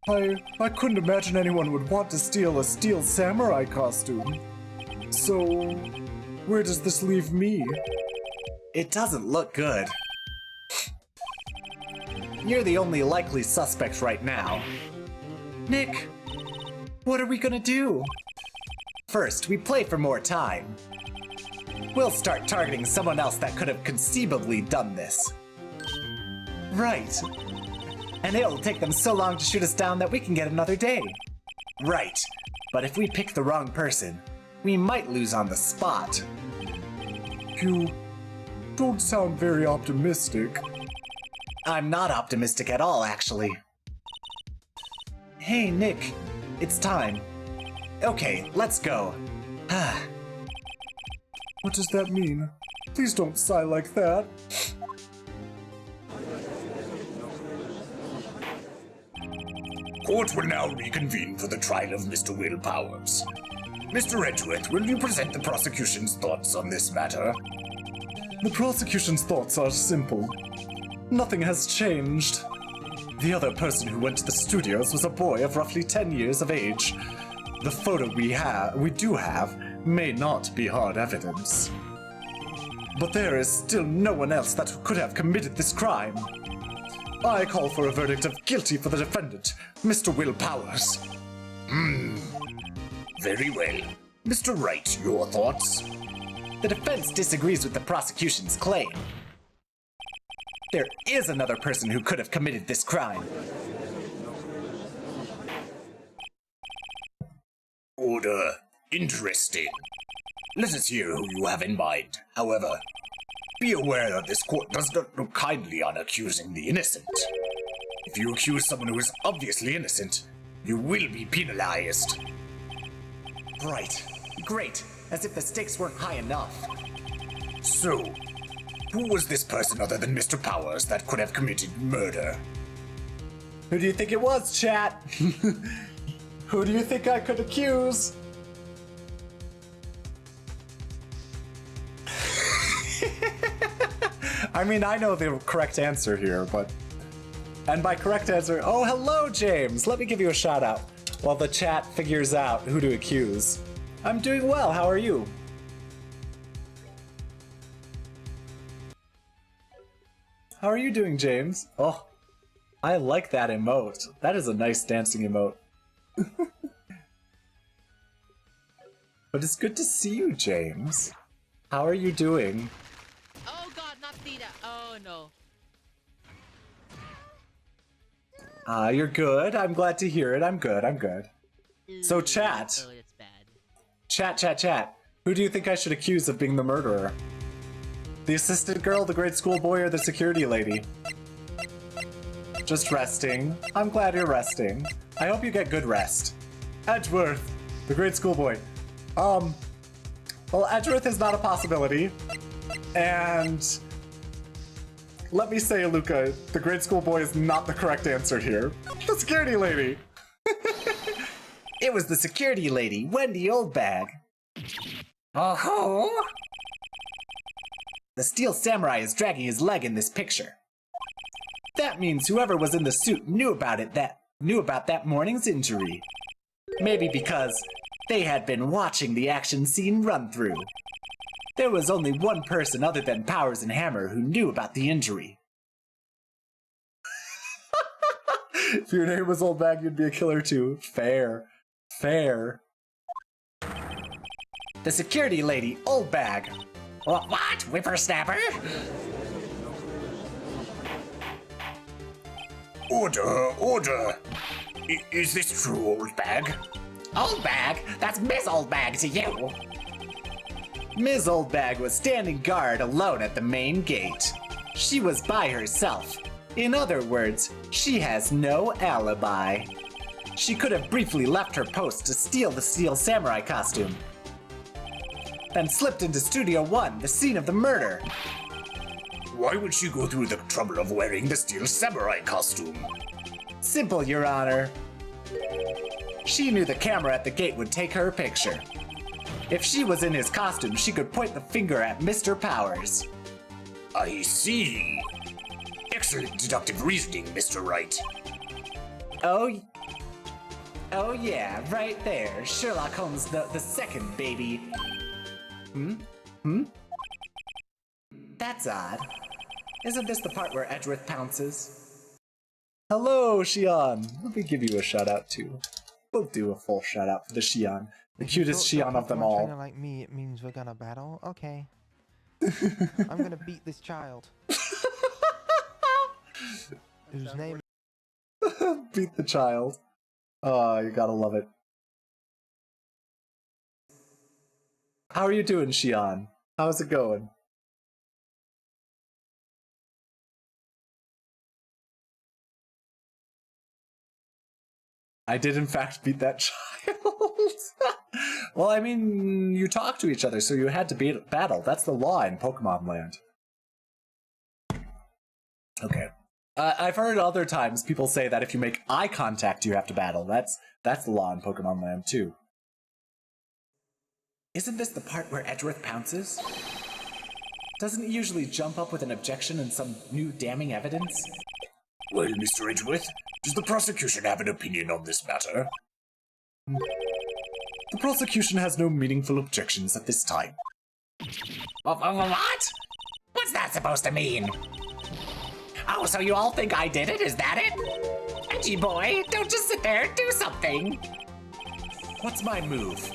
I couldn't imagine anyone would want to steal a Steel Samurai costume. So, where does this leave me? It doesn't look good. You're the only likely suspect right now. Nick, what are we gonna do? First, we play for more time. We'll start targeting someone else that could have conceivably done this. Right. And it'll take them so long to shoot us down that we can get another day. Right. But if we pick the wrong person, we might lose on the spot. You don't sound very optimistic. I'm not optimistic at all, actually. Hey, Nick. It's time. Okay, let's go. What does that mean? Please don't sigh like that. Court will now reconvene for the trial of Mr. Will Powers. Mr. Edgeworth, will you present the prosecution's thoughts on this matter? The prosecution's thoughts are simple. Nothing has changed. The other person who went to the studios was a boy of roughly 10 years of age. The photo we do have may not be hard evidence. But there is still no one else that could have committed this crime. I call for a verdict of guilty for the defendant, Mr. Will Powers. Very well. Mr. Wright, your thoughts? The defense disagrees with the prosecution's claim. There is another person who could have committed this crime. Order. Interesting. Let us hear who you have in mind. However, be aware that this court does not look kindly on accusing the innocent. If you accuse someone who is obviously innocent, you will be penalized. Right. Great. As if the stakes weren't high enough. So, who was this person other than Mr. Powers that could have committed murder? Who do you think it was, chat? Who do you think I could accuse? I mean, I know the correct answer here, but... And by correct answer... Oh, hello, James! Let me give you a shout out. while the chat figures out who to accuse. I'm doing well, how are you? How are you doing, James? Oh, I like that emote. That is a nice dancing emote. But it's good to see you, James. How are you doing? Oh god, not Theta. Oh no. You're good. I'm glad to hear it. I'm good. So chat. Oh, that's bad. Chat. Who do you think I should accuse of being the murderer? The assistant girl, the grade school boy, or the security lady? Just resting. I'm glad you're resting. I hope you get good rest. Edgeworth, the grade school boy. Well, Edgeworth is not a possibility. And let me say, Luca, the grade school boy is not the correct answer here. The security lady. It was the security lady, Wendy Oldbag. Oh-ho! The steel samurai is dragging his leg in this picture. That means whoever was in the suit knew about that morning's injury. Maybe because they had been watching the action scene run through. There was only one person other than Powers and Hammer who knew about the injury. If your name was Oldbag, you'd be a killer too. Fair. The security lady, Oldbag. What? Whippersnapper? Order. Is this true, Oldbag? Oldbag? That's Miss Oldbag to you. Ms. Oldbag was standing guard alone at the main gate. She was by herself. In other words, she has no alibi. She could have briefly left her post to steal the steel samurai costume, then slipped into Studio 1, the scene of the murder. Why would she go through the trouble of wearing the steel samurai costume? Simple, Your Honor. She knew the camera at the gate would take her picture. If she was in his costume, she could point the finger at Mr. Powers. I see. Excellent deductive reasoning, Mr. Wright. Oh yeah, right there. Sherlock Holmes the second, baby. That's odd. Isn't this the part where Edgeworth pounces? Hello, Xion. Let me give you a shout out too. We'll do a full shout out for the Xion. The cutest Xion of them all. Trainer like me, it means we're gonna battle. Okay. I'm gonna beat this child. Whose name? Beat the child. Oh, you gotta love it. How are you doing, Xion? How's it going? I did in fact beat that child. Well, I mean, you talk to each other, so you had to battle. That's the law in Pokemon Land. Okay. I've heard other times people say that if you make eye contact, you have to battle. That's the law in Pokemon Land, too. Isn't this the part where Edgeworth pounces? Doesn't he usually jump up with an objection and some new damning evidence? Well, Mr. Edgeworth, does the prosecution have an opinion on this matter? The prosecution has no meaningful objections at this time. What? What's that supposed to mean? Oh, so you all think I did it? Is that it? Edgy boy, don't just sit there, do something. What's my move?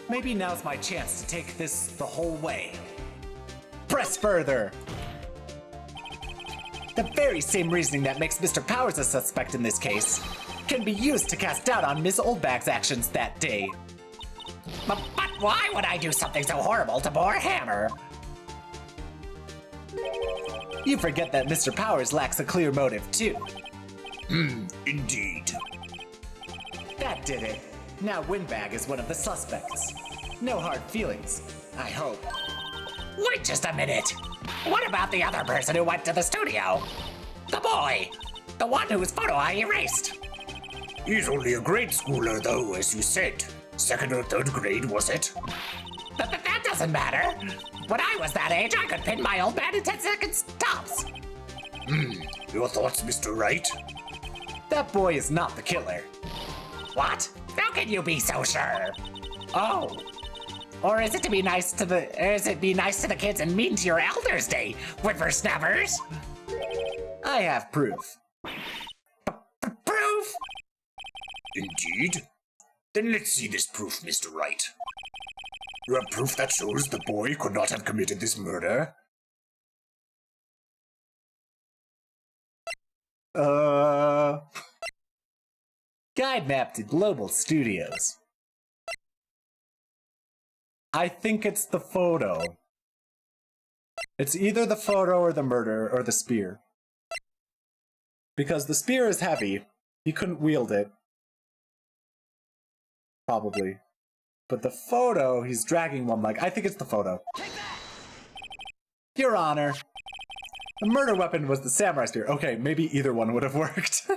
Maybe now's my chance to take this the whole way. Press further! The very same reasoning that makes Mr. Powers a suspect in this case can be used to cast doubt on Miss Oldbag's actions that day. But why would I do something so horrible to poor Hammer? You forget that Mr. Powers lacks a clear motive, too. Indeed. That did it. Now Windbag is one of the suspects. No hard feelings, I hope. Wait just a minute. What about the other person who went to the studio? The boy. The one whose photo I erased. He's only a grade schooler, though, as you said. 2nd or 3rd grade, was it? But that doesn't matter. When I was that age, I could pin my old man in 10 seconds tops. Your thoughts, Mr. Wright? That boy is not the killer. What? How can you be so sure? Oh. Or is it to be nice to the kids and mean to your elders day, whippersnappers? I have proof. Proof? Indeed? Then let's see this proof, Mr. Wright. You have proof that shows the boy could not have committed this murder? Guide map to Global Studios. I think it's the photo. It's either the photo or the murder or the spear. Because the spear is heavy. He couldn't wield it. Probably. But the photo, he's dragging one leg. I think it's the photo. Your Honor. The murder weapon was the samurai spear. Okay, maybe either one would have worked.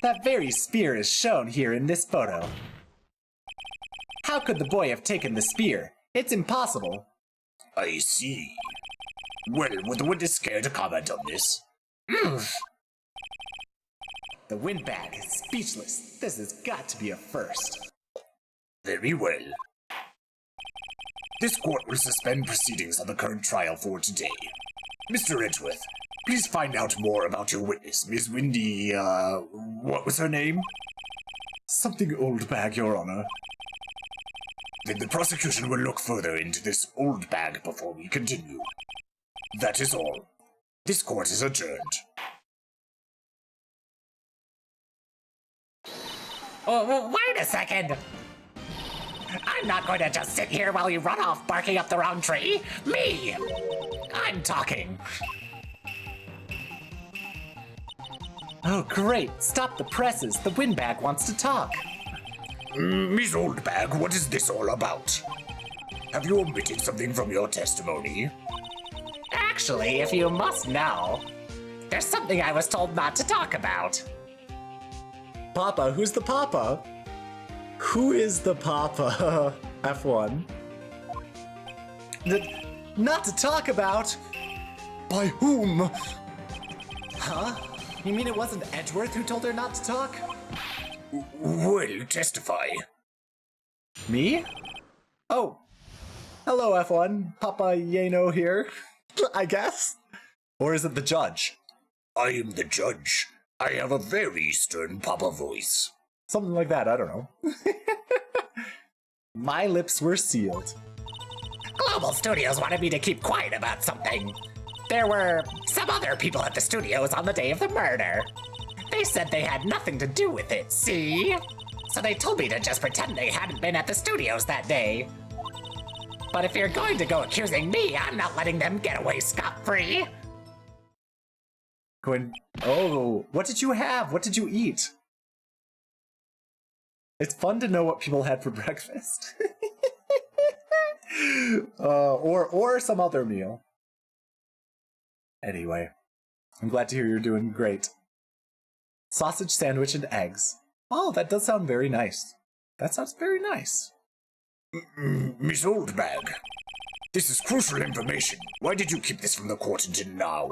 That very spear is shown here in this photo. How could the boy have taken the spear? It's impossible. I see. Well, would the witness care to comment on this? The windbag is speechless. This has got to be a first. Very well. This court will suspend proceedings on the current trial for today. Mr. Edgeworth, please find out more about your witness, Miss Windy, what was her name? Something old bag, Your Honor. Then the prosecution will look further into this old bag before we continue. That is all. This court is adjourned. Oh, wait a second! I'm not going to just sit here while you run off barking up the wrong tree. Me! I'm talking. Oh, great. Stop the presses. The windbag wants to talk. Miss Oldbag, what is this all about? Have you omitted something from your testimony? Actually, if you must know, there's something I was told not to talk about. Papa? Who's the Papa? Who is the Papa? F1. Not to talk about? By whom? Huh? You mean it wasn't Edgeworth who told her not to talk? Well, testify. Me? Oh. Hello, F1. Papa Yeno here, I guess? Or is it the judge? I am the judge. I have a very stern Papa voice. Something like that, I don't know. My lips were sealed. Global Studios wanted me to keep quiet about something. There were some other people at the studios on the day of the murder. They said they had nothing to do with it, see? So they told me to just pretend they hadn't been at the studios that day. But if you're going to go accusing me, I'm not letting them get away scot-free. Oh, what did you have? What did you eat? It's fun to know what people had for breakfast. Or some other meal. Anyway, I'm glad to hear you're doing great. Sausage sandwich and eggs. Oh, that does sound very nice. That sounds very nice. Miss Oldbag, this is crucial information. Why did you keep this from the court until now?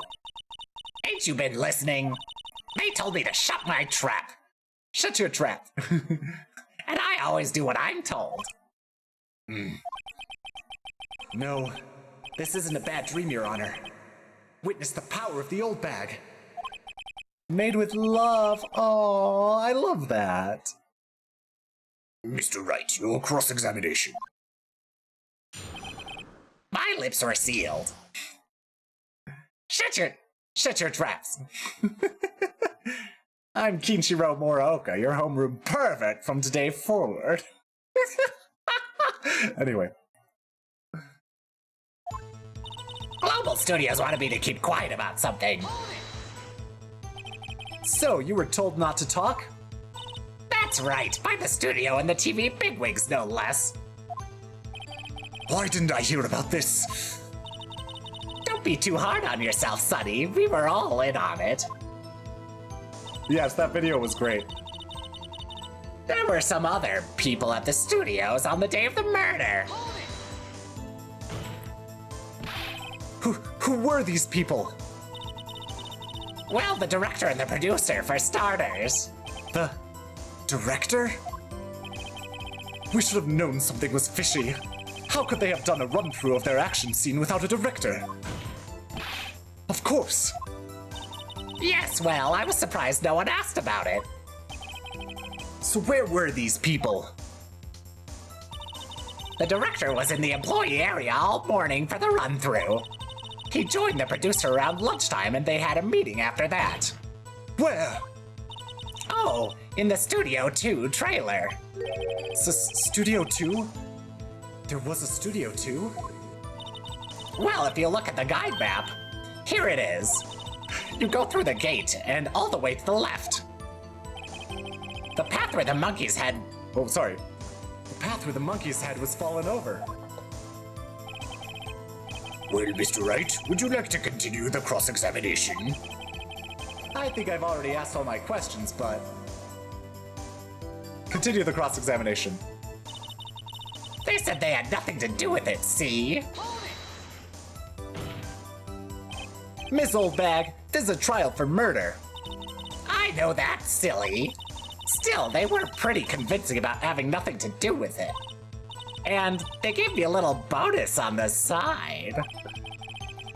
Ain't you been listening? They told me to shut my trap. Shut your trap. And I always do what I'm told. No, this isn't a bad dream, Your Honor. Witness the power of the old bag. Made with love. Oh, I love that. Mr. Wright, your cross-examination. My lips were sealed. Shut your traps. I'm Kinshiro Muraoka, your homeroom perfect from today forward. Anyway. Global Studios wanted me to keep quiet about something. So, you were told not to talk? That's right, by the studio and the TV bigwigs, no less. Why didn't I hear about this? Don't be too hard on yourself, Sonny. We were all in on it. Yes, that video was great. There were some other people at the studios on the day of the murder. Who were these people? Well, the director and the producer, for starters. The Director? We should have known something was fishy. How could they have done a run-through of their action scene without a director? Of course. Yes, well, I was surprised no one asked about it. So where were these people? The director was in the employee area all morning for the run-through. He joined the producer around lunchtime and they had a meeting after that. Where? Oh, in the Studio 2 trailer. Studio 2? There was a Studio 2? Well, if you look at the guide map, here it is. You go through the gate and all the way to the left. The path where the monkeys had... Oh, sorry. The path where the monkey's head was fallen over. Well, Mr. Wright, would you like to continue the cross-examination? I think I've already asked all my questions, but... Continue the cross-examination. They said they had nothing to do with it, see? Miss Oldbag, this is a trial for murder. I know that, silly. Still, they were pretty convincing about having nothing to do with it. And they gave me a little bonus on the side.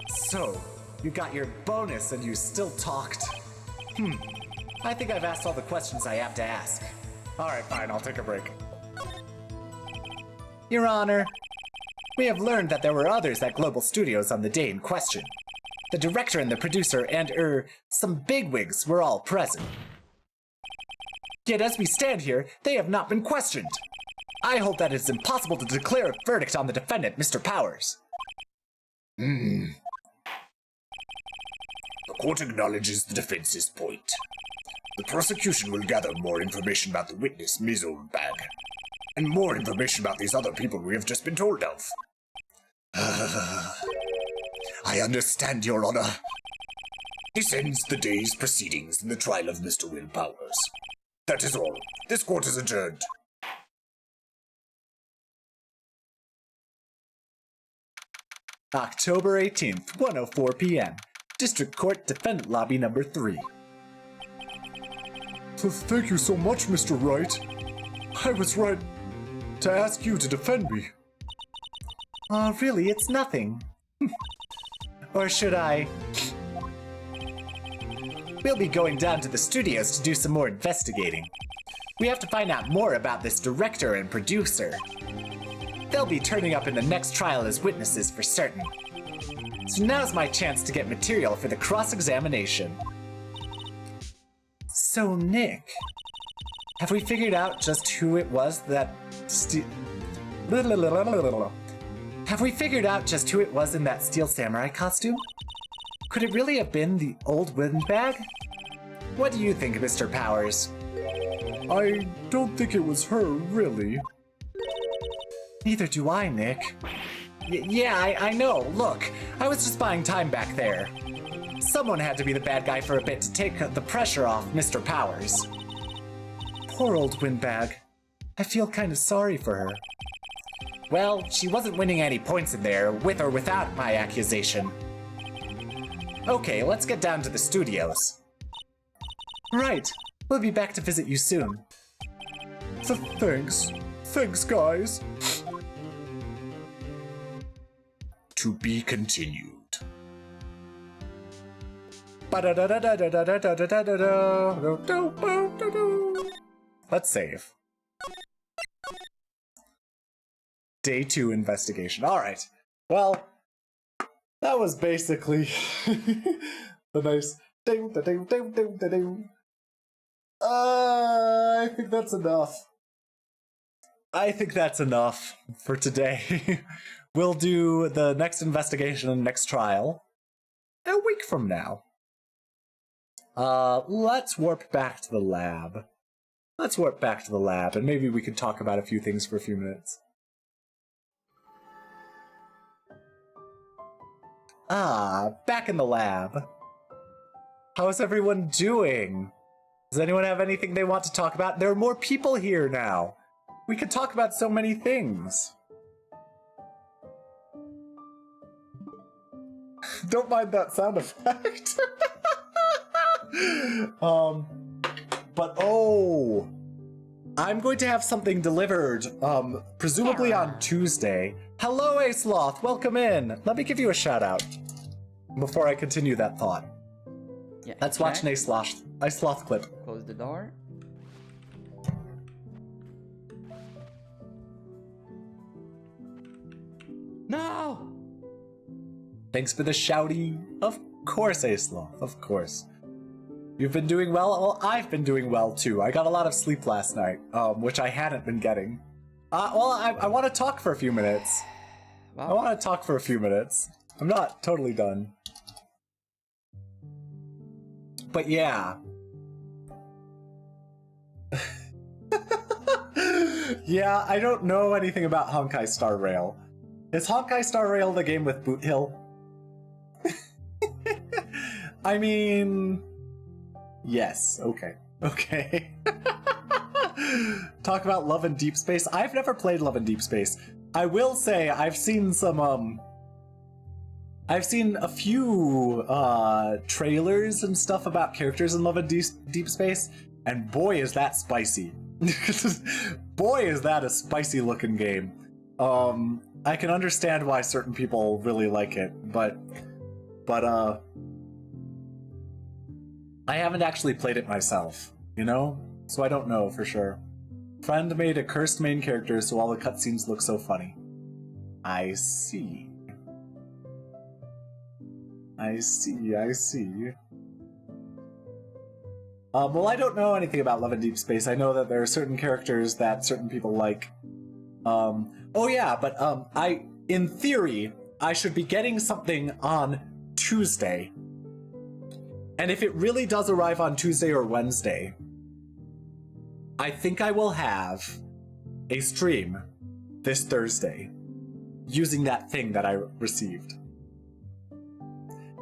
So, you got your bonus and you still talked? I think I've asked all the questions I have to ask. Alright, fine, I'll take a break. Your Honor, we have learned that there were others at Global Studios on the day in question. The director and the producer and, some bigwigs were all present. Yet as we stand here, they have not been questioned. I hope that it is impossible to declare a verdict on the defendant, Mr. Powers. The court acknowledges the defense's point. The prosecution will gather more information about the witness, Ms. Oldbag, and more information about these other people we have just been told of. I understand, Your Honor. This ends the day's proceedings in the trial of Mr. Will Powers. That is all. This court is adjourned. October 18th, 1:04 p.m. District Court Defendant Lobby Number 3. Thank you so much, Mr. Wright. I was right to ask you to defend me. Really, it's nothing. Or should I? We'll be going down to the studios to do some more investigating. We have to find out more about this director and producer. They'll be turning up in the next trial as witnesses for certain. So now's my chance to get material for the cross-examination. So, Nick, have we figured out just who it was that Have we figured out just who it was in that Steel Samurai costume? Could it really have been the old windbag? What do you think, Mr. Powers? I don't think it was her, really. Neither do I, Nick. Yeah, I know. Look, I was just buying time back there. Someone had to be the bad guy for a bit to take the pressure off Mr. Powers. Poor old windbag. I feel kind of sorry for her. Well, she wasn't winning any points in there, with or without my accusation. Okay, let's get down to the studios. Right, we'll be back to visit you soon. Thanks. Thanks, guys. To be continued. Let's save. Day 2 investigation. Alright. Well, that was basically the nice I think that's enough. I think that's enough for today. We'll do the next investigation and next trial a week from now. Let's warp back to the lab. Let's warp back to the lab, and maybe we could talk about a few things for a few minutes. Back in the lab. How's everyone doing? Does anyone have anything they want to talk about? There are more people here now. We could talk about so many things. Don't mind that sound effect. But I'm going to have something delivered, presumably on Tuesday. Hello, Sloth. Welcome in. Let me give you a shout out before I continue that thought. Yeah, Let's watch an Sloth clip. Close the door. No! Thanks for the shouty. Of course, Sloth. Of course. You've been doing well? Well, I've been doing well, too. I got a lot of sleep last night, which I hadn't been getting. Well, I want to talk for a few minutes. Wow. I want to talk for a few minutes. I'm not totally done. But yeah. Yeah, I don't know anything about Honkai Star Rail. Is Honkai Star Rail the game with Boot Hill? I mean... Yes, okay. Okay. Talk about Love and Deep Space. I've never played Love and Deep Space. I will say I've seen some, I've seen a few, trailers and stuff about characters in Love and Deep Space, and boy is that spicy. Boy is that a spicy looking game. I can understand why certain people really like it, but I haven't actually played it myself, you know? So I don't know for sure. Friend made a cursed main character so all the cutscenes look so funny. I see. I see. Well, I don't know anything about Love and Deep Space. I know that there are certain characters that certain people like. Oh yeah, but in theory, I should be getting something on Tuesday. And if it really does arrive on Tuesday or Wednesday, I think I will have a stream this Thursday using that thing that I received.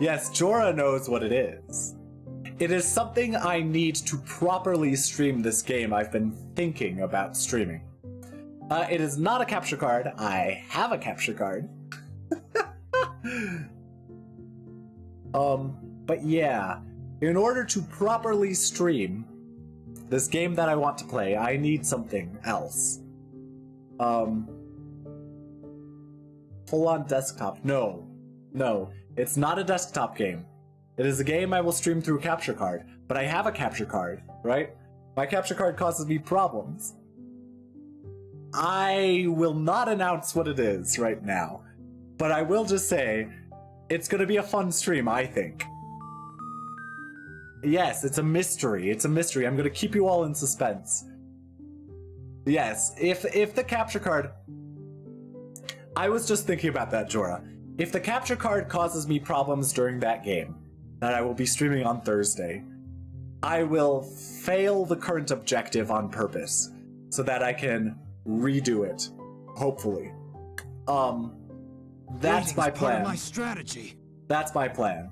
Yes, Jorah knows what it is. It is something I need to properly stream this game I've been thinking about streaming. It is not a capture card. I have a capture card. But yeah, in order to properly stream this game that I want to play, I need something else. Full-on desktop. No, it's not a desktop game. It is a game I will stream through capture card, but I have a capture card, right? My capture card causes me problems. I will not announce what it is right now, but I will just say it's going to be a fun stream, I think. Yes, it's a mystery. It's a mystery. I'm going to keep you all in suspense. Yes, if the capture card... I was just thinking about that, Jorah. If the capture card causes me problems during that game, that I will be streaming on Thursday, I will fail the current objective on purpose, so that I can redo it, hopefully. That's my plan. Part of my strategy. That's my plan.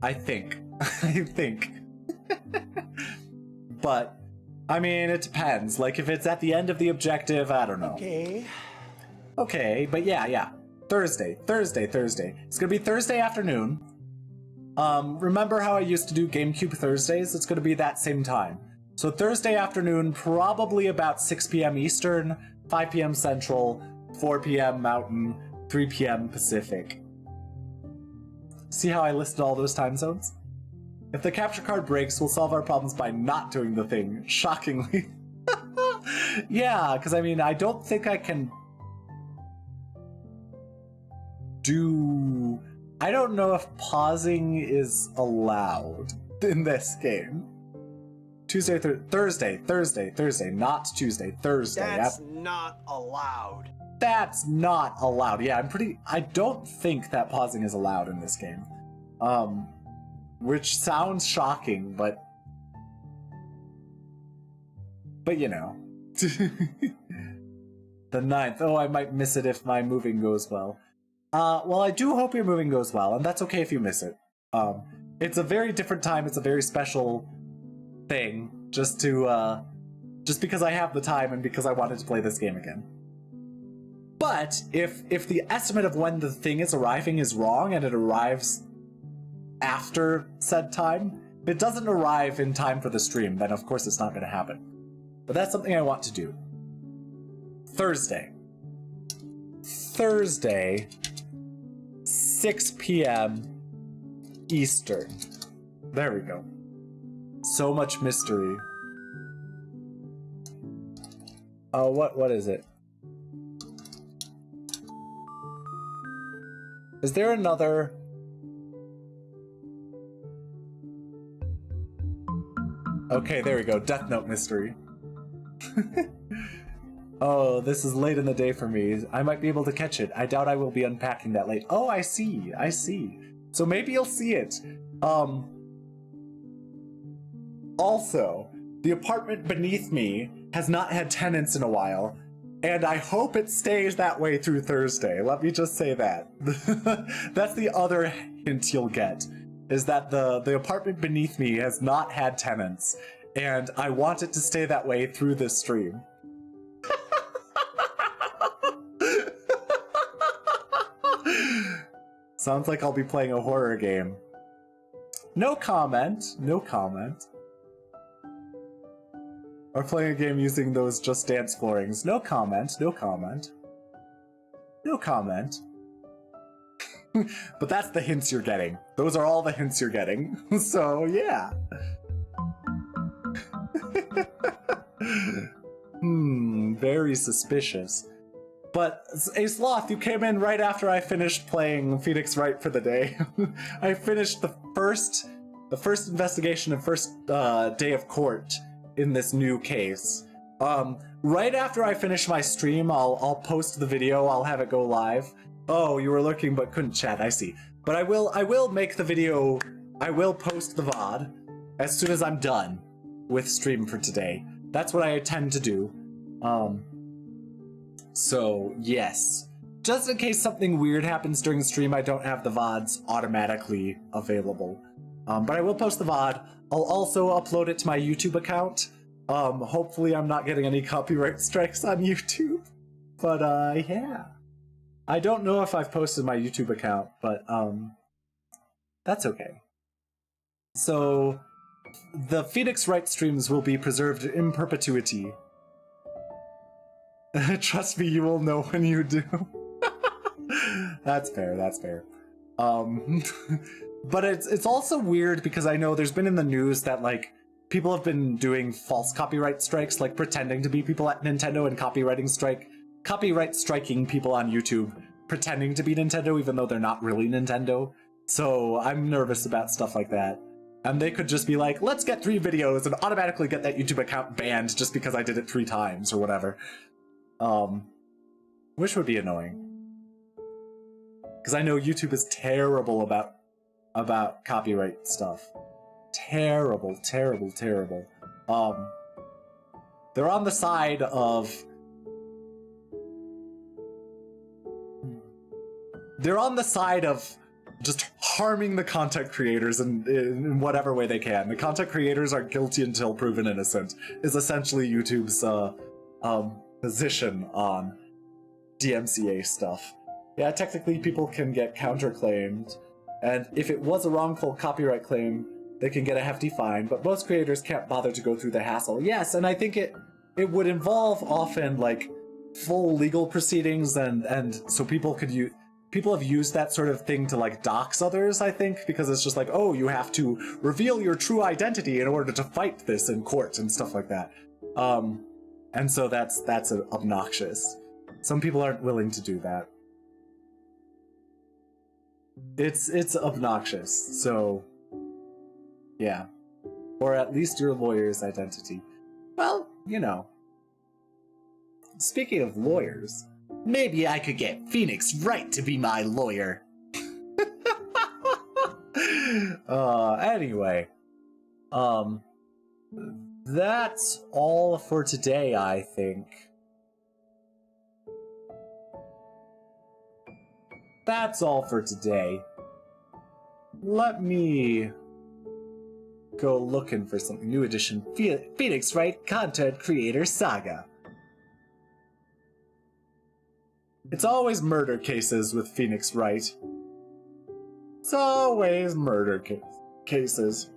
I think. I think. But, I mean, it depends. Like, if it's at the end of the objective, I don't know. Okay, but yeah. Thursday. It's gonna be Thursday afternoon. Remember how I used to do GameCube Thursdays? It's gonna be that same time. So Thursday afternoon, probably about 6 p.m. Eastern, 5 p.m. Central, 4 p.m. Mountain, 3 p.m. Pacific. See how I listed all those time zones? If the capture card breaks, we'll solve our problems by not doing the thing, shockingly. Yeah, because I mean, I don't think I can do... I don't know if pausing is allowed in this game. Thursday, not Tuesday, Thursday. That's not allowed. That's not allowed. Yeah, I don't think that pausing is allowed in this game. Which sounds shocking, but you know. The 9th. Oh, I might miss it if my moving goes well. Well, I do hope your moving goes well, and that's okay if you miss it. It's a very different time, it's a very special thing, just because I have the time and because I wanted to play this game again. But if the estimate of when the thing is arriving is wrong and it arrives after said time, if it doesn't arrive in time for the stream, then of course it's not going to happen. But that's something I want to do. Thursday, 6 p.m. Eastern. There we go. So much mystery. Oh, what is it? Is there another? Okay, there we go. Death Note mystery. Oh, this is late in the day for me. I might be able to catch it. I doubt I will be unpacking that late. Oh, I see. I see. So maybe you'll see it. Also, the apartment beneath me has not had tenants in a while, and I hope it stays that way through Thursday. Let me just say that. That's the other hint you'll get, is that the apartment beneath me has not had tenants, and I want it to stay that way through this stream. Sounds like I'll be playing a horror game. No comment. No comment. Or playing a game using those Just Dance floorings. No comment. No comment. No comment. But that's the hints you're getting. Those are all the hints you're getting. So, yeah. Very suspicious. But, A Sloth, you came in right after I finished playing Phoenix Wright for the day. I finished the first investigation and first day of court in this new case. Right after I finish my stream, I'll post the video, I'll have it go live. Oh, you were looking but couldn't chat, I see. But I will make the video, I will post the VOD as soon as I'm done with stream for today. That's what I intend to do. So, yes. Just in case something weird happens during the stream, I don't have the VODs automatically available. But I will post the VOD. I'll also upload it to my YouTube account. Hopefully I'm not getting any copyright strikes on YouTube. But, yeah. I don't know if I've posted my YouTube account, but, that's okay. So, the Phoenix Wright streams will be preserved in perpetuity. Trust me, you will know when you do. That's fair, that's fair. But it's also weird because I know there's been in the news that, like, people have been doing false copyright strikes, like pretending to be people at Nintendo and copyright striking people on YouTube, pretending to be Nintendo even though they're not really Nintendo. So I'm nervous about stuff like that. And they could just be like, let's get 3 videos and automatically get that YouTube account banned just because I did it 3 times or whatever. Which would be annoying. Because I know YouTube is terrible about copyright stuff. Terrible, terrible, terrible. They're on the side of... They're on the side of just harming the content creators in whatever way they can. The content creators are guilty until proven innocent, is essentially YouTube's position on DMCA stuff. Yeah, technically people can get counterclaimed, and if it was a wrongful copyright claim, they can get a hefty fine, but most creators can't bother to go through the hassle. Yes, and I think it would involve often, like, full legal proceedings, and so people have used that sort of thing to, like, dox others, I think, because it's just like, oh, you have to reveal your true identity in order to fight this in court and stuff like that. And so that's obnoxious. Some people aren't willing to do that. It's obnoxious, so yeah. Or at least your lawyer's identity. Well, you know. Speaking of lawyers, maybe I could get Phoenix Wright to be my lawyer. Anyway. That's all for today, I think. That's all for today. Let me go looking for something. New edition Phoenix Wright Content Creator Saga. It's always murder cases with Phoenix Wright. It's always murder cases.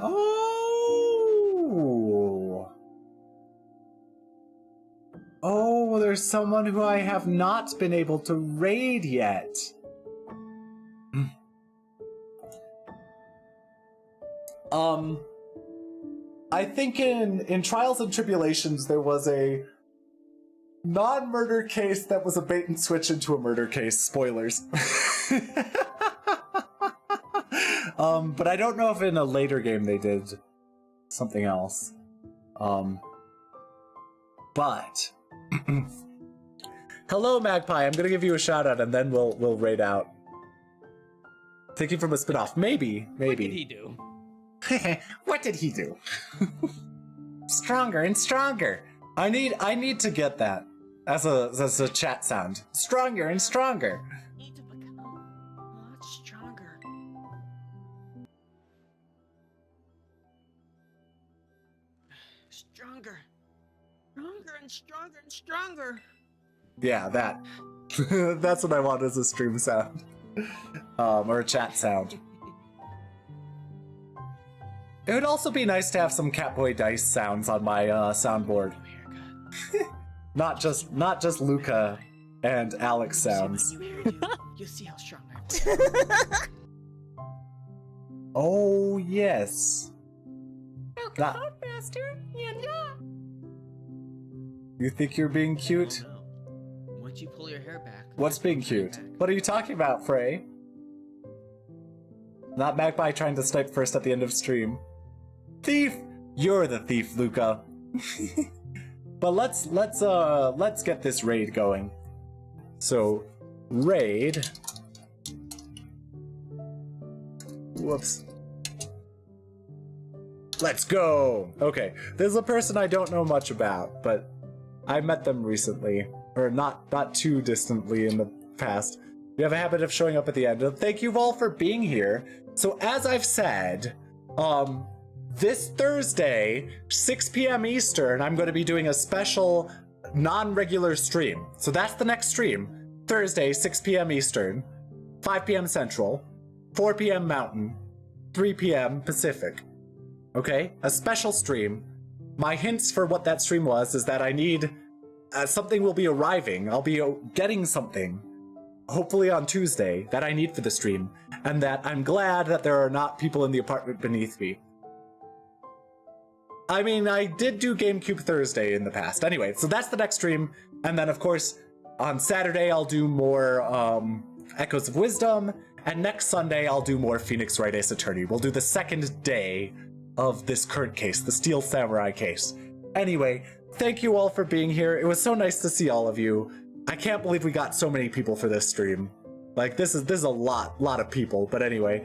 Oh. Oh, there's someone who I have not been able to raid yet. I think in Trials and Tribulations there was a non-murder case that was a bait and switch into a murder case. Spoilers. But I don't know if in a later game they did something else. But hello, Magpie. I'm gonna give you a shout out and then we'll raid out. Thinking from a spin-off. Maybe. What did he do? What did he do? Stronger and stronger. I need to get that as a chat sound. Stronger and stronger. Need to become much stronger. Stronger. Stronger and stronger and stronger. Yeah, that. That's what I want as a stream sound. Or a chat sound. It would also be nice to have some Catboy Dice sounds on my soundboard. Not just Luca and Alex sounds. You see how strong I am. Oh yes. That- You think you're being cute? Once you pull your hair back. What's being cute? What are you talking about, Frey? Not Magpie trying to snipe first at the end of stream. Thief! You're the thief, Luca. But let's get this raid going. So, raid. Whoops. Let's go! Okay, there's a person I don't know much about, but I met them recently. Or not too distantly in the past. We have a habit of showing up at the end. Thank you all for being here. So as I've said, this Thursday, 6 p.m. Eastern, I'm going to be doing a special non-regular stream. So that's the next stream. Thursday, 6 p.m. Eastern, 5 p.m. Central, 4 p.m. Mountain, 3 p.m. Pacific. Okay? A special stream. My hints for what that stream was is that I need... something will be arriving. I'll be getting something, hopefully on Tuesday, that I need for the stream. And that I'm glad that there are not people in the apartment beneath me. I mean, I did do GameCube Thursday in the past. Anyway, so that's the next stream. And then, of course, on Saturday, I'll do more Echoes of Wisdom. And next Sunday, I'll do more Phoenix Wright Ace Attorney. We'll do the second day of this current case, the Steel Samurai case. Anyway, thank you all for being here. It was so nice to see all of you. I can't believe we got so many people for this stream. Like, this is a lot of people. But anyway,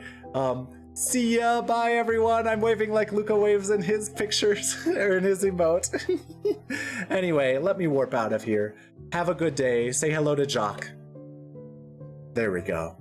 see ya, bye everyone. I'm waving like Luca waves in his pictures, or in his emote. Anyway, let me warp out of here. Have a good day. Say hello to Jock. There we go.